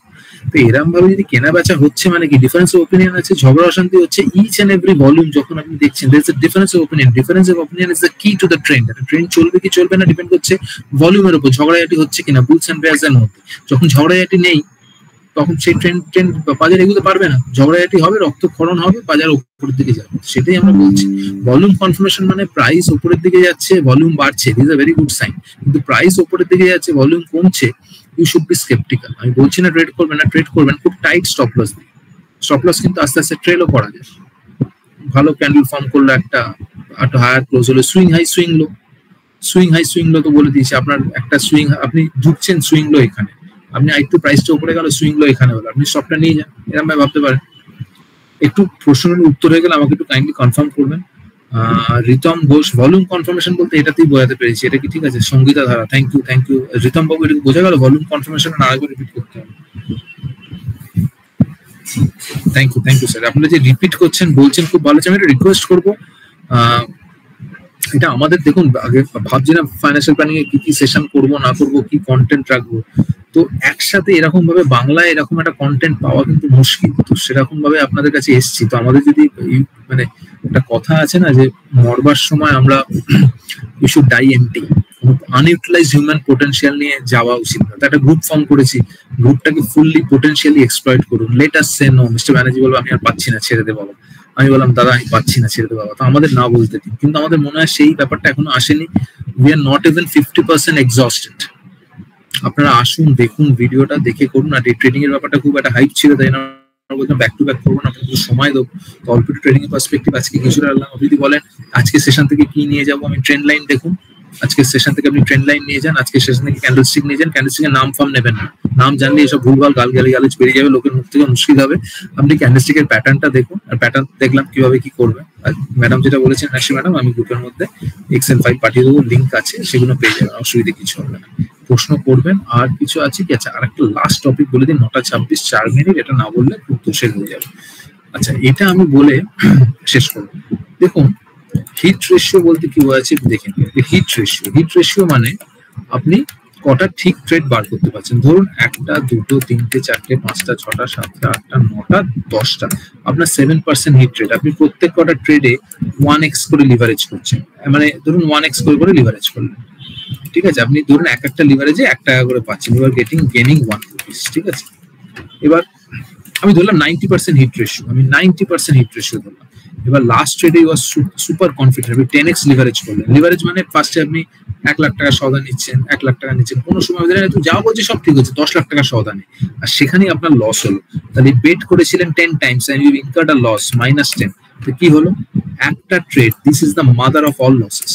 তো এরকম ভাবে যদি কেনা বেচা হচ্ছে, মানে কি ডিফারেন্স অফ ওপিনিয়ন আছে, ঝগড়া অশান্তি হচ্ছে, ইচ এন্ড এভরি ভলিউম যখন আপনি দেখছেন, there is a difference of opinion. Difference of opinion is the key to the trend. Trend চলবে কি চলবে না ডিপেন্ড করছে ভলিউমের উপর, ঝগড়াঝাটি হচ্ছে কিনা, বুলস এন্ড বেয়ারস এর মধ্যে। যখন ঝগড়াঝাটি নেই, তখন সেই ট্রেন্ড বাজার এগুলো পারবে না, ঝগড়াঝাটি হবে, রক্তক্ষরণ হবে, বাজার উপরের দিকে যাবে। সেটাই আমরা বলছি। ভলিউম কনফার্মেশন মানে প্রাইস উপরের দিকে যাচ্ছে, ভলিউম বাড়ছে, this a very good sign. কিন্তু প্রাইস উপরের দিকে যাচ্ছে, ভলিউম কমছে, ইউ শুড বি স্কেপটিক্যাল। আমি বলছি না ট্রেড করবেন না, ট্রেড করবেন খুব টাইট স্টপ লস দিয়ে। স্টপ লস কিন্তু আস্তে আস্তে ট্রেলও করা যায়। ভালো ক্যান্ডেল ফর্ম করলো, একটা হায়ার ক্লোজ হলো, সুইং হাই সুইং লো তো বলে দিয়েছি। আপনার একটা সুইং, আপনি ঢুকছেন সুইং লো এখানে, আপনি একটু প্রাইসটা উপরে গেল, সুইং লো এখানে হলো, আপনি স্টপটা নিয়ে যান, এরকম ভাবে ভাবতে পারেন। একটু প্রশ্নের উত্তর হয়ে গেলে আমাকে একটু কাইন্ডলি কনফার্ম করবেন। রিতম ঘোষ, ভলিউম কনফার্মেশন বলতে এটাতেই বোঝাতে পেরেছি, এটা কি ঠিক আছে? সঙ্গীতা ধারা, থ্যাংক ইউ রিতম বাবু, এটা বোঝা গেল? ভলিউম কনফার্মেশন আরেকবার রিপিট করতে হবে। থ্যাংক ইউ স্যার, আপনারা যে রিপিট করছেন বলছেন খুব ভালো। আমি একটা রিকোয়েস্ট করবো, এটা আমাদের দেখুন, আগে ভাবছি না ফাইন্যান্সিয়াল প্ল্যানিং এ কি সেশন করবো না করবো, কি কন্টেন্ট রাখবো। তো একসাথে এরকম ভাবে বাংলায় এরকম একটা কন্টেন্ট পাওয়া কিন্তু মুশকিল। তো সেরকম ভাবে আপনাদের কাছে এসছি। তো আমাদের যদি মানে একটা কথা আছে না, যে মরবার সময় আমরা we should die empty, unutilized human potential নিয়ে যাওয়া উচিত না। একটা গ্রুপ ফর্ম করেছি, গ্রুপটাকে ফুললি পোটেনশিয়ালি এক্সপ্লয়েট করুন। Let us say no. Mister Banerjee বলবো আমি আর পাচ্ছি না, ছেড়ে দে বাবা। আমি বললাম দাদা আমি পাচ্ছি না, ছেড়ে দে বাবা। তো আমাদের না বলতে দিন, কিন্তু আমাদের মনে হয় সেই ব্যাপারটা এখনো আসেনি। We are not even 50% exhausted. আপনারা আসুন, দেখুন, ভিডিওটা দেখে করুন। আর এই ট্রেডিং এর ব্যাপারটা খুব একটা হাইপ ছিল, তাই না বলতাম ব্যাক টু ব্যাক করবো না, আপনাদের সময় দেবো। তো অল্প একটু ট্রেডিং এর পার্সপেক্টিভ আজকে কিছুটা আনলাম। আপনি যদি বলেন আজকে সেশন থেকে কি নিয়ে যাবো, আমি ট্রেন্ড লাইন দেখুন। আজকে সেশন থেকে আপনি ট্রেন্ড লাইন নিয়ে যান, আজকে সেশন থেকে ক্যান্ডেলস্টিক নিয়ে যান। ক্যান্ডেলস্টিকের নাম ফার্ম নেবেন না, নাম জানলে এসব ভুলভাল গালিগালাজ বেরিয়ে যাবে, লোকের মুখ থেকে মুশকিল হবে। আপনি ক্যান্ডেলস্টিকের প্যাটার্নটা দেখুন, আর প্যাটার্ন দেখলাম কিভাবে কি করবে। আর ম্যাডাম যেটা বলেছেন নাসি ম্যাডাম, আমি গ্রুপের মধ্যে এক্সেল ফাইল পাঠিয়ে দেবো, লিঙ্ক আছে, সেগুলো পেয়ে যাবেন, অসুবিধা কিছু হবে না। প্রশ্ন করবেন আর কিছু আছে কি? আচ্ছা, আর একটা লাস্ট টপিক বলে দিন, 9:26, 4 মিনিট, এটা না বললে খুব দোষের হয়ে যাবে। আচ্ছা, এটা আমি বলে শেষ করবো। দেখুন, হিট রেশিও বলতে কি বোঝাচ্ছে দেখেন। হিট রেশিও মানে আপনি কটা ঠিক ট্রেড বার করতে পারছেন। ধরুন 1টা 2টো 3টে 4টে 5টা 6টা 7টা 8টা 9টা 10টা, আপনার 7% হিট ট্রেড। আপনি প্রত্যেক কটা ট্রেডে 1x করে লিভারেজ করছেন, মানে ধরুন 1x করে লিভারেজ করলেন, ঠিক আছে? আপনি ধরুন একটা লিভারেজে 1 টাকা করে পাচ্ছেন, এবার গেনিং 1 রুপিস, ঠিক আছে? এবার আমি ধরলাম 90% হিট রেশিও, আমি 90% হিট রেশিও ধরলাম। এবার লাস্ট ট্রেডে ইউ আর সুপার কনফিডেন্ট, আপনি 10x লিভারেজ করলেন। লিভারেজ মানে ফার্স্টে আপনি 1 লাখ টাকা সওদা নিচ্ছেন, 1 লাখ টাকা নিচ্ছেন, কোনো সময় তুই যা বলছে সব ঠিক হচ্ছে, 10 লাখ টাকা সওদা নেই, আর সেখানেই আপনার লস হলো। তাহলে বেট করেছিলেন 10 times and you incurred a loss -10, তো কি হলো? একটা trade, this is the mother of all losses,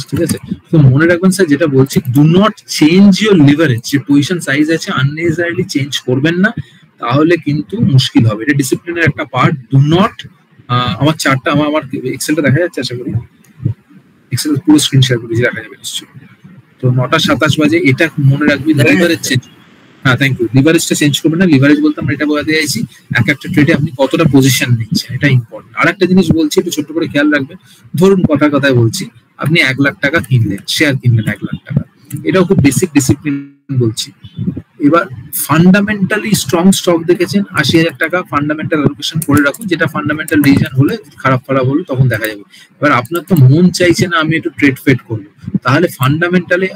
ঠিক আছে? তো মনে রাখবেন স্যার, যেটা বলছি, do not change your leverage. যে পজিশন সাইজ আছে আননেসেসারিলি চেঞ্জ করবেন না, তাহলে কিন্তু মুশকিল হবে। এটা ডিসিপ্লিনের একটা পার্ট। ডু নট, আমার চার্টটা আমার এক্সেলটা দেখা যাচ্ছে, আশা করি এক্সেল পুরো স্ক্রিন শেয়ার করে দেখা যাবে নিশ্চয়ই। তো 9:27 বাজে, এটা মনে রাখবি, লিভারেজ চেঞ্জ। হ্যাঁ, থ্যাংক ইউ। লিভারেজটা চেঞ্জ করবেন না। লিভারেজ বলতে আমরা এটা বোঝাতে চাইছি, একটা ট্রেডে আপনি কতটা পজিশন নিচ্ছেন, এটা ইম্পর্টেন্ট। আর একটা জিনিস বলছি, একটু ছোট্ট করে খেয়াল রাখবেন। ধরুন কথায় বলছি, আপনি 1 লাখ টাকা কিনলেন, শেয়ার কিনলেন 1 লাখ টাকা, এটাও খুব বেসিক ডিসিপ্লিন বলছি। এবার ফান্ডামেন্টালি স্ট্রং স্টক দেখেছেন 80,000 টাকা, ফান্ডামেন্টাল অ্যালোকেশন করে রাখুন, যেটা ফান্ডামেন্টাল রিজন হলে খারাপ হলো তখন দেখা যাবে। এবার আপনার তো মন চাইছে না আমি একটু ট্রেড ফেড করবো, তাহলে ফান্ডামেন্টালি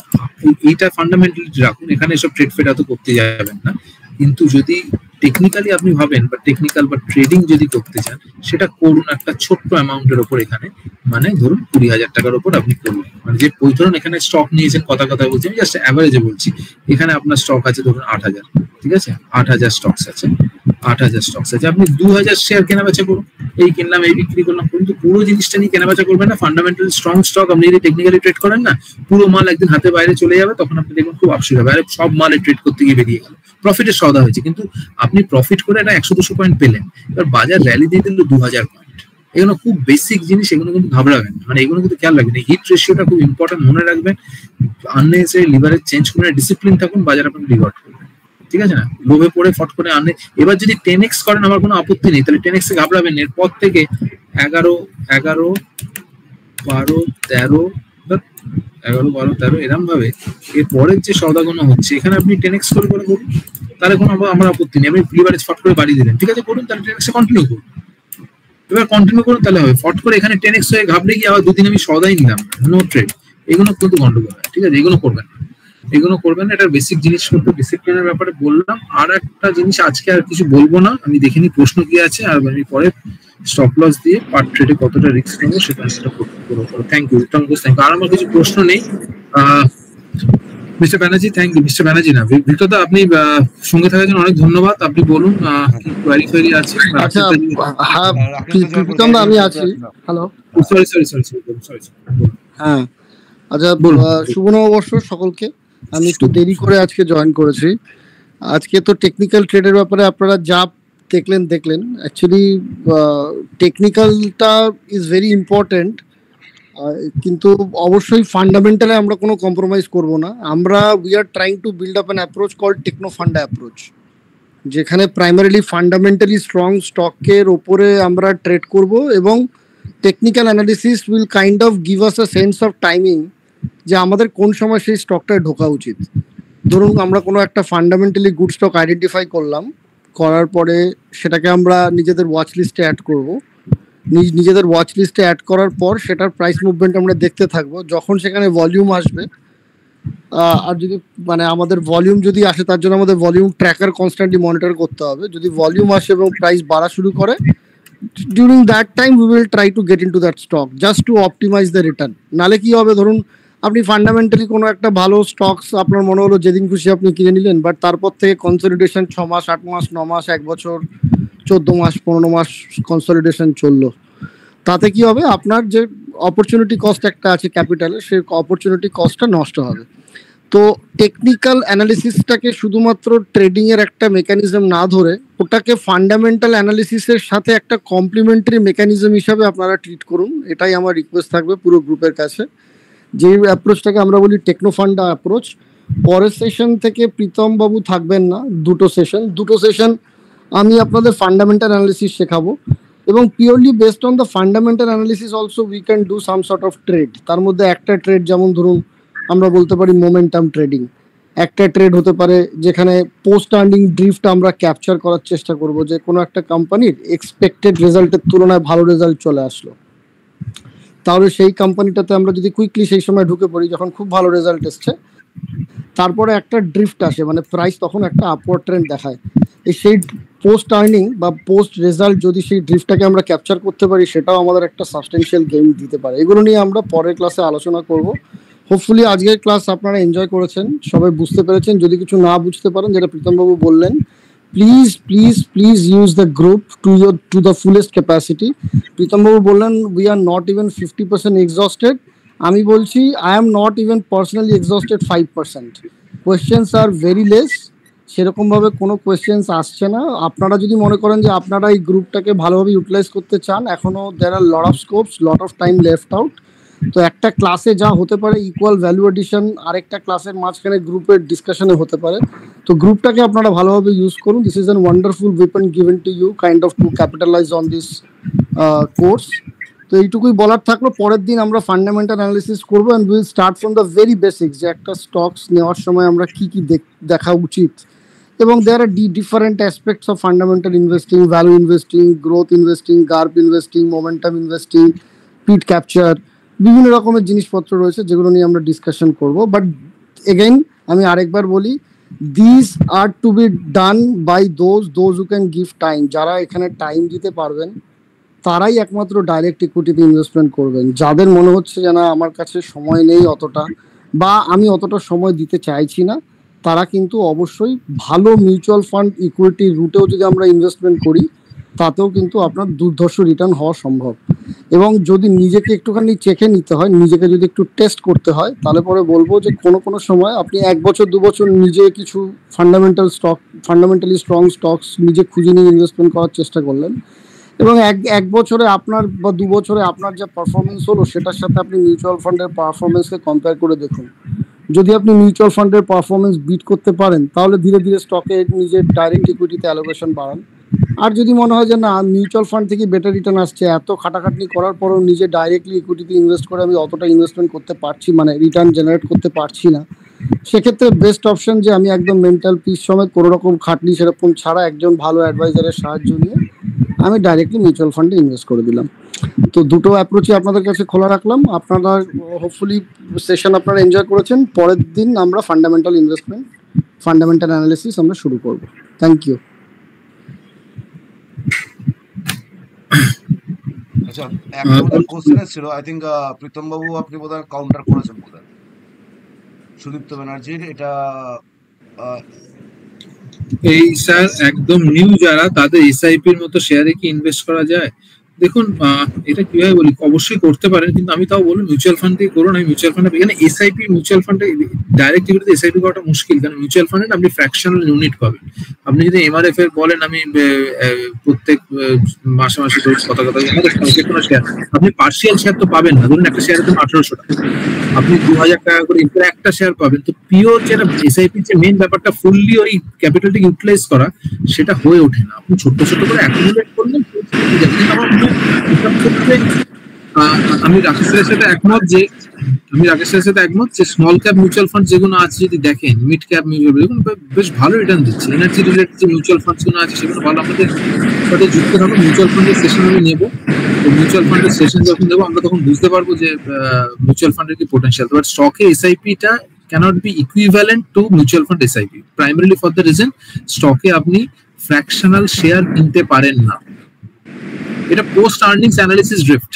এইটা ফান্ডামেন্টালি রাখুন, এখানে সব ট্রেড ফেড এত করতে যাবেন না। কিন্তু যদি টেকনিক্যালি আপনি ভাবেন বা টেকনিক্যাল বা ট্রেডিং যদি করতে চান, সেটা করুন একটা ছোট্ট অ্যামাউন্টের উপর। এখানে মানে ধরুন 20,000 টাকার উপর আপনি করুন, মানে যে ওই ধরুন এখানে স্টক নিয়েছেন, কথা বলছি আমি, জাস্ট অ্যাভারেজে বলছি। এখানে আপনার স্টক আছে ধরুন 8,000, ঠিক আছে? 8,000 স্টকস আছে, 8,000 স্টকস আছে। আপনি 2,000 শেয়ার কেনাবেচা করুন, এই কিনলাম এই বিক্রি করলাম, কিন্তু পুরো জিনিসটা নিয়ে কেনাবেচা করবেন না। ফান্ডামেন্টাল স্ট্রং স্টক আপনি যদি টেকনিক্যালি ট্রেড করেন না, পুরো মাল একদিন হাতে বাইরে চলে যাবে, তখন আপনি দেখুন খুব আপসেট হবে, আরে সব মালে ট্রেড করতে গিয়ে বেরিয়ে গেল, প্রফিটের সওদা হয়েছে, কিন্তু আপনি প্রফিট করে এটা 100-200 পয়েন্ট পেলেন, এবার বাজার র্যালি দিয়ে দিল 2,000 পয়েন্ট। এগুলো খুব বেসিক জিনিস, এগুলো কিন্তু ঘাবড়াবেন, মানে এগুলো কিন্তু খেয়াল রাখবেন। হিট রেশিওটা খুব ইম্পর্টেন্ট, মনে রাখবেন। আননেসেসারি লিভারেজ চেঞ্জ করে ডিসিপ্লিন থাকুন, বাজার আপনাকে রিওয়ার্ড করবে, ঠিক আছে না? লোভে পড়ে ফট করে আনে। এবার যদি 10x করেন আমার কোনো আপত্তি নেই, তাহলে 10x এ ঘাবড়াবেন। এরপর থেকে 11, 12, 13, এরকম ভাবে এর পরের যে সওদাগুলো হচ্ছে, এখানে আপনি 10x করে করুন, তাহলে কোনো আমার আপত্তি নেই। আপনি লিভারেজ ফট করে বাড়িয়ে দিলেন, ঠিক আছে, করুন, তাহলে 10x এ কন্টিনিউ করুন। এবার কন্টিনিউ করুন, তাহলে হবে। ফট করে এখানে 10x হয়ে ঘাবড়ে গিয়ে আবার 2 দিন আমি সওদাই নিলাম, নো ট্রেড, এগুলো কিন্তু গন্ডগোল হয়, ঠিক আছে? এগুলো করবেন না, এটার বেসিক জিনিসপত্র ডিসিপ্লিনের ব্যাপারে বললাম। আর একটা জিনিস আজকে আর কিছু বলবো না, আমি দেখিনি প্রশ্ন কি আছে, আর আমি পরে স্টপ লস দিয়ে পার্ট ট্রেডে কতটা রিস্ক নেবো সেটা করবো। Thank you. আর আমার কিছু প্রশ্ন নেই। Mister Banerjee, thank you. Mister Banerjee না, ভিক্টরদা, আপনি সঙ্গে থাকার জন্য অনেক ধন্যবাদ। আপনি বলুন কি কোয়ারি আছে। আচ্ছা, হ্যাঁ প্রীতমদা, আমি আছি। Hello, sorry. হ্যাঁ, আচ্ছা, শুভ নববর্ষ সকলকে। আমি একটু দেরি করে আজকে জয়েন করেছি। আজকে তো টেকনিক্যাল ট্রেডের ব্যাপারে আপনারা যা দেখলেন। অ্যাকচুয়ালি টেকনিক্যালটা ইজ ভেরি ইম্পর্টেন্ট, কিন্তু অবশ্যই ফান্ডামেন্টালে আমরা কোনো কম্প্রোমাইজ করব না। We are trying to build up an approach called techno funda approach, যেখানে প্রাইমারিলি ফান্ডামেন্টালি স্ট্রং স্টকের ওপরে আমরা ট্রেড করব, এবং technical analysis will kind of give us a sense of timing, যে আমাদের কোন সময় সেই স্টকটায় ঢোকা উচিত। ধরুন আমরা কোনো একটা ফান্ডামেন্টালি গুড স্টক আইডেন্টিফাই করার পরে সেটাকে আমরা নিজেদের ওয়াচ লিস্টে অ্যাড করব। নিজেদের ওয়াচ লিস্টে অ্যাড করার পর সেটার প্রাইস মুভমেন্ট আমরা দেখতে থাকবো। যখন সেখানে ভলিউম আসবে, আর যদি মানে আমাদের ভলিউম যদি আসে, তার জন্য আমাদের ভলিউম ট্র্যাকার কনস্ট্যান্টলি মনিটর করতে হবে। যদি ভলিউম আসে এবং প্রাইস বাড়া শুরু করে, during that time we will try to get into that stock just to optimise the return. নালে কি হবে, ধরুন আপনি ফান্ডামেন্টালি কোনো একটা ভালো স্টকস আপনার মনে হলো যেদিন খুশি আপনি কিনে নিলেন, বাট তারপর থেকে কনসলিডেশন 6 মাস, 8 মাস, 9 মাস, 1 বছর, 14 মাস, 15 মাস কনসলিডেশন চললো। তাতে কি হবে, আপনার যে অপরচুনিটি কস্ট একটা আছে ক্যাপিটালে, সেই অপরচুনিটি কস্টটা নষ্ট হবে। তো টেকনিক্যাল অ্যানালিসিসটাকে শুধুমাত্র ট্রেডিং এর একটা মেকানিজম না ধরে ওটাকে ফান্ডামেন্টাল অ্যানালিসিসের সাথে একটা কমপ্লিমেন্টারি মেকানিজম হিসাবে আপনারা ট্রিট করুন, এটাই আমার রিকোয়েস্ট থাকবে পুরো গ্রুপের কাছে। যে অ্যাপ্রোচটাকে আমরা বলি টেকনো ফান্ডা অ্যাপ্রোচ। পরের সেশন থেকে প্রীতম বাবু থাকবেন না, দুটো সেশন আমি আপনাদের ফান্ডামেন্টাল অ্যানালিসিস শেখাবো, এবং purely based on the fundamental analysis also we can do some sort of trade. তার মধ্যে একটা ট্রেড যেমন ধরুন আমরা বলতে পারি মোমেন্টাম ট্রেডিং, একটা ট্রেড হতে পারে যেখানে পোস্ট আর্নিং ড্রিফট আমরা ক্যাপচার করার চেষ্টা করব, যে কোনো একটা কোম্পানির এক্সপেক্টেড রেজাল্টের তুলনায় ভালো রেজাল্ট চলে আসলো, তাহলে সেই কোম্পানিটাতে আমরা যদি কুইকলি সেই সময় ঢুকে পড়ি যখন খুব ভালো রেজাল্ট এসছে, তারপরে একটা ড্রিফট আসে, মানে প্রাইস তখন একটা আপওয়ার্ড ট্রেন্ড দেখায়, সেই পোস্ট আর্নিং বা পোস্ট রেজাল্ট যদি সেই ড্রিফটটাকে আমরা ক্যাপচার করতে পারি সেটাও আমাদের একটা সাবস্টেন্সিয়াল গেইন দিতে পারে। এগুলো নিয়ে আমরা পরের ক্লাসে আলোচনা করব। হোপফুলি আজকের ক্লাস আপনারা এনজয় করেছেন, সবাই বুঝতে পেরেছেন। যদি কিছু না বুঝতে পারেন, যেটা প্রীতমবাবু বললেন, please use the group to the fullest capacity. প্রীতমবাবু বললেন we are not even 50% exhausted, আমি বলছি I am not even personally exhausted 5%। Questions are very less, সেরকমভাবে কোনো কোয়েশ্চেন্স আসছে না। আপনারা যদি মনে করেন যে আপনারা এই গ্রুপটাকে ভালোভাবে ইউটিলাইজ করতে চান, এখনও there are lot of scopes, lot of time left out. তো একটা ক্লাসে যা হতে পারে ইকুয়াল ভ্যালু এডিশন আরেকটা ক্লাসের মাঝখানে গ্রুপের ডিসকাশনে হতে পারে। তো গ্রুপটাকে আপনারা ভালোভাবে ইউজ করুন। This is an wonderful weapon given to you kind of to capitalise on this course. তো এইটুকুই বলার থাকলো। পরের দিন আমরা ফান্ডামেন্টাল অ্যানালিসিস করবো, and will start from the very basics, যে একটা স্টকস নেওয়ার সময় আমরা কি কি দেখা উচিত, এবং there are different aspects of fundamental investing, value investing, growth investing, GARP investing, momentum investing, pit capture, বিভিন্ন রকমের জিনিসপত্র রয়েছে যেগুলো নিয়ে আমরা ডিসকাশন করব। বাট এগেইন আমি আরেকবার বলি, this are to be done by those who can give time. যারা এখানে টাইম দিতে পারবেন তারাই একমাত্র ডাইরেক্ট ইকুইটিতে ইনভেস্টমেন্ট করবেন। যাদের মনে হচ্ছে যে না আমার কাছে সময় নেই অতটা, বা আমি অতটা সময় দিতে চাইছি না, তারা কিন্তু অবশ্যই ভালো মিউচুয়াল ফান্ড ইকুইটি রুটেও যদি আমরা ইনভেস্টমেন্ট করি, তাতেও কিন্তু আপনার দুর্ধর্ষ রিটার্ন হওয়া সম্ভব। এবং যদি নিজেকে একটুখানি চেখে নিতে হয়, নিজেকে যদি একটু টেস্ট করতে হয়, তাহলে পরে বলবো যে কোনো সময় আপনি 1 বছর 2 বছর নিজে কিছু ফান্ডামেন্টালি স্ট্রং স্টকস নিজে খুঁজে নিয়ে ইনভেস্টমেন্ট করার চেষ্টা করলেন, এবং এক বছরে আপনার বা 2 বছরে আপনার যা পারফরমেন্স হলো সেটার সাথে আপনি মিউচুয়াল ফান্ডের পারফরমেন্সকে কম্পেয়ার করে দেখুন। যদি আপনি মিউচুয়াল ফান্ডের পারফরমেন্স বিট করতে পারেন, তাহলে ধীরে ধীরে স্টকে নিজের ডাইরেক্ট ইকুইটিতে অ্যালোকেশন বাড়ান। আর যদি মনে হয় যে না মিউচুয়াল ফান্ড থেকে বেটার রিটার্ন আসছে, এত খাটাখাটনি করার পরেও নিজে ডাইরেক্টলি ইকুইটিতে ইনভেস্ট করে আমি অতটা ইনভেস্টমেন্ট করতে পারছি, মানে রিটার্ন জেনারেট করতে পারছি না, সেক্ষেত্রে বেস্ট অপশন যে আমি একদম মেন্টাল পিস সমেত কোনো রকম খাটনি সেরকম ছাড়া একজন ভালো অ্যাডভাইজারের সাহায্য নিয়ে আমি ডাইরেক্টলি মিউচুয়াল ফান্ডে ইনভেস্ট করে দিলাম। তো দুটো অ্যাপ্রোচই আপনাদের কাছে খোলা রাখলাম। আপনারা হোপফুলি সেশন আপনারা এনজয় করেছেন। পরের দিন আমরা ফান্ডামেন্টাল অ্যানালিসিস আমরা শুরু করব। Thank you. আচ্ছা, একটা কোশ্চেন ছিল, আই থিঙ্ক প্রীতম বাবু আপনি বোধহয় কাউন্টার করেছেন বোধহয় সুদীপ্ত ব্যানার্জির, এটা এই স্যার একদম নিউ যারা তাদের এসআইপির মতো শেয়ারে কি ইনভেস্ট করা যায়? দেখুন এটা কিভাবে বলি, অবশ্যই করতে পারেন, কিন্তু আমি তাও বলবো মিউচুয়াল ফান্ড দিয়ে করুন। আমি মিউচুয়াল ফান্ডে এখানে এসআইপি মিউচুয়াল ফান্ডে ডাইরেক্ট ইকুইটিতে এসআইপি করাটা মুশকিল, কারণ মিউচুয়াল ফান্ডে আপনি ফ্র্যাকশনাল ইউনিট পাবেন। আপনি যদি এমআরএফ এর বলেন আমি প্রত্যেক মাসে কথা কোনো শেয়ার, আপনি পার্সিয়াল শেয়ার তো পাবেন না। ধরুন একটা শেয়ারের দাম 1800 টাকা, আপনি 2000 টাকা করে একটা শেয়ার পাবেন। তো পিওর যেটা এসআইপির যে মেইন ব্যাপারটা ফুললি ওই ক্যাপিটালটি ইউটিলাইজ করা, সেটা হয়ে ওঠে না। আপনি ছোট ছোট করে অ্যাকুমুলেট করলেন। আমি রাকেশের সাথে একমত যে স্মল ক্যাপ মিউচুয়াল ফান্ড যেগুলো আছে যদি দেখেন, মিড ক্যাপ মিউচুয়াল বেশ ভালো রিটার্ন দিচ্ছে। এনার্জি রিলেটেড যে মিউচুয়াল ফান্ড গুলো আছে সেগুলো ভালো। আমাদের সাথে যুক্ত থাকবো, মিউচুয়াল ফান্ডের সেশন আমি নেবো। তো মিউচুয়াল ফান্ডের সেশন যখন দেবো আমরা তখন বুঝতে পারবো যে মিউচুয়াল ফান্ডের কি পোটেনশিয়াল। বাট স্টকে এসআইপিটা cannot be equivalent to mutual fund SIP primarily for the reason স্টকে আপনি ফ্র্যাকশনাল শেয়ার কিনতে পারেন না। এটা পোস্ট আর্নিংস অ্যানালিসিস ড্রিফট,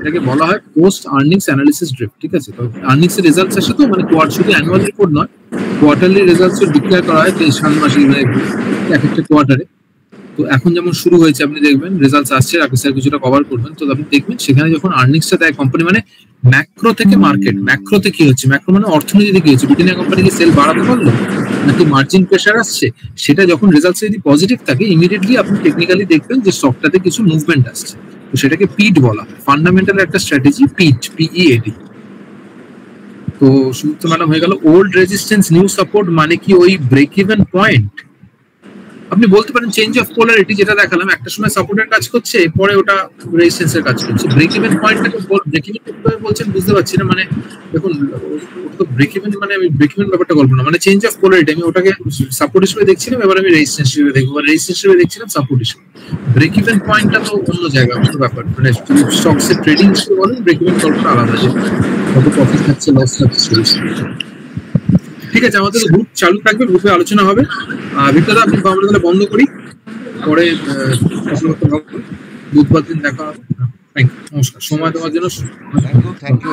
এটাকে বলা হয় পোস্ট আর্নিংস অ্যানালিসিস ড্রিফট। ঠিক আছে, তো আর্নিংস এর রেজাল্টস আসে তো, মানে শুধু অ্যানুয়াল রিপোর্ট নয়, কোয়ার্টারলি রেজাল্টস ডিক্লেয়ার করা হয় 3 মাসে, মানে এক একটা কোয়ার্টারে। তো এখন যেমন শুরু হয়েছে, আপনি দেখবেন রেজাল্টস আসছে, রাকেশ স্যার কিছুটা কভার করবেন, তো আপনি দেখবেন সেখানে যখন আর্নিংসটা দেয় কোম্পানি, মানে ম্যাক্রো থেকে মার্কেট, ম্যাক্রোতে কি হচ্ছে, ম্যাক্রো মানে অর্থনীতিতে কি হচ্ছে, ব্রিটানিয়া কোম্পানি কি সেল বাড়াতে পারলো নাকি মার্জিন প্রেসার আসছে, সেটা যখন রেজাল্টস যদি পজিটিভ থাকে ইমিডিয়েটলি আপনি টেকনিক্যালি দেখবেন যে স্টকটাতে কিছু মুভমেন্ট আসছে, তো সেটাকে পিট বলা হয়, ফান্ডামেন্টাল একটা স্ট্র্যাটেজি পিট, পিইএডি। তো সুমিত্রা ম্যাডাম হয়ে গেল ওল্ড রেজিস্ট্যান্স নিউ সাপোর্ট, মানে কি ওই ব্রেক ইভেন পয়েন্ট। আপনি বলতে পারেন চেঞ্জ অফ পোলারিটি, যেটা দেখালাম একটা সময় সাপোর্টের কাজ করছে, পরে ওটা রেজিস্ট্যান্সের কাজ করছে। ব্রেক ইভেন পয়েন্টটাকে ব্রেক ইভেন বলছেন বুঝতে পারছি না, মানে দেখুন ব্রেক ইভেন মানে আমি ব্রেক ইভেন ব্যাপারটা বলবো না, মানে চেঞ্জ অফ পোলারিটি, আমি ওটাকে সাপোর্ট হিসেবে দেখছিলাম, এবার আমি রেজিস্ট্যান্স হিসেবে দেখবো, রেজিস্ট্যান্স হিসেবে দেখছিলাম সাপোর্ট হিসেবে। ব্রেক ইভেন পয়েন্টটা তো অন্য জায়গা, অন্য ব্যাপার, মানে স্টকসের ট্রেডিং হিসেবে বলেন ব্রেক ইভেন গল্পটা আলাদা, যে কত প্রফিট থাকছে লস থাকছে। ঠিক আছে, আমাদের গ্রুপ চালু থাকবে, গ্রুপে আলোচনা হবে। ভিতরে আপনি আমরা তাহলে বন্ধ করি, পরে বুধবার দিন দেখা হবে। থ্যাংক ইউ, নমস্কার, সময় দেওয়ার জন্য থ্যাংক ইউ।